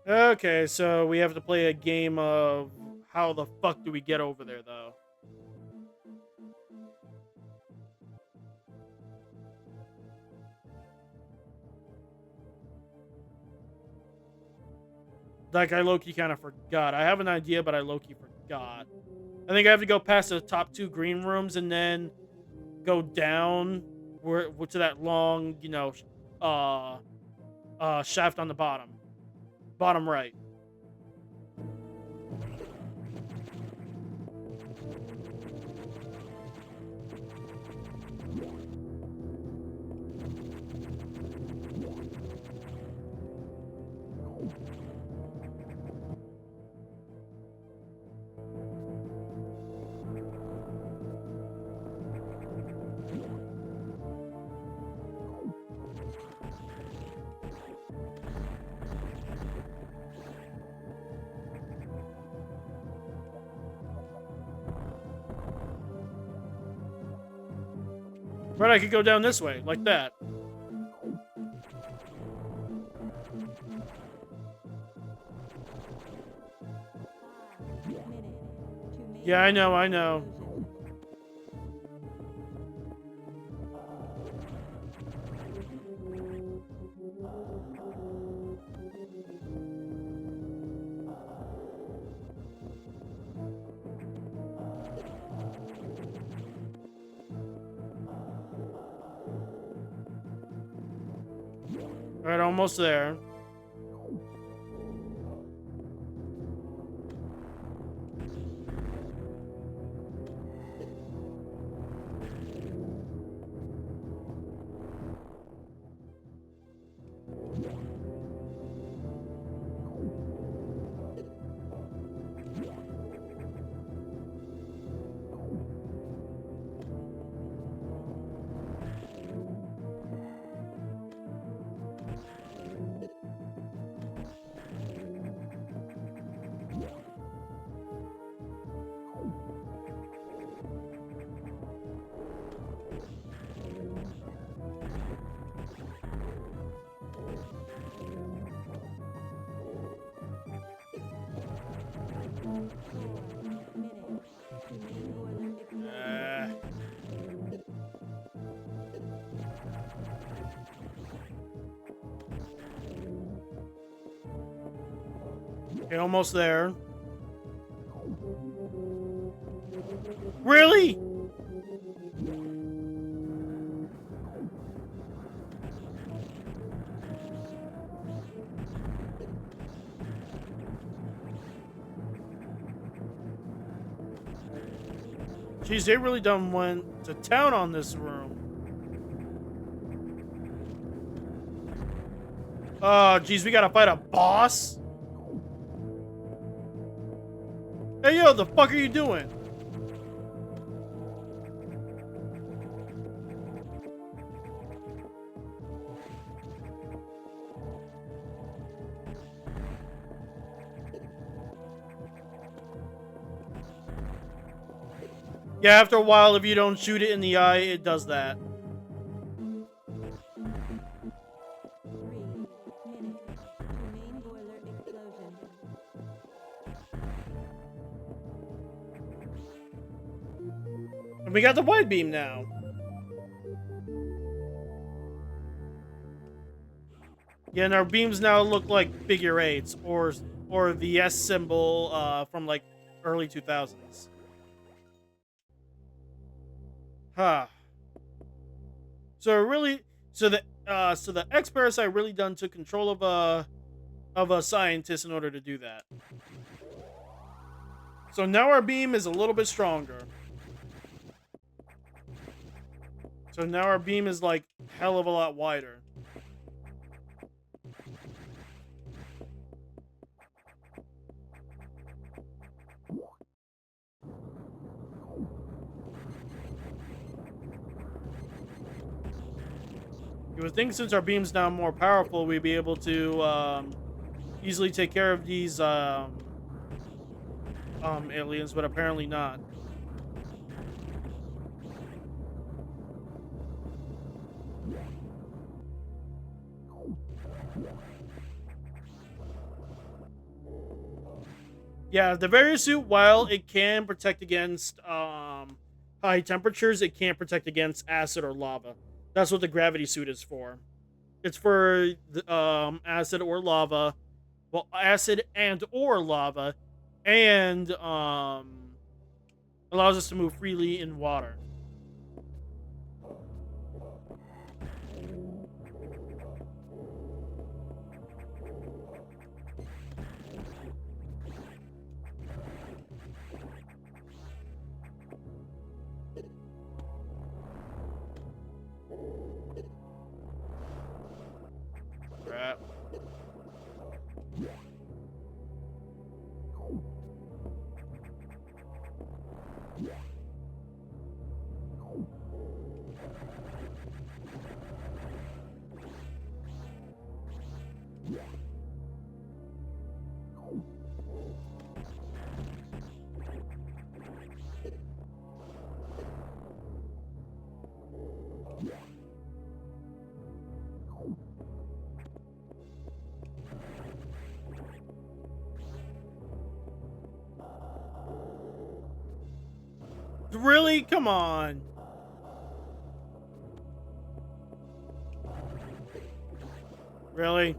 Okay, so we have to play a game of how the fuck do we get over there, though? Like, I low-key kind of forgot. I have an idea, but I low-key forgot. I think I have to go past the top 2 green rooms and then go down to that long, you know, shaft on the bottom. Bottom right. But I could go down this way, like that. Yeah, I know, I know. All right, almost there. Okay, almost there. Really? Jeez, they really done went to town on this room. Oh, jeez, we gotta fight a boss? Hey, yo, the fuck are you doing? Yeah, after a while, if you don't shoot it in the eye, it does that. 3 minutes to main boiler explosion. And we got the wide beam now. Yeah, and our beams now look like figure eights, or the S symbol from like early 2000s. Huh. So it really, so the X Parasite really done took control of a scientist in order to do that. So now our beam is a little bit stronger. So now our beam is like hell of a lot wider. You would think since our beam's now more powerful, we'd be able to easily take care of these aliens, but apparently not. Yeah, the Barrier suit, while it can protect against high temperatures, it can't protect against acid or lava. That's what the gravity suit is for. It's for acid or lava, well, acid and or lava, and allows us to move freely in water. Crap. Really? Come on. Really?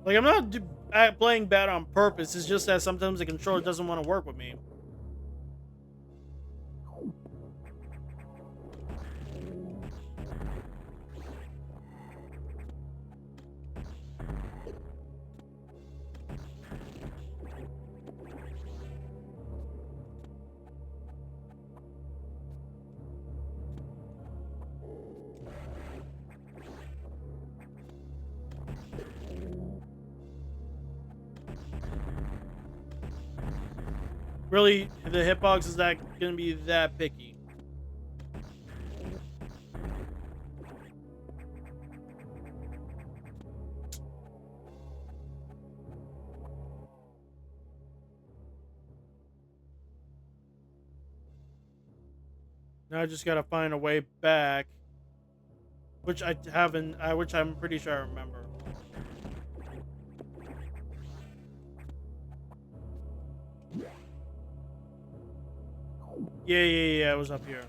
Like, I'm not playing bad on purpose. It's just that sometimes the controller doesn't want to work with me. Really, the hitbox is that gonna be that picky? Now I just gotta find a way back, which I haven't. Which I'm pretty sure I remember. Yeah. It was up here.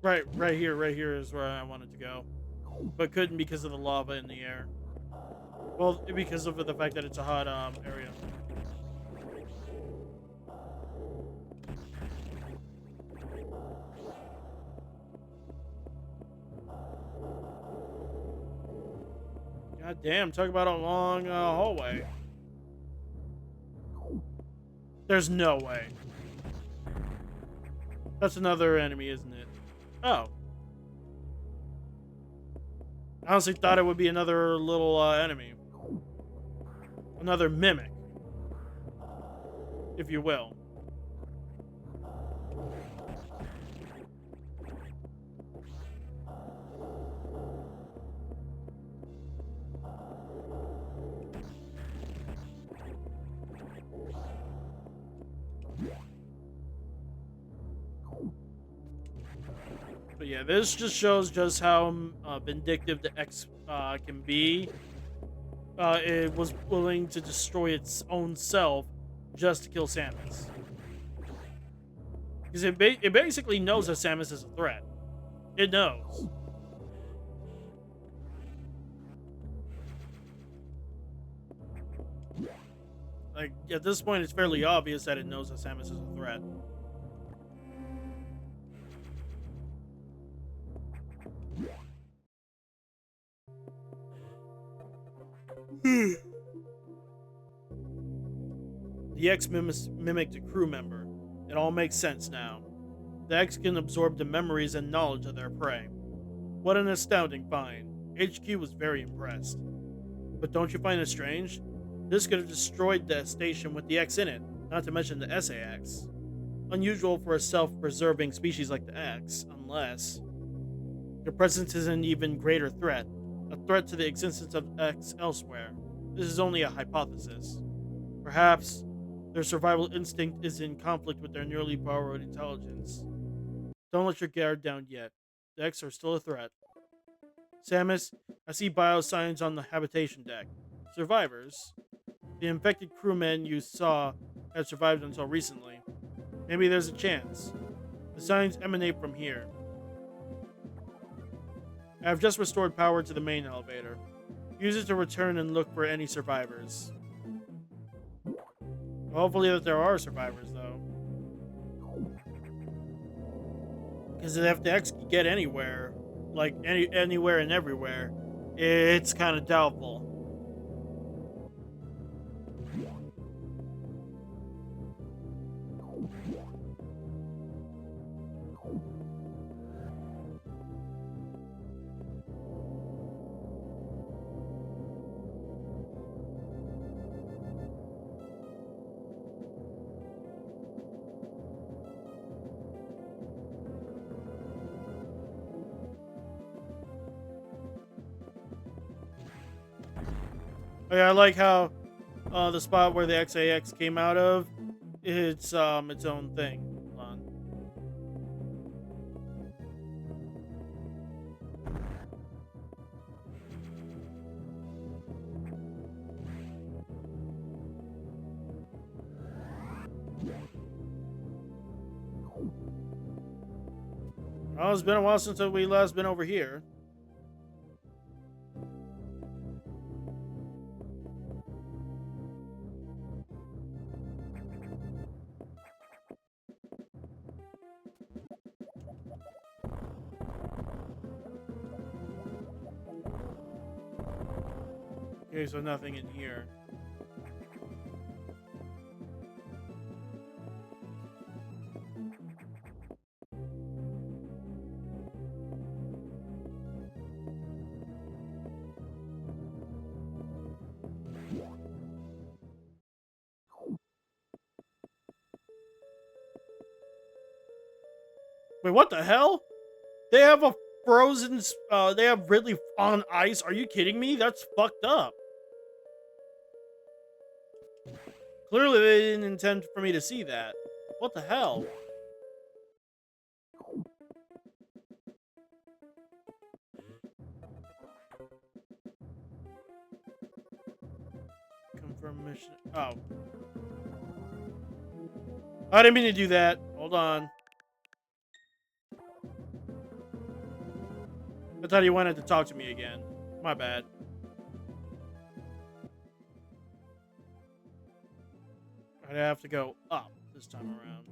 right here is where I wanted to go, but couldn't because of the lava in the air. Well, because of the fact that it's a hot area. God damn! Talk about a long hallway. There's no way. That's another enemy, isn't it? Oh. I honestly thought it would be another little enemy. Another mimic, if you will. But yeah, this just shows just how vindictive the X can be. It was willing to destroy its own self just to kill Samus. Because it basically knows that Samus is a threat. It knows. Like, at this point, it's fairly obvious that it knows that Samus is a threat. The X mimicked a crew member. It all makes sense now. The X can absorb the memories and knowledge of their prey. What an astounding find. HQ was very impressed. But don't you find it strange? This could have destroyed the station with the X in it, not to mention the SAX. Unusual for a self-preserving species like the X, unless their presence is an even greater threat, a threat to the existence of X elsewhere. This is only a hypothesis. Perhaps their survival instinct is in conflict with their newly borrowed intelligence. Don't let your guard down yet. The X are still a threat. Samus, I see biosigns on the habitation deck. Survivors. The infected crewmen you saw had survived until recently. Maybe there's a chance. The signs emanate from here. I have just restored power to the main elevator. Use it to return and look for any survivors. Hopefully that there are survivors, though. Because if the X can get anywhere, like anywhere and everywhere, it's kind of doubtful. Oh, yeah, I like how the spot where the XAX came out of, it's its own thing. Hold on. Well, it's been a while since we last been over here. Okay, so nothing in here. Wait, what the hell? They have a frozen. They have Ridley on ice. Are you kidding me? That's fucked up. Clearly, they didn't intend for me to see that. What the hell? Confirm mission. Oh. I didn't mean to do that. Hold on. I thought he wanted to talk to me again. My bad. I'd have to go up this time around.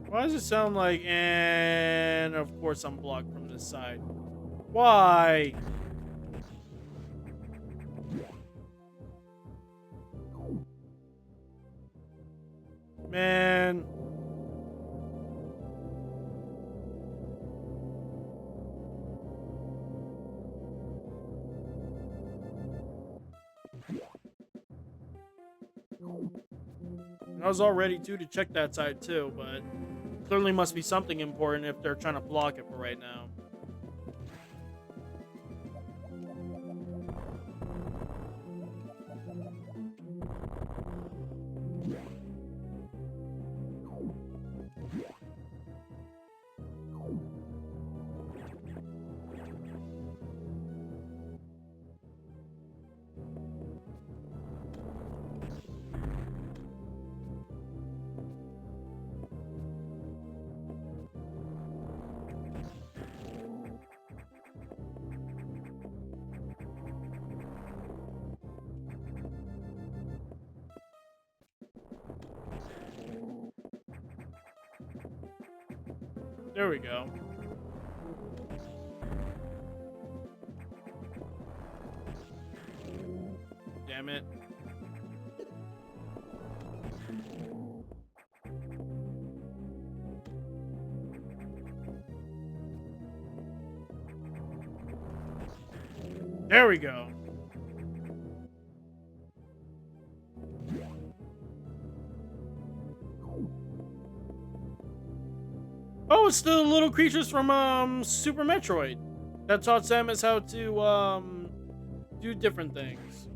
Why does it sound like, and of course I'm blocked from this side. Why? Man. I was all ready to check that side too, but clearly must be something important if they're trying to block it for right now. There we go. Damn it. There we go. Oh, it's the little creatures from Super Metroid that taught Samus how to do different things.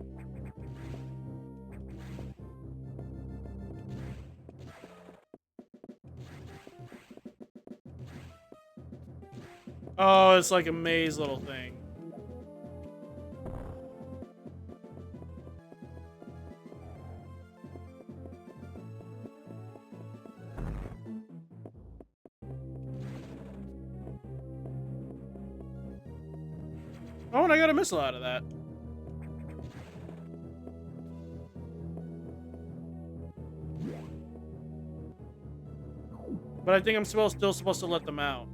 Oh, it's like a maze little thing. Oh, and I got a missile out of that. But I think I'm still supposed to let them out.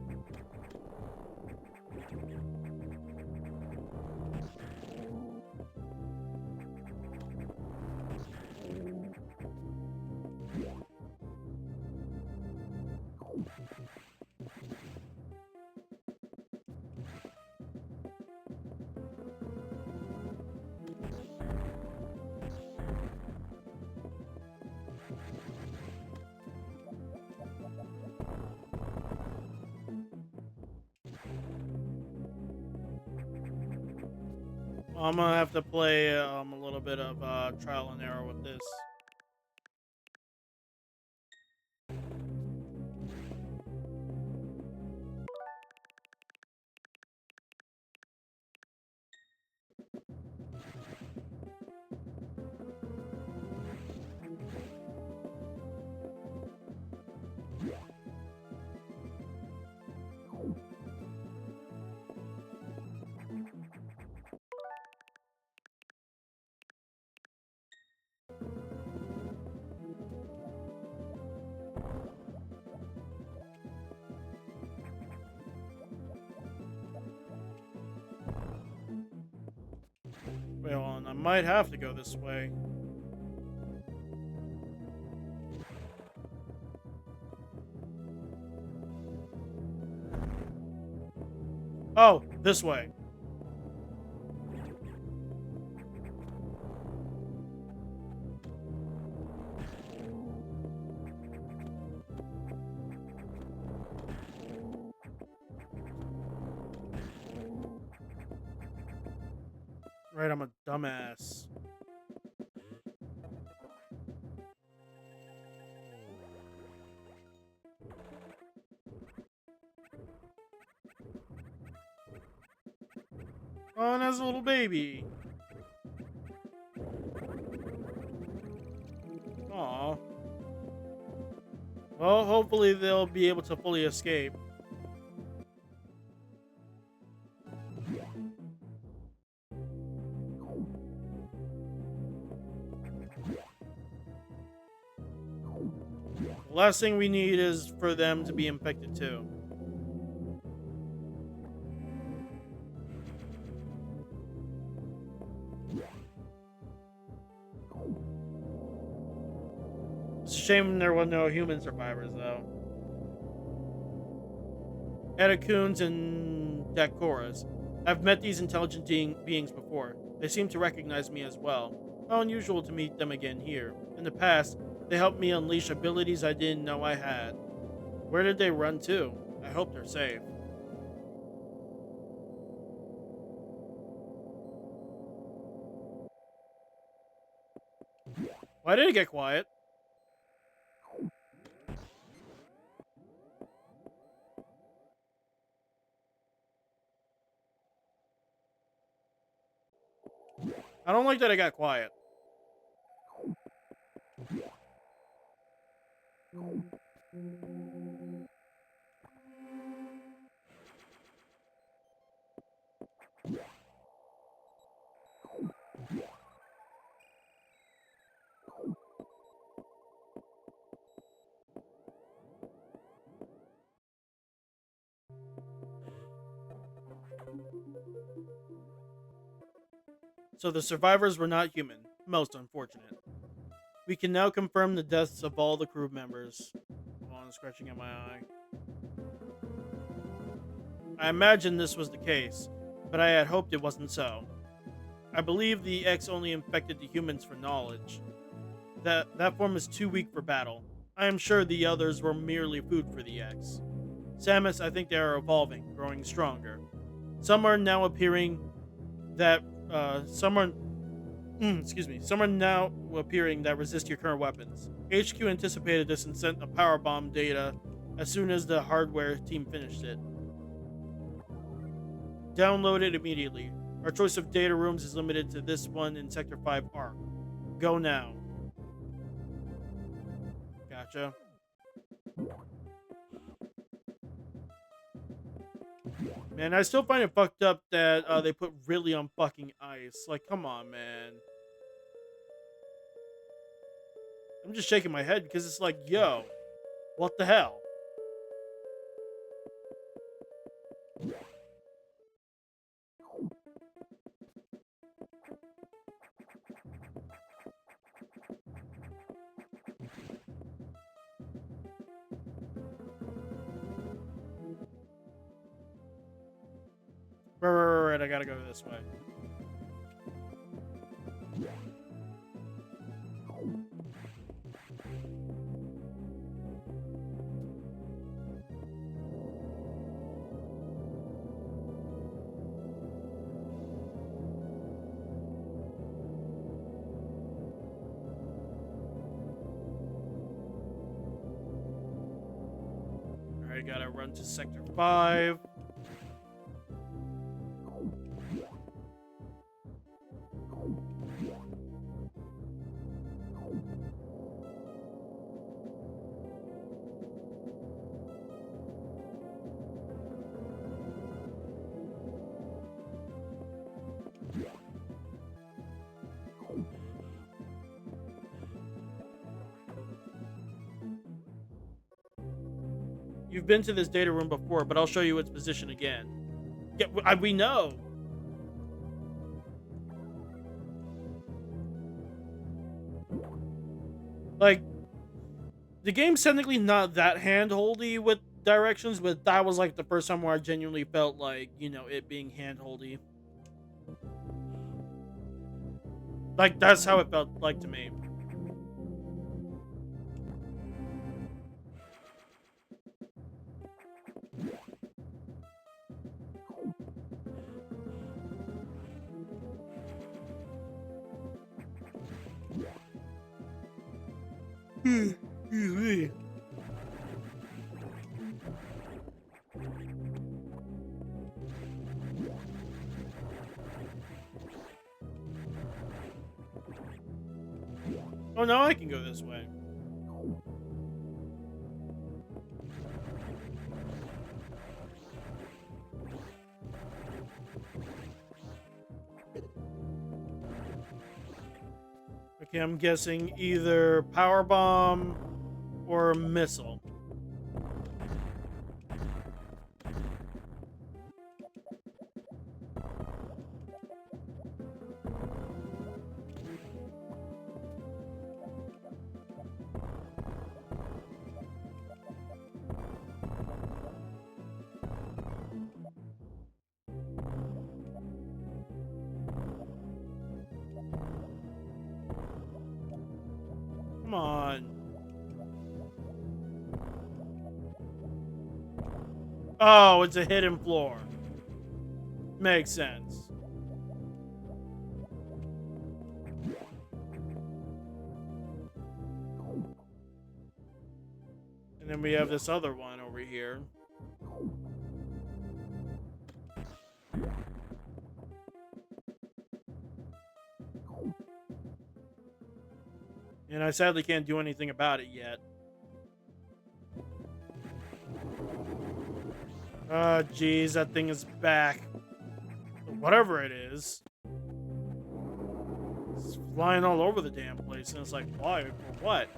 I'm gonna have to play a little bit of trial and error with this. Wait, hold on. I might have to go this way. Oh, this way. Right, I'm a dumbass. Oh, and there's a little baby. Aw. Well, hopefully they'll be able to fully escape. The last thing we need is for them to be infected too. It's a shame there were no human survivors, though. Etacoons and Dakoras. I've met these intelligent beings before. They seem to recognize me as well. How unusual to meet them again here. In the past, they helped me unleash abilities I didn't know I had. Where did they run to? I hope they're safe. Why did it get quiet? I don't like that it got quiet. So the survivors were not human. Most unfortunate. We can now confirm the deaths of all the crew members. Oh, I'm scratching at my eye. I imagined this was the case, but I had hoped it wasn't so. I believe the X only infected the humans for knowledge. That form is too weak for battle. I am sure the others were merely food for the X. Samus, I think they are evolving, growing stronger. Some are now appearing that some are some are now appearing that resist your current weapons. HQ anticipated this and sent a power bomb data as soon as the hardware team finished it. Download it immediately. Our choice of data rooms is limited to this one in Sector 5 ARC. Go now. Gotcha. Man, I still find it fucked up that they put Ridley on fucking ice. Like, come on, man. I'm just shaking my head because it's like, yo, what the hell? Right, I gotta go this way. Alright, gotta run to Sector 5. You've been to this data room before, but I'll show you its position again. Yeah, we know. Like, the game's technically not that hand-holdy with directions, but that was like the first time where I genuinely felt like, you know, it being hand-holdy. Like, that's how it felt like to me. Oh, now I can go this way. Okay, I'm guessing either power bomb or missile. Come on. Oh, it's a hidden floor. Makes sense. And then we have this other one over here. And I sadly can't do anything about it yet. Oh, jeez, that thing is back. Whatever it is. It's flying all over the damn place, and it's like, why? For what?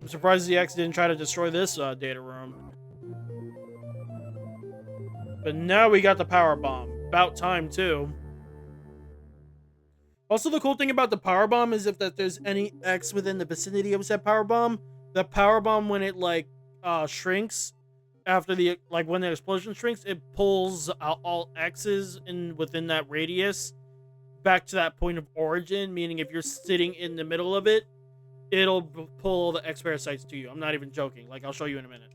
I'm surprised the X didn't try to destroy this data room. But now we got the power bomb. About time, too. Also, the cool thing about the power bomb is if that there's any X within the vicinity of said power bomb, the power bomb, when it shrinks after the when the explosion shrinks, it pulls out all X's in within that radius back to that point of origin. Meaning, if you're sitting in the middle of it, it'll pull all the X parasites to you. I'm not even joking. Like, I'll show you in a minute.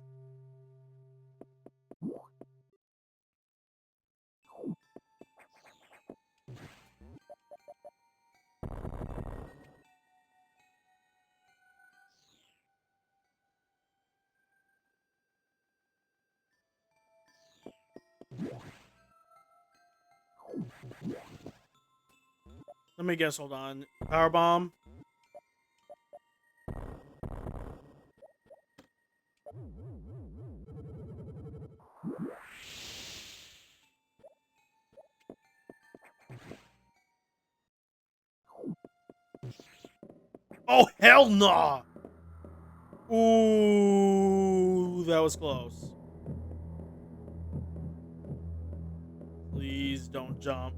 Let me guess, hold on. Power bomb. Oh, hell nah! Ooh, that was close. Please don't jump.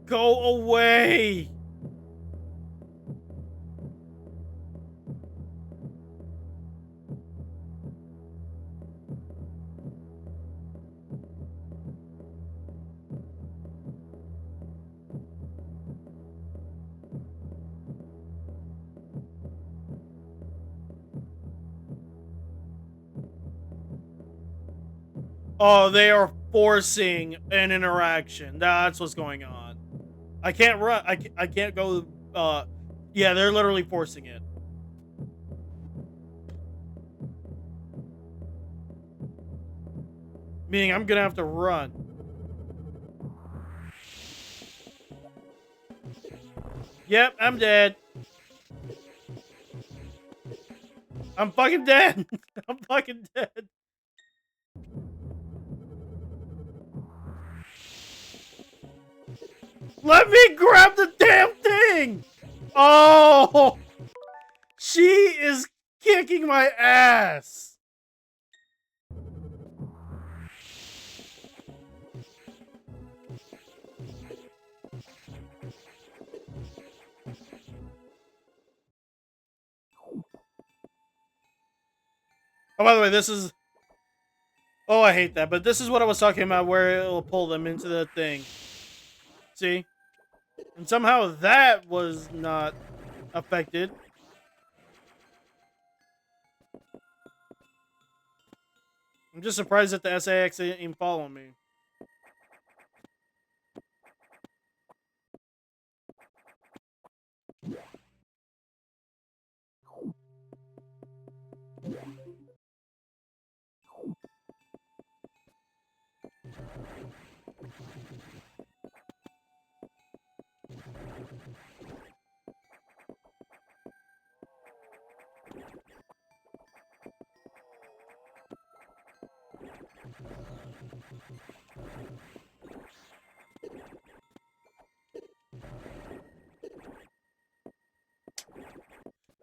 Go away! Oh, they are forcing an interaction. That's what's going on. I can't run. I can't go. Yeah, they're literally forcing it. Meaning I'm gonna have to run. Yep, I'm dead. I'm fucking dead. I'm fucking dead. Let me grab the damn thing! Oh! She is kicking my ass! Oh, by the way, this is... Oh, I hate that, but this is what I was talking about, where it'll pull them into the thing. See? And somehow that was not affected. I'm just surprised that the SAX didn't even follow me.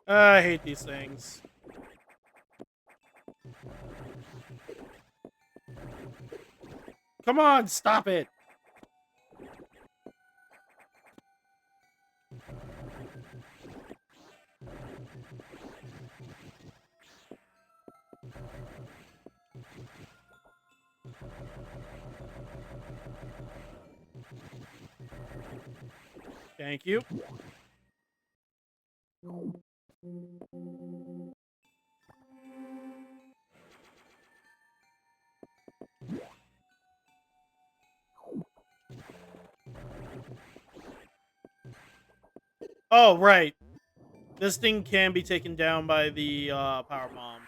I hate these things. Come on, stop it! Thank you. Oh, right. This thing can be taken down by the power bomb.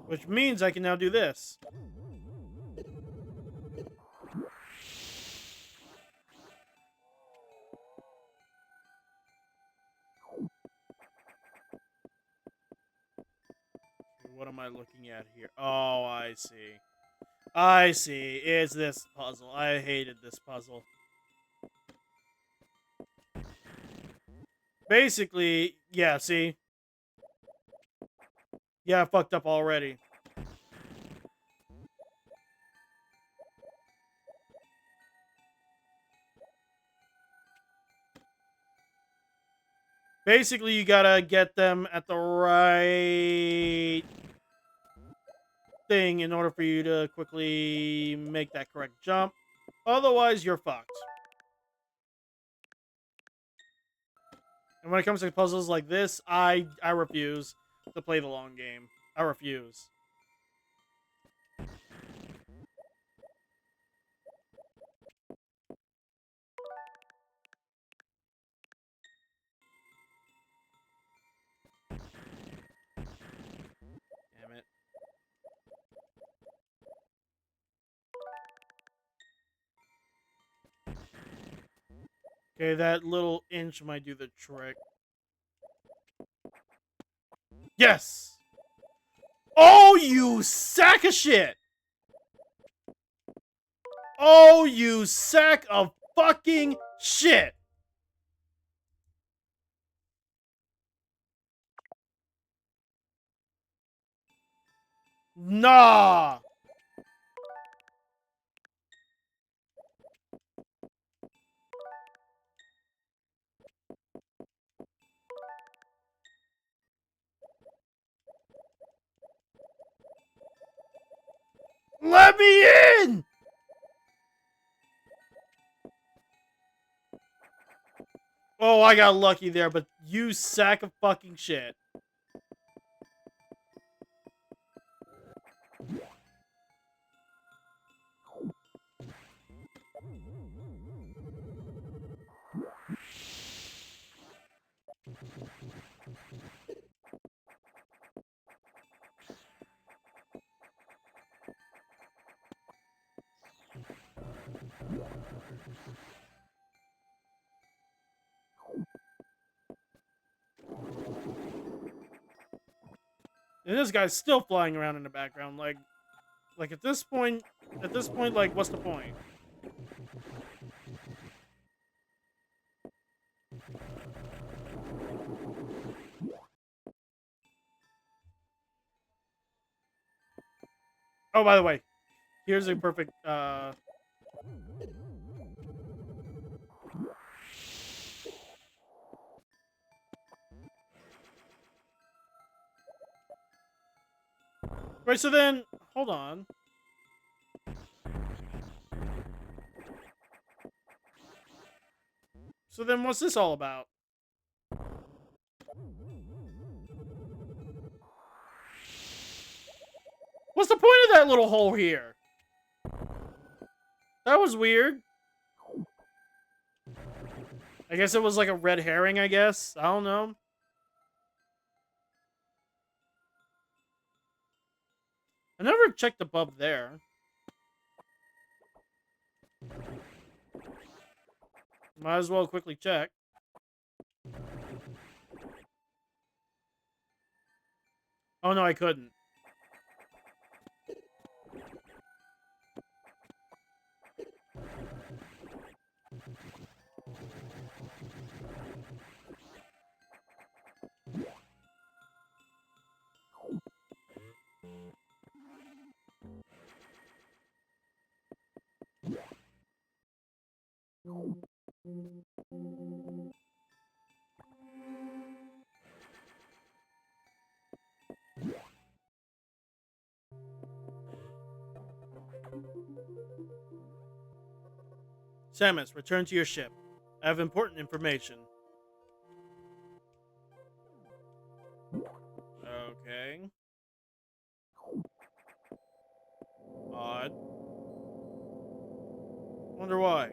Which means I can now do this. What am I looking at here? Oh, I see. I see. It's this puzzle. I hated this puzzle. Basically, yeah, see? Yeah, I fucked up already. Basically, you gotta get them at the right thing in order for you to quickly make that correct jump. Otherwise, you're fucked. And when it comes to puzzles like this, I refuse to play the long game. I refuse. Damn it. Okay, that little inch might do the trick. Yes! Oh, you sack of shit! Oh, you sack of fucking shit! Nah! Let me in! Oh, I got lucky there, but you sack of fucking shit. And this guy's still flying around in the background, like at this point, like, what's the point? Oh, by the way, here's a perfect, Right, so then, hold on. So then what's this all about? What's the point of that little hole here? That was weird. I guess it was like a red herring, I guess. I don't know. I never checked above there. Might as well quickly check. Oh no, I couldn't. Samus, return to your ship. I have important information. Okay. Odd. Wonder why.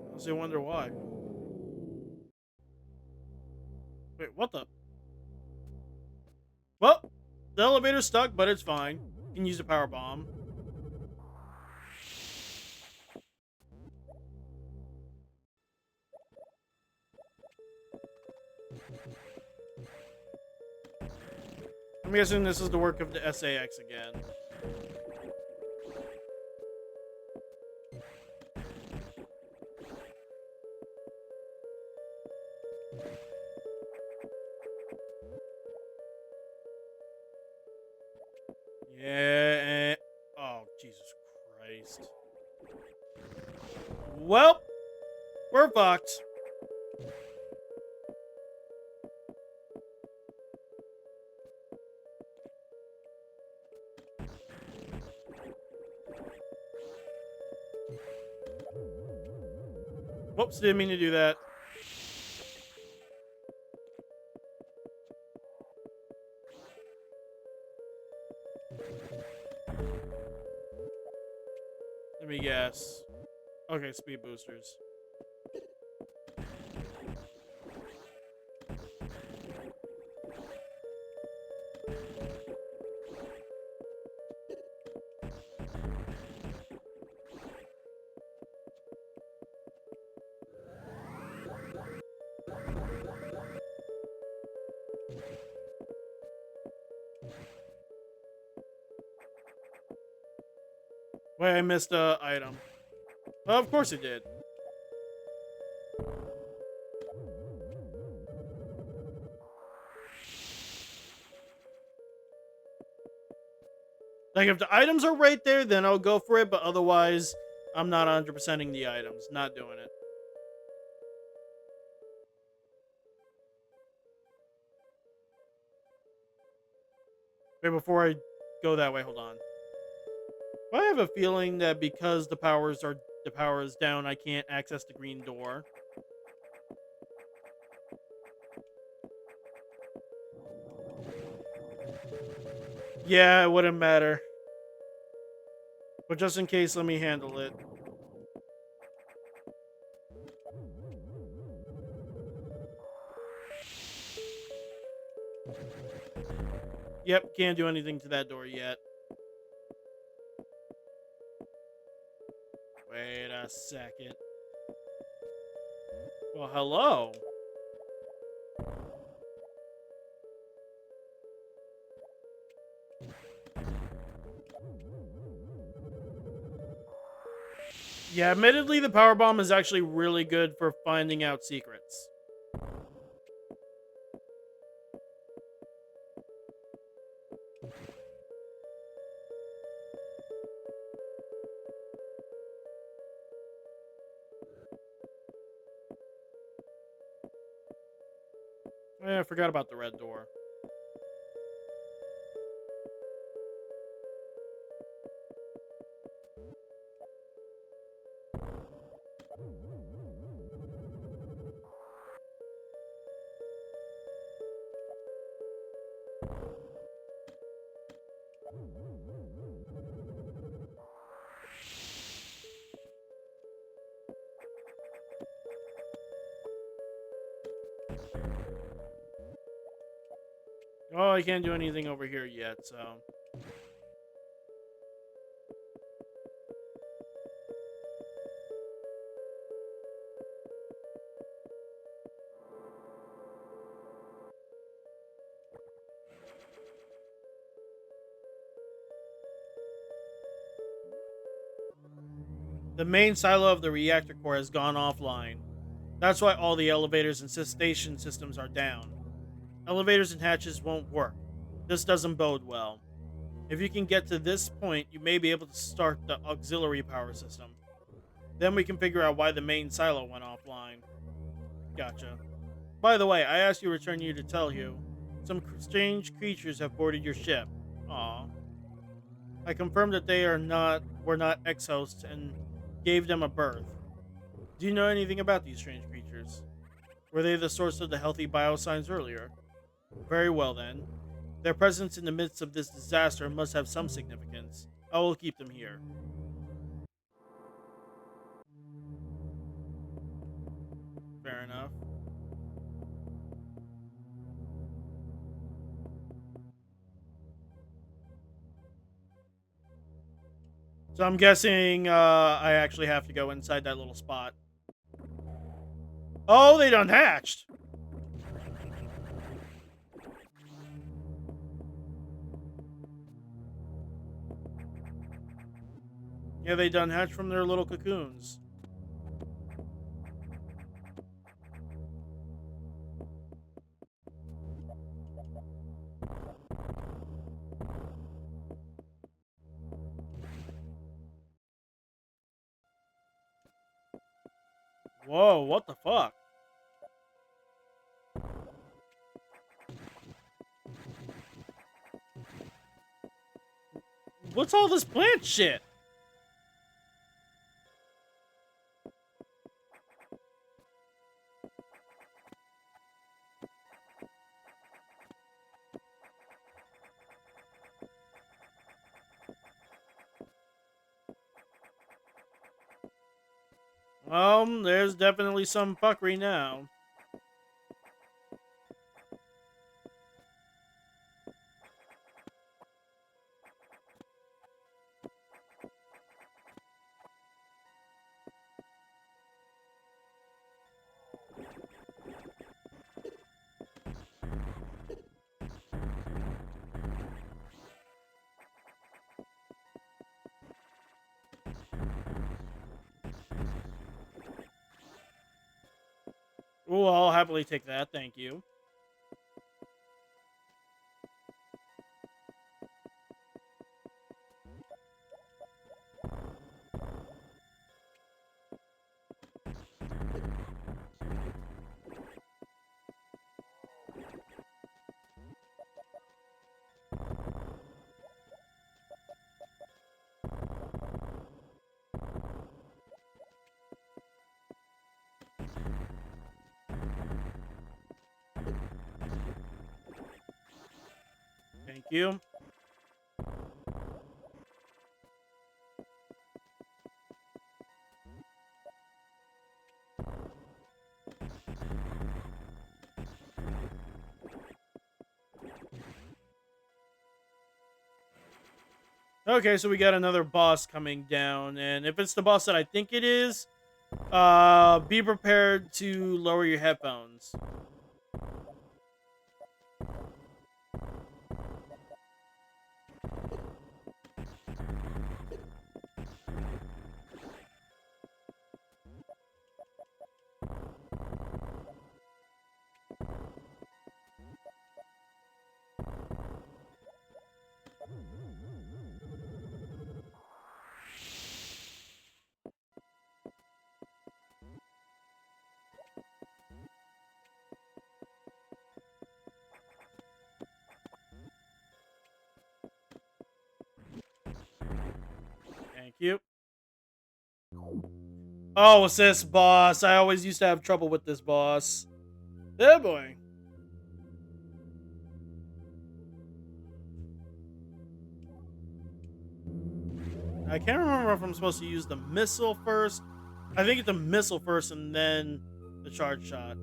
I also wonder why. Wait, what the? Well, the elevator's stuck, but it's fine. You can use a power bomb. I'm guessing this is the work of the SAX again. Yeah. Oh, Jesus Christ. Well, we're fucked. Whoops, didn't mean to do that. Let me guess. Okay, speed boosters. Wait, I missed a item. Well, of course it did. Like, if the items are right there, then I'll go for it, but otherwise, I'm not 100%ing the items. Not doing it. Wait, before I go that way, hold on. I have a feeling that because the power is down, I can't access the green door. Yeah, it wouldn't matter. But just in case, let me handle it. Yep, can't do anything to that door yet. Wait a second. Well, hello. Yeah, admittedly, the power bomb is actually really good for finding out secrets. Yeah, I forgot about the red door. Oh, I can't do anything over here yet, so. The main silo of the reactor core has gone offline. That's why all the elevators and station systems are down. Elevators and hatches won't work. This doesn't bode well. If you can get to this point, you may be able to start the auxiliary power system. Then we can figure out why the main silo went offline. Gotcha. By the way, I asked you to return you to tell you. Some strange creatures have boarded your ship. Aw. I confirmed that they were not ex-hosts and gave them a berth. Do you know anything about these strange creatures? Were they the source of the healthy biosigns earlier? Very well then. Their presence in the midst of this disaster must have some significance. I will keep them here. Fair enough. So I'm guessing I actually have to go inside that little spot. Oh, they done hatched. Yeah, they done hatched from their little cocoons. Whoa, what the fuck? What's all this plant shit? There's definitely some fuckery now. Ooh, I'll happily take that, thank you. Thank you. Okay, so we got another boss coming down, and if it's the boss that I think it is, be prepared to lower your headphones. you. Oh, it's this boss. I always used to have trouble with this boss. Oh boy. I can't remember if I'm supposed to use the missile first. I think it's the missile first and then the charge shot.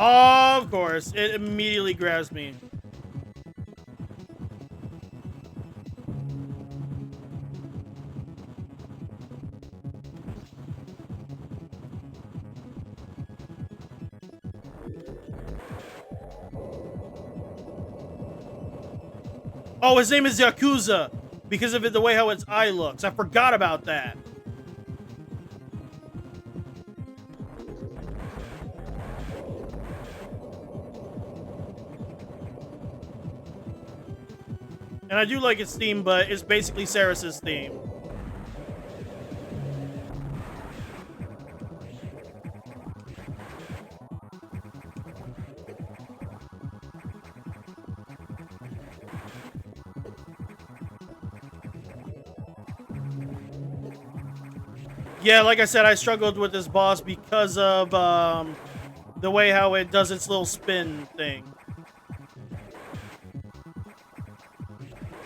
Of course, it immediately grabs me. Oh, his name is Yakuza because of the way how its eye looks. I forgot about that. And I do like its theme, but it's basically Saris's theme. Yeah, like I said, I struggled with this boss because of the way how it does its little spin thing.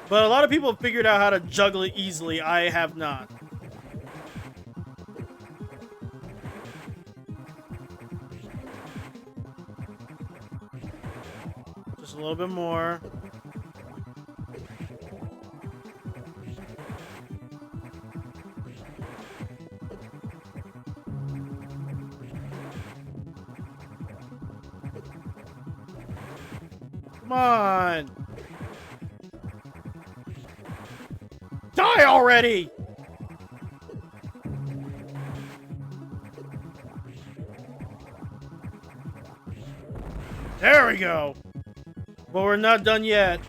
But a lot of people have figured out how to juggle it easily. I have not. Just a little bit more. Come on. Die already! There we go. But we're not done yet.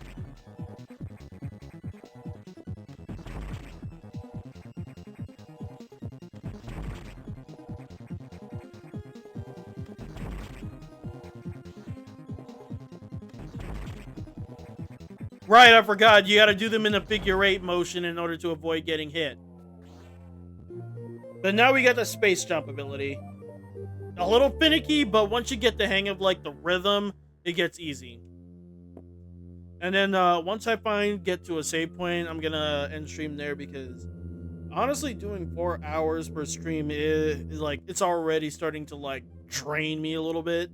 Right, I forgot. You gotta do them in a figure 8 motion in order to avoid getting hit. But now we got the space jump ability. A little finicky, but once you get the hang of like the rhythm, it gets easy. And then once I get to a save point, I'm gonna end stream there because honestly, doing 4 hours per stream is like it's already starting to like drain me a little bit.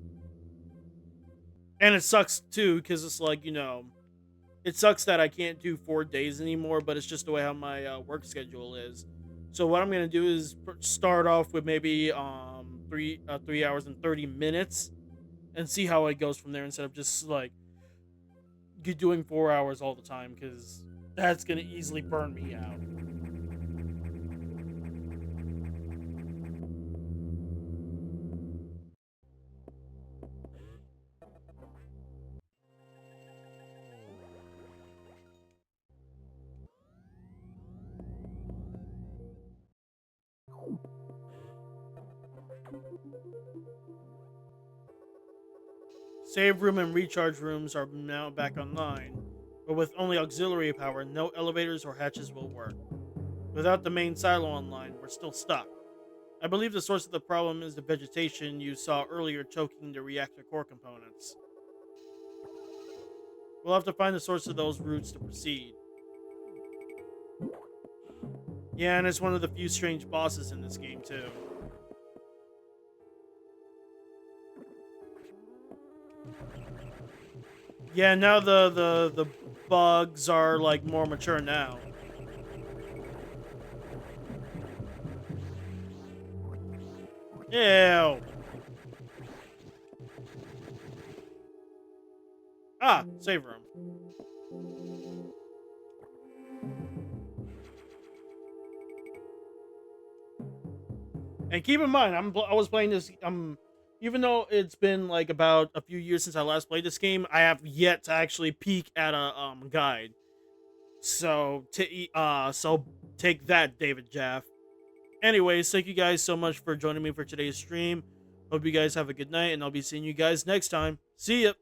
And it sucks too because it's like it sucks that I can't do 4 days anymore, but it's just the way how my work schedule is. So what I'm gonna do is start off with maybe 3 hours and 30 minutes, and see how it goes from there instead of just like doing 4 hours all the time because that's gonna easily burn me out. Save room and recharge rooms are now back online, but with only auxiliary power, no elevators or hatches will work. Without the main silo online, we're still stuck. I believe the source of the problem is the vegetation you saw earlier choking the reactor core components. We'll have to find the source of those roots to proceed. Yeah, and it's one of the few strange bosses in this game, too. Yeah, now the bugs are like more mature now. Ew. Ah, save room. And keep in mind, I was playing this. Even though it's been like about a few years since I last played this game, I have yet to actually peek at a guide. So so take that, David Jaff. Anyways, thank you guys so much for joining me for today's stream. Hope you guys have a good night, and I'll be seeing you guys next time. See ya.